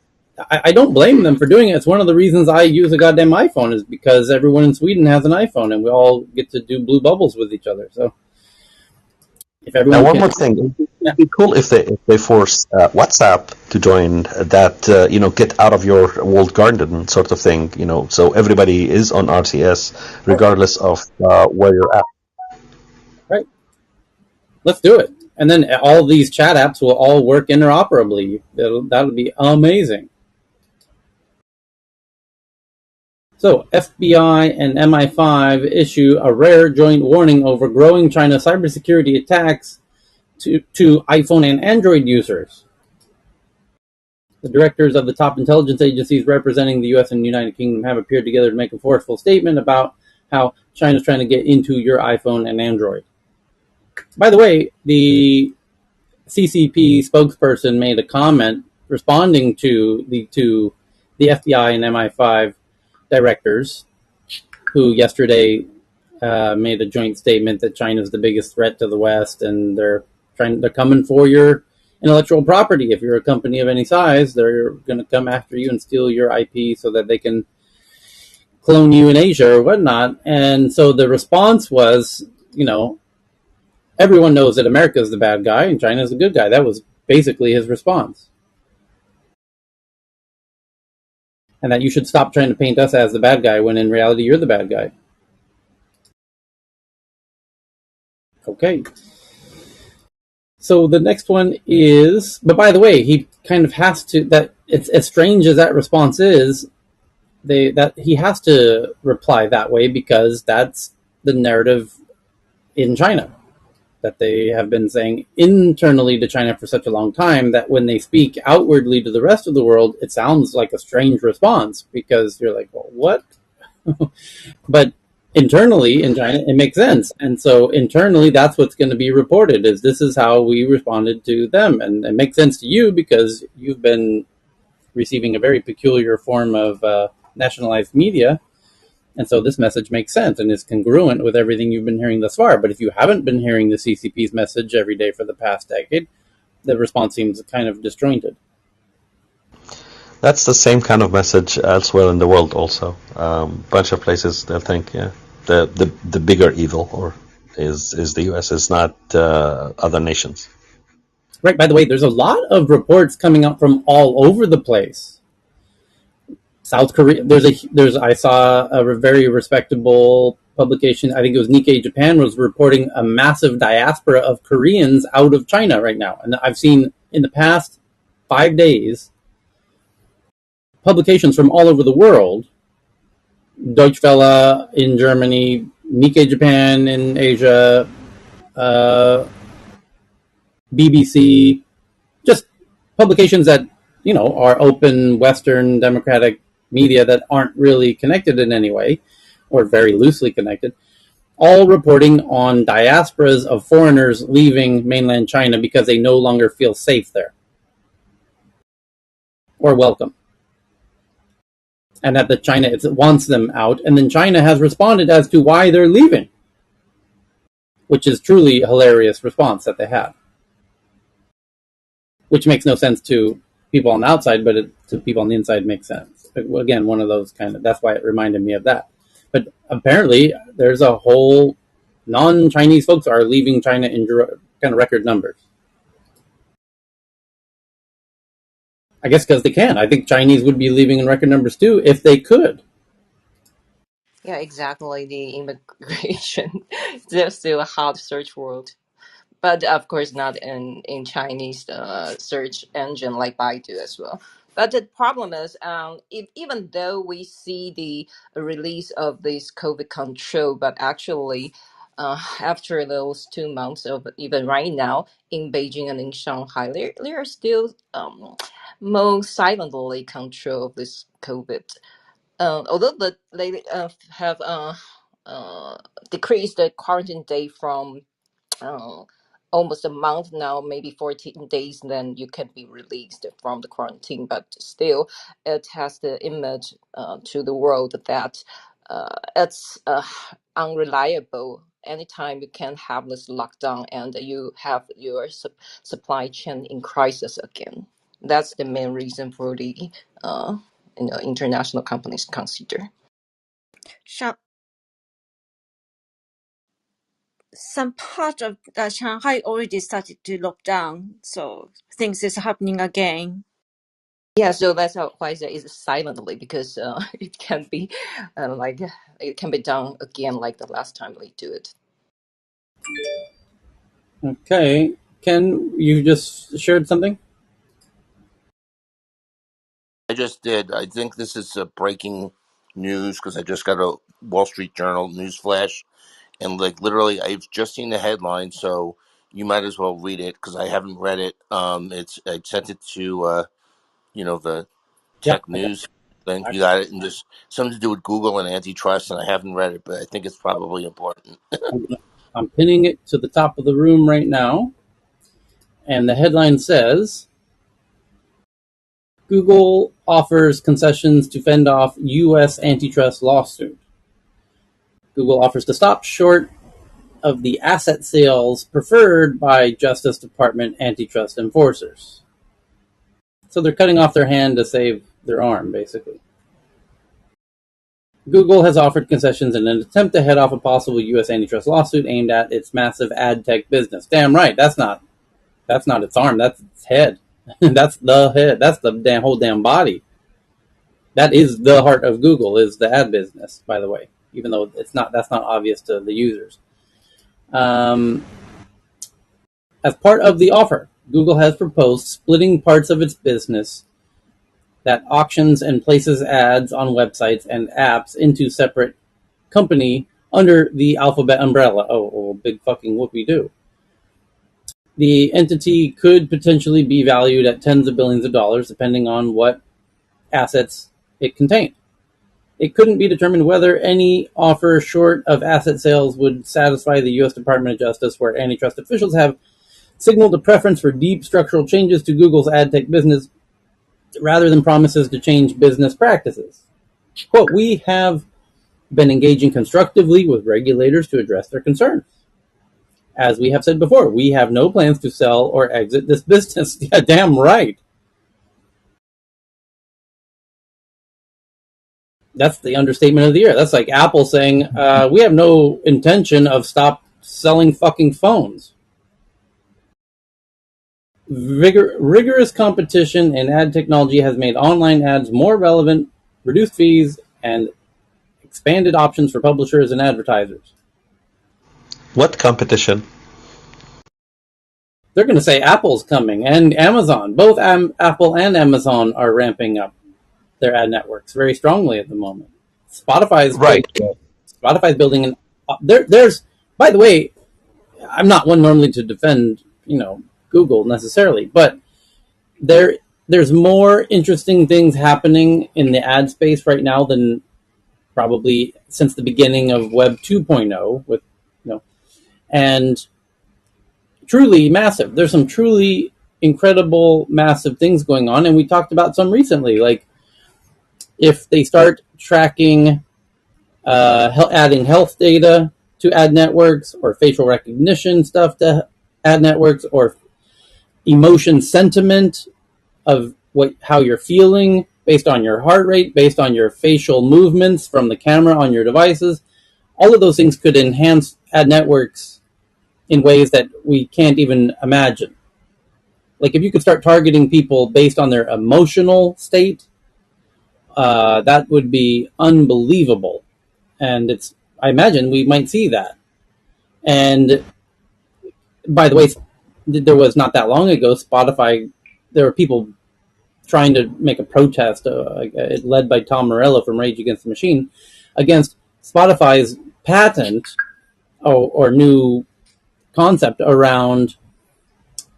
I don't blame them for doing it. It's one of the reasons I use a goddamn iPhone is because everyone in Sweden has an iPhone and we all get to do blue bubbles with each other. So if Now, everyone one can, more thing. yeah, It'd be cool if they force WhatsApp to join that, get out of your walled garden sort of thing, so everybody is on RCS right, regardless of where you're at. right, let's do it. And then all these chat apps will all work interoperably. That'll be amazing. So FBI and MI5 issue a rare joint warning over growing China cybersecurity attacks to iPhone and Android users. The directors of the top intelligence agencies representing the US and United Kingdom have appeared together to make a forceful statement about how China's trying to get into your iPhone and Android. By the way, the CCP spokesperson made a comment responding to the FBI and MI5 directors who yesterday made a joint statement that China is the biggest threat to the West, and they're coming for your intellectual property. If you're a company of any size, they're going to come after you and steal your IP so that they can clone you in Asia or whatnot. And so the response was, everyone knows that America is the bad guy and China is the good guy. That was basically his response, and that you should stop trying to paint us as the bad guy when in reality you're the bad guy. Okay. So the next one is, but by the way, he kind of has to. That it's as strange as that response is. That he has to reply that way because that's the narrative in China that they have been saying internally to China for such a long time that when they speak outwardly to the rest of the world, it sounds like a strange response because you're like, well, what? But internally in China, it makes sense. And so internally, that's what's going to be reported is this is how we responded to them. And it makes sense to you because you've been receiving a very peculiar form of nationalized media. And so this message makes sense and is congruent with everything you've been hearing thus far. But if you haven't been hearing the CCP's message every day for the past decade, the response seems kind of disjointed. That's the same kind of message elsewhere in the world also. Bunch of places they'll think, yeah, the bigger evil or is the US, is not other nations. Right, by the way, there's a lot of reports coming out from all over the place. South Korea. I saw a very respectable publication. I think it was Nikkei Japan was reporting a massive diaspora of Koreans out of China right now, and I've seen in the past 5 days publications from all over the world. Deutsche Welle in Germany, Nikkei Japan in Asia, uh, BBC, just publications that are open Western democratic media that aren't really connected in any way or very loosely connected, all reporting on diasporas of foreigners leaving mainland China because they no longer feel safe there or welcome, and that the China wants them out, and then China has responded as to why they're leaving, which is truly a hilarious response that they have, which makes no sense to people on the outside, but to people on the inside makes sense. Again, one of those kind of, that's why it reminded me of that. But apparently, there's a whole non-Chinese folks are leaving China in kind of record numbers. I guess because they can. I think Chinese would be leaving in record numbers too if they could. Yeah, exactly. The immigration is still a hot search word, but of course not in Chinese search engine like Baidu as well. But the problem is, even though we see the release of this COVID control, but actually, after those 2 months of even right now in Beijing and in Shanghai, there are still more silently control of this COVID. They have decreased the quarantine day from uh, almost a month now, maybe 14 days, then you can be released from the quarantine. But still, it has the image to the world that it's unreliable. Anytime you can have this lockdown and you have your supply chain in crisis again. That's the main reason for the uh, international companies consider. Sha- some part of Shanghai already started to lock down, so things is happening again. Yeah, so that's how why that is silently because it can be like it can be done again like the last time we do it. Okay, Ken, you just shared something. I just did. I think this is breaking news because I just got a Wall Street Journal news flash, and like literally, I've just seen the headline, so you might as well read it because I haven't read it. It's I sent it to the Yeah, tech I got. news thing. I, You got it, and just something to do with Google and antitrust, and I haven't read it, but I think it's probably important. I'm, I'm pinning it to the top of the room right now, and the headline says Google offers concessions to fend off U.S. antitrust lawsuit. Google offers to stop short of the asset sales preferred by Justice Department antitrust enforcers. So they're cutting off their hand to save their arm, basically. Google has offered concessions in an attempt to head off a possible U.S. antitrust lawsuit aimed at its massive ad tech business. Damn right, that's not its arm. That's its head. That's the head. That's the whole damn body. That is the heart of Google. Is the ad business, by the way. Even though it's not, that's not obvious to the users. Um, as part of the offer, Google has proposed splitting parts of its business that auctions and places ads on websites and apps into separate company under the Alphabet umbrella. Oh, big fucking whoopie do. The entity could potentially be valued at tens of billions of dollars, depending on what assets it contained. It couldn't be determined whether any offer short of asset sales would satisfy the U.S. Department of Justice, where antitrust officials have signaled a preference for deep structural changes to Google's ad tech business rather than promises to change business practices. Quote, we have been engaging constructively with regulators to address their concerns. As we have said before, we have no plans to sell or exit this business. Yeah, damn right. That's the understatement of the year. That's like Apple saying, we have no intention of stop selling fucking phones. Rigorous competition in ad technology has made online ads more relevant, reduced fees, and expanded options for publishers and advertisers. What competition? They're going to say Apple's coming and Amazon. Both Apple and Amazon are ramping up their ad networks very strongly at the moment. Spotify's Right. build, Spotify's building an there's by the way, I'm not one normally to defend, Google necessarily, but there's more interesting things happening in the ad space right now than probably since the beginning of Web 2.0 with and truly massive. There's some truly incredible massive things going on, and we talked about some recently, like if they start tracking adding health data to ad networks or facial recognition stuff to ad networks or emotion sentiment of how you're feeling based on your heart rate, based on your facial movements from the camera on your devices. All of those things could enhance ad networks in ways that we can't even imagine. Like if you could start targeting people based on their emotional state, that would be unbelievable. And I imagine we might see that. And by the way, there was not that long ago, Spotify, there were people trying to make a protest, led by Tom Morello from Rage Against the Machine, against Spotify's patent or new concept around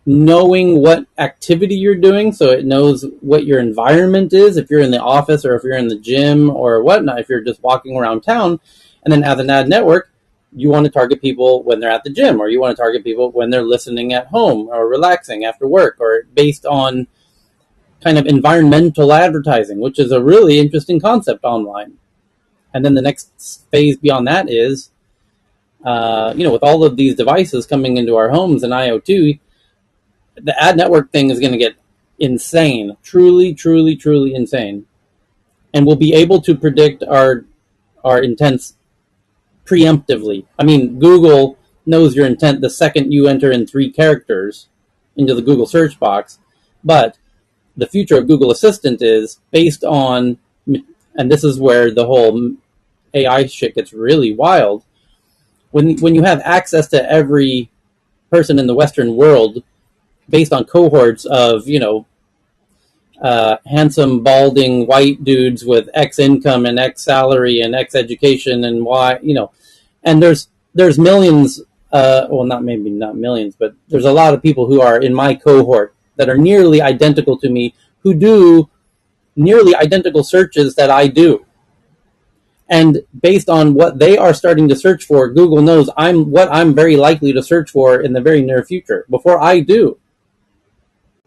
knowing what activity you're doing, so it knows what your environment is, if you're in the office or if you're in the gym or whatnot, if you're just walking around town. And then as an ad network, you want to target people when they're at the gym, or you want to target people when they're listening at home or relaxing after work, or based on kind of environmental advertising, which is a really interesting concept online. And then the next phase beyond that is, with all of these devices coming into our homes and IoT, the ad network thing is going to get insane, truly, truly, truly insane, and we'll be able to predict our intents preemptively. I mean, Google knows your intent the second you enter in 3 characters into the Google search box, but the future of Google Assistant is based on, and this is where the whole AI shit gets really wild. When you have access to every person in the Western world based on cohorts of handsome, balding white dudes with X income and X salary and X education and Y, and there's millions, well, not millions, but there's a lot of people who are in my cohort that are nearly identical to me, who do nearly identical searches that I do. And based on what they are starting to search for, Google knows I'm very likely to search for in the very near future before I do,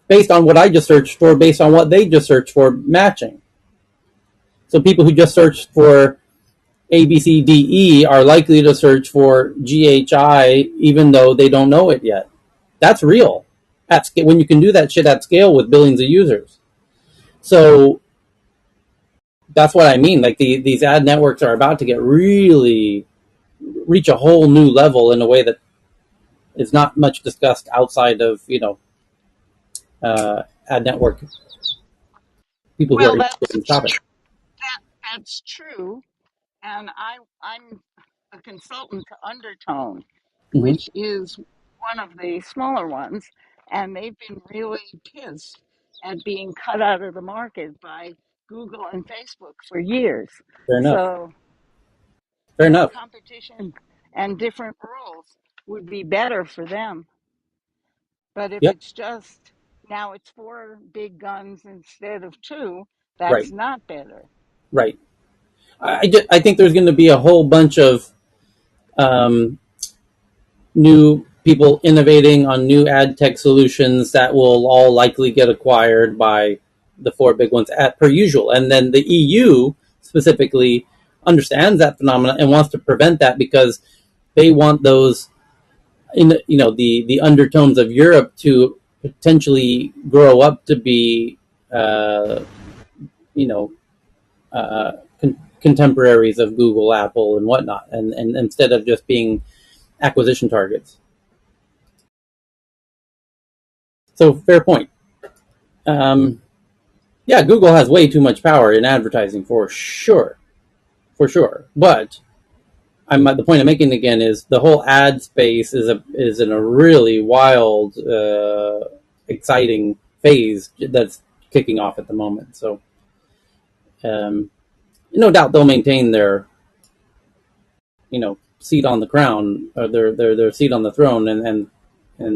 based on what I just searched for, based on what they just searched for, matching. So people who just searched for A, B, C, D, E are likely to search for GHI even though they don't know it yet. That's real. When you can do that shit at scale with billions of users. So that's what I mean. Like these ad networks are about to get really reach a whole new level in a way that is not much discussed outside of ad network people who are Well, interested in topics. that's true. And I'm a consultant to Undertone, Mm-hmm. which is one of the smaller ones, and they've been really pissed at being cut out of the market by Google and Facebook for years. Fair enough. So Fair more enough. competition and different rules would be better for them. But if Yep. it's just now it's 4 big guns instead of 2, Right. that's not better. Right. I think there's going to be a whole bunch of um, new people innovating on new ad tech solutions that will all likely get acquired by the 4 big ones at per usual. And then the EU specifically understands that phenomenon and wants to prevent that because they want those the undertones of Europe to potentially grow up to be uh, you know contemporaries of Google, Apple, and whatnot, and instead of just being acquisition targets. So fair point. Um, yeah, Google has way too much power in advertising for sure. But the point I'm making again is the whole ad space is in a really wild, exciting phase that's kicking off at the moment. So um, no doubt they'll maintain their seat on the crown, or their seat on the throne, and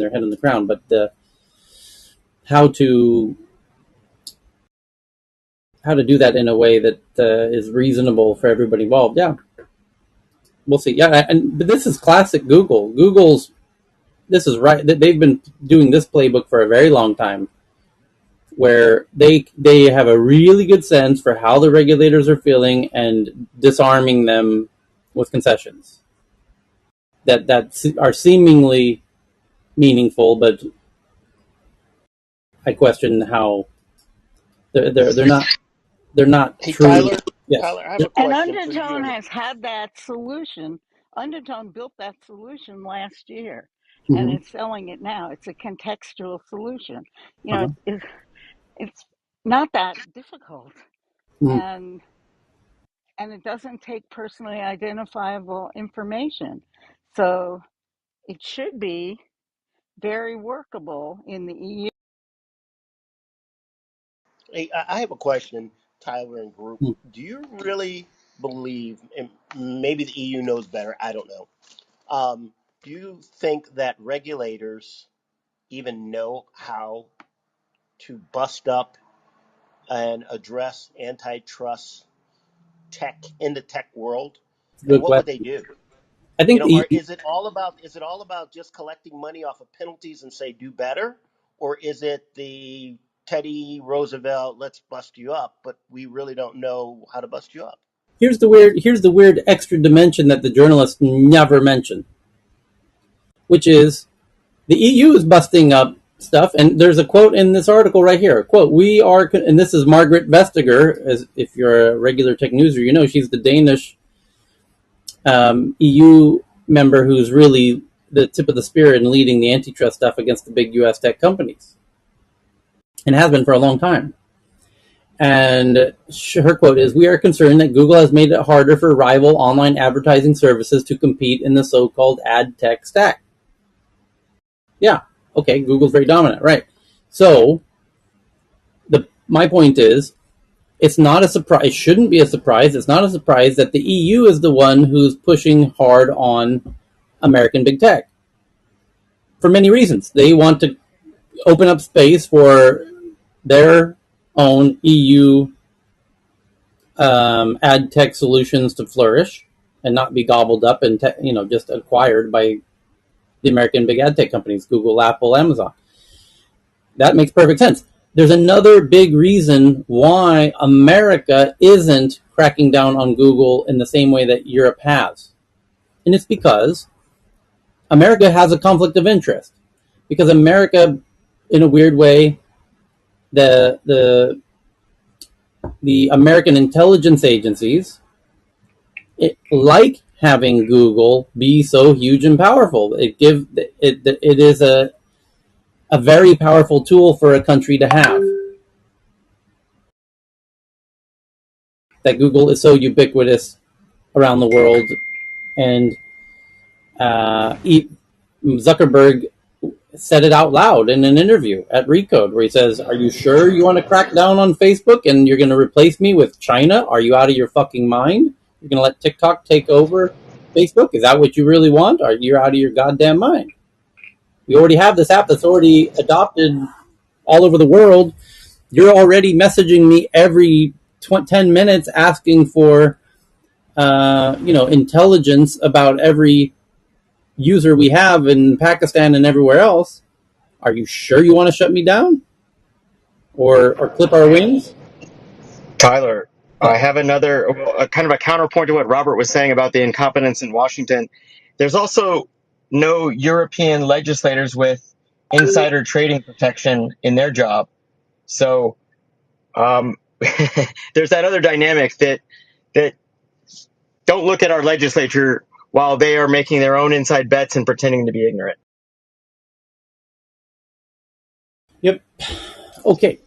their head on the crown. But how to how to do that in a way that is reasonable for everybody involved? Yeah, we'll see. Yeah, but this is classic Google. Google's this is right. They've been doing this playbook for a very long time, where they have a really good sense for how the regulators are feeling and disarming them with concessions that are seemingly meaningful, but I question how they're not Hey, truly. Yes. Tyler, I have a Yep. And question for Undertone you. has had that solution. Undertone built that solution last year, and Mm-hmm. it's selling it now. It's a contextual solution. Uh-huh. It's not that difficult, Mm-hmm. and it doesn't take personally identifiable information, so it should be very workable in the EU. Hey, I have a question, Tyler and group. Mm-hmm. Do you really believe, and maybe the EU knows better, I don't know. Do you think that regulators even know how to bust up and address antitrust tech in the tech world? And Good what would question. they do? I think Or is it all about just collecting money off of penalties and say do better, or is it the Teddy Roosevelt let's bust you up, but we really don't know how to bust you up? here's the weird extra dimension that the journalists never mention, which is the EU is busting up stuff. And there's a quote in this article right here. Quote, we are, and this is Margaret Vestager, as if you're a regular tech newser, you know she's the Danish EU member who's really the tip of the spear in leading the antitrust stuff against the big US tech companies, and has been for a long time. And her quote is, we are concerned that Google has made it harder for rival online advertising services to compete in the so-called ad tech stack. Yeah, okay, Google's very dominant, right? So my point is, it's not a surprise. It shouldn't be a surprise. It's not a surprise that the EU is the one who's pushing hard on American big tech for many reasons. They want to open up space for their own EU ad tech solutions to flourish and not be gobbled up and just acquired by the American big ad tech companies, Google, Apple, Amazon. That makes perfect sense. There's another big reason why America isn't cracking down on Google in the same way that Europe has. And it's because America has a conflict of interest. Because America, in a weird way, the American intelligence agencies like having Google be so huge and powerful. It is a very powerful tool for a country to have. That Google is so ubiquitous around the world, and Zuckerberg said it out loud in an interview at Recode, where he says, "Are you sure you want to crack down on Facebook and you're going to replace me with China? Are you out of your fucking mind? You're going to let TikTok take over Facebook? Is that what you really want? Are you out of your goddamn mind? We already have this app that's already adopted all over the world. You're already messaging me every 10 minutes asking for intelligence about every user we have in Pakistan and everywhere else. Are you sure you want to shut me down or clip our wings?" Tyler, Yeah. I have another a kind of a counterpoint to what Robert was saying about the incompetence in Washington. There's also no European legislators with insider trading protection in their job. So um, there's that other dynamic that don't look at our legislature while they are making their own inside bets and pretending to be ignorant. Yep. Okay.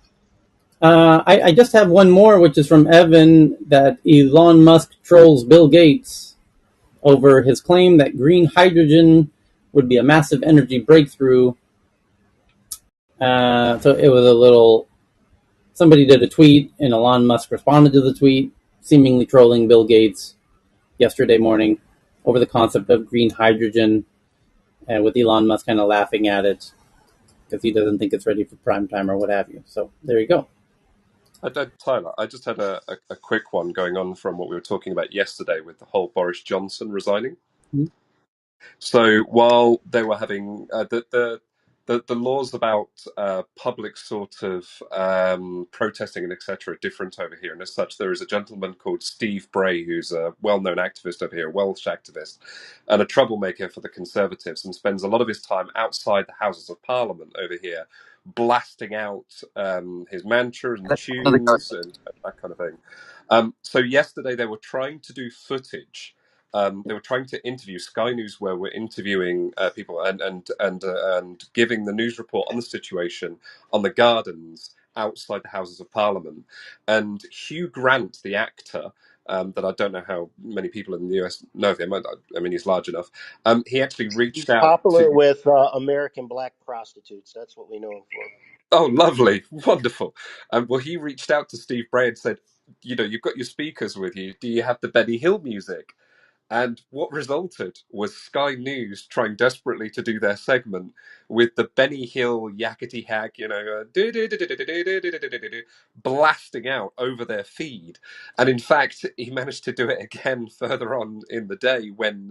I just have one more, which is from Evan, that Elon Musk trolls Bill Gates over his claim that green hydrogen would be a massive energy breakthrough. So it was a little. Somebody did a tweet, and Elon Musk responded to the tweet, seemingly trolling Bill Gates yesterday morning over the concept of green hydrogen, and with Elon Musk kind of laughing at it because he doesn't think it's ready for prime time or what have you. So there you go. Tyler, I just had a quick one going on from what we were talking about yesterday with the whole Boris Johnson resigning. Mm-hmm. So while they were having the laws about public sort of protesting and etc. are different over here, and as such, there is a gentleman called Steve Bray who's a well-known activist over here, a Welsh activist, and a troublemaker for the Conservatives, and spends a lot of his time outside the Houses of Parliament over here, blasting out his mantras and tunes and that kind of thing. So yesterday they were trying to do footage. They were trying to interview Sky News, where we're interviewing people and giving the news report on the situation on the gardens outside the Houses of Parliament. And Hugh Grant, the actor, that I don't know how many people in the US know of him. I mean, he's large enough. He actually reached He's out popular to. with American black prostitutes. That's what we know him for. Oh, lovely, wonderful. Well, he reached out to Steve Bray and said, "You've got your speakers with you. Do you have the Benny Hill music?" And what resulted was Sky News trying desperately to do their segment with the Benny Hill yakety hack, blasting out over their feed. And in fact, he managed to do it again further on in the day when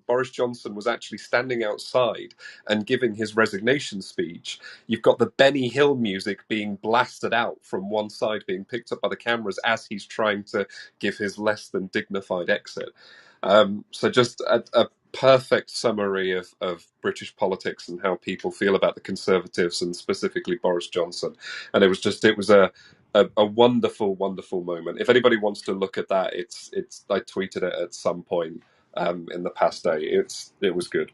Boris Johnson was actually standing outside and giving his resignation speech. You've got the Benny Hill music being blasted out from one side, being picked up by the cameras as he's trying to give his less than dignified exit. So just a perfect summary of British politics and how people feel about the Conservatives and specifically Boris Johnson. And it was a wonderful, wonderful moment. If anybody wants to look at that, it's I tweeted it at some point in the past day. It was good.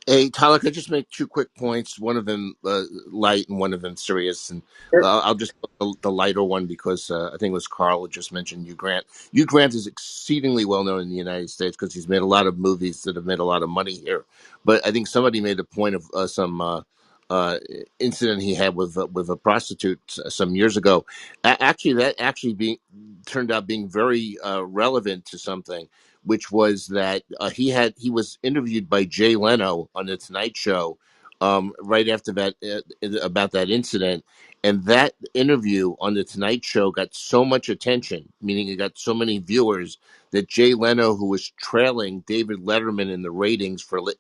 Hey, Tyler, could I just make two quick points? One of them light and one of them serious. And Sure. I'll just the lighter one because I think it was Carl who just mentioned Hugh Grant. Hugh Grant is exceedingly well known in the United States because he's made a lot of movies that have made a lot of money here. But I think somebody made a point of some incident he had with a prostitute some years ago. Actually, that actually being turned out being very relevant to something, which was that he was interviewed by Jay Leno on the Tonight Show right after that about that incident, and that interview on the Tonight Show got so much attention, meaning it got so many viewers that Jay Leno, who was trailing David Letterman in the ratings for late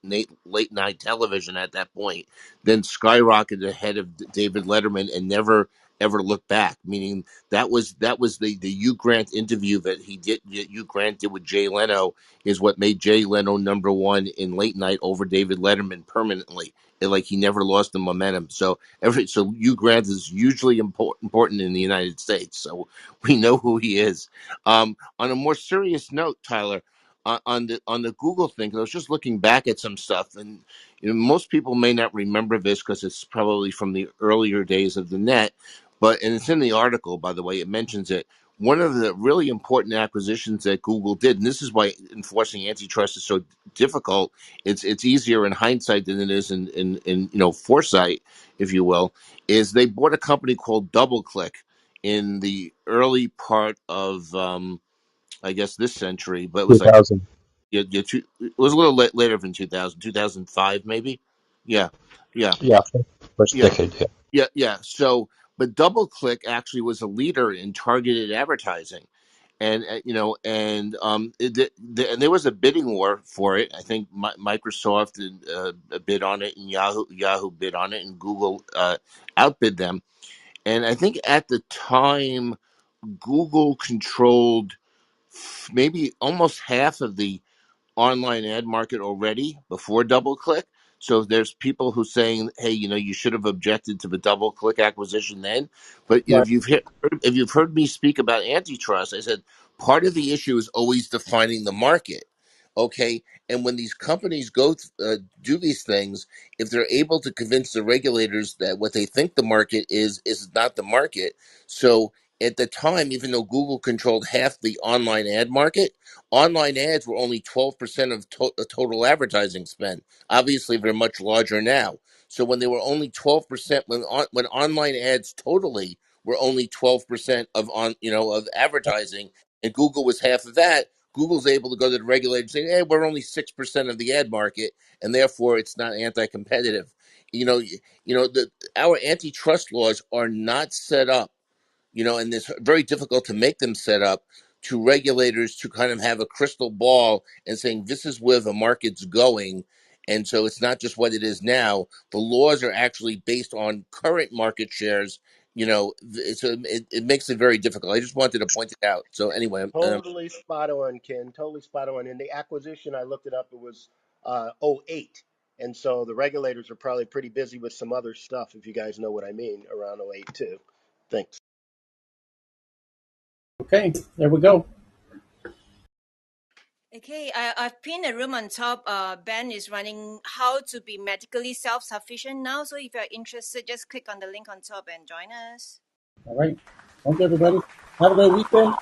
night television at that point, then skyrocketed ahead of David Letterman and never ever looked back. Meaning that was the Hugh Grant interview that Hugh Grant did with Jay Leno is what made Jay Leno number one in late night over David Letterman permanently. Like he never lost the momentum. So Hugh Grant is hugely important in the United States. So we know who he is. On a more serious note, Tyler, on the Google thing, 'cause I was just looking back at some stuff, and most people may not remember this because it's probably from the earlier days of the net. But and it's in the article, by the way, it mentions it. One of the really important acquisitions that Google did, and this is why enforcing antitrust is so difficult. It's easier in hindsight than it is in foresight, if you will. Is they bought a company called DoubleClick in the early part of I guess this century, but it was like 2000. it was a little later than 2000, 2005 maybe. Yeah, yeah, Yeah, first yeah. decade. Yeah. Yeah. So, but DoubleClick actually was a leader in targeted advertising, and and there was a bidding war for it. I think Microsoft bid on it, and Yahoo bid on it, and Google outbid them. And I think at the time, Google controlled maybe almost half of the online ad market already before DoubleClick. So there's people who saying, "Hey, you should have objected to the DoubleClick acquisition then." But Right. if you've heard me speak about antitrust, I said part of the issue is always defining the market. Okay, and when these companies do these things, if they're able to convince the regulators that what they think the market is not the market, so at the time, even though Google controlled half the online ad market, online ads were only 12% of total advertising spend. Obviously, they're much larger now. So when they were only 12%, when online ads totally were only 12% of advertising, and Google was half of that, Google's able to go to the regulator and say, "Hey, we're only 6% of the ad market, and therefore it's not anti-competitive." Our antitrust laws are not set up, and it's very difficult to make them set up to regulators to kind of have a crystal ball and saying this is where the market's going. And so it's not just what it is now. The laws are actually based on current market shares. It makes it very difficult. I just wanted to point it out. So anyway, Totally spot on, Ken. Totally spot on. In the acquisition, I looked it up. It was '08, and so the regulators are probably pretty busy with some other stuff, if you guys know what I mean, around '08 too. Thanks. Okay, there we go. Okay, I've pinned a room on top. Ben is running how to be medically self-sufficient now. So if you're interested, just click on the link on top and join us. All right. Thank you, everybody. Have a great weekend.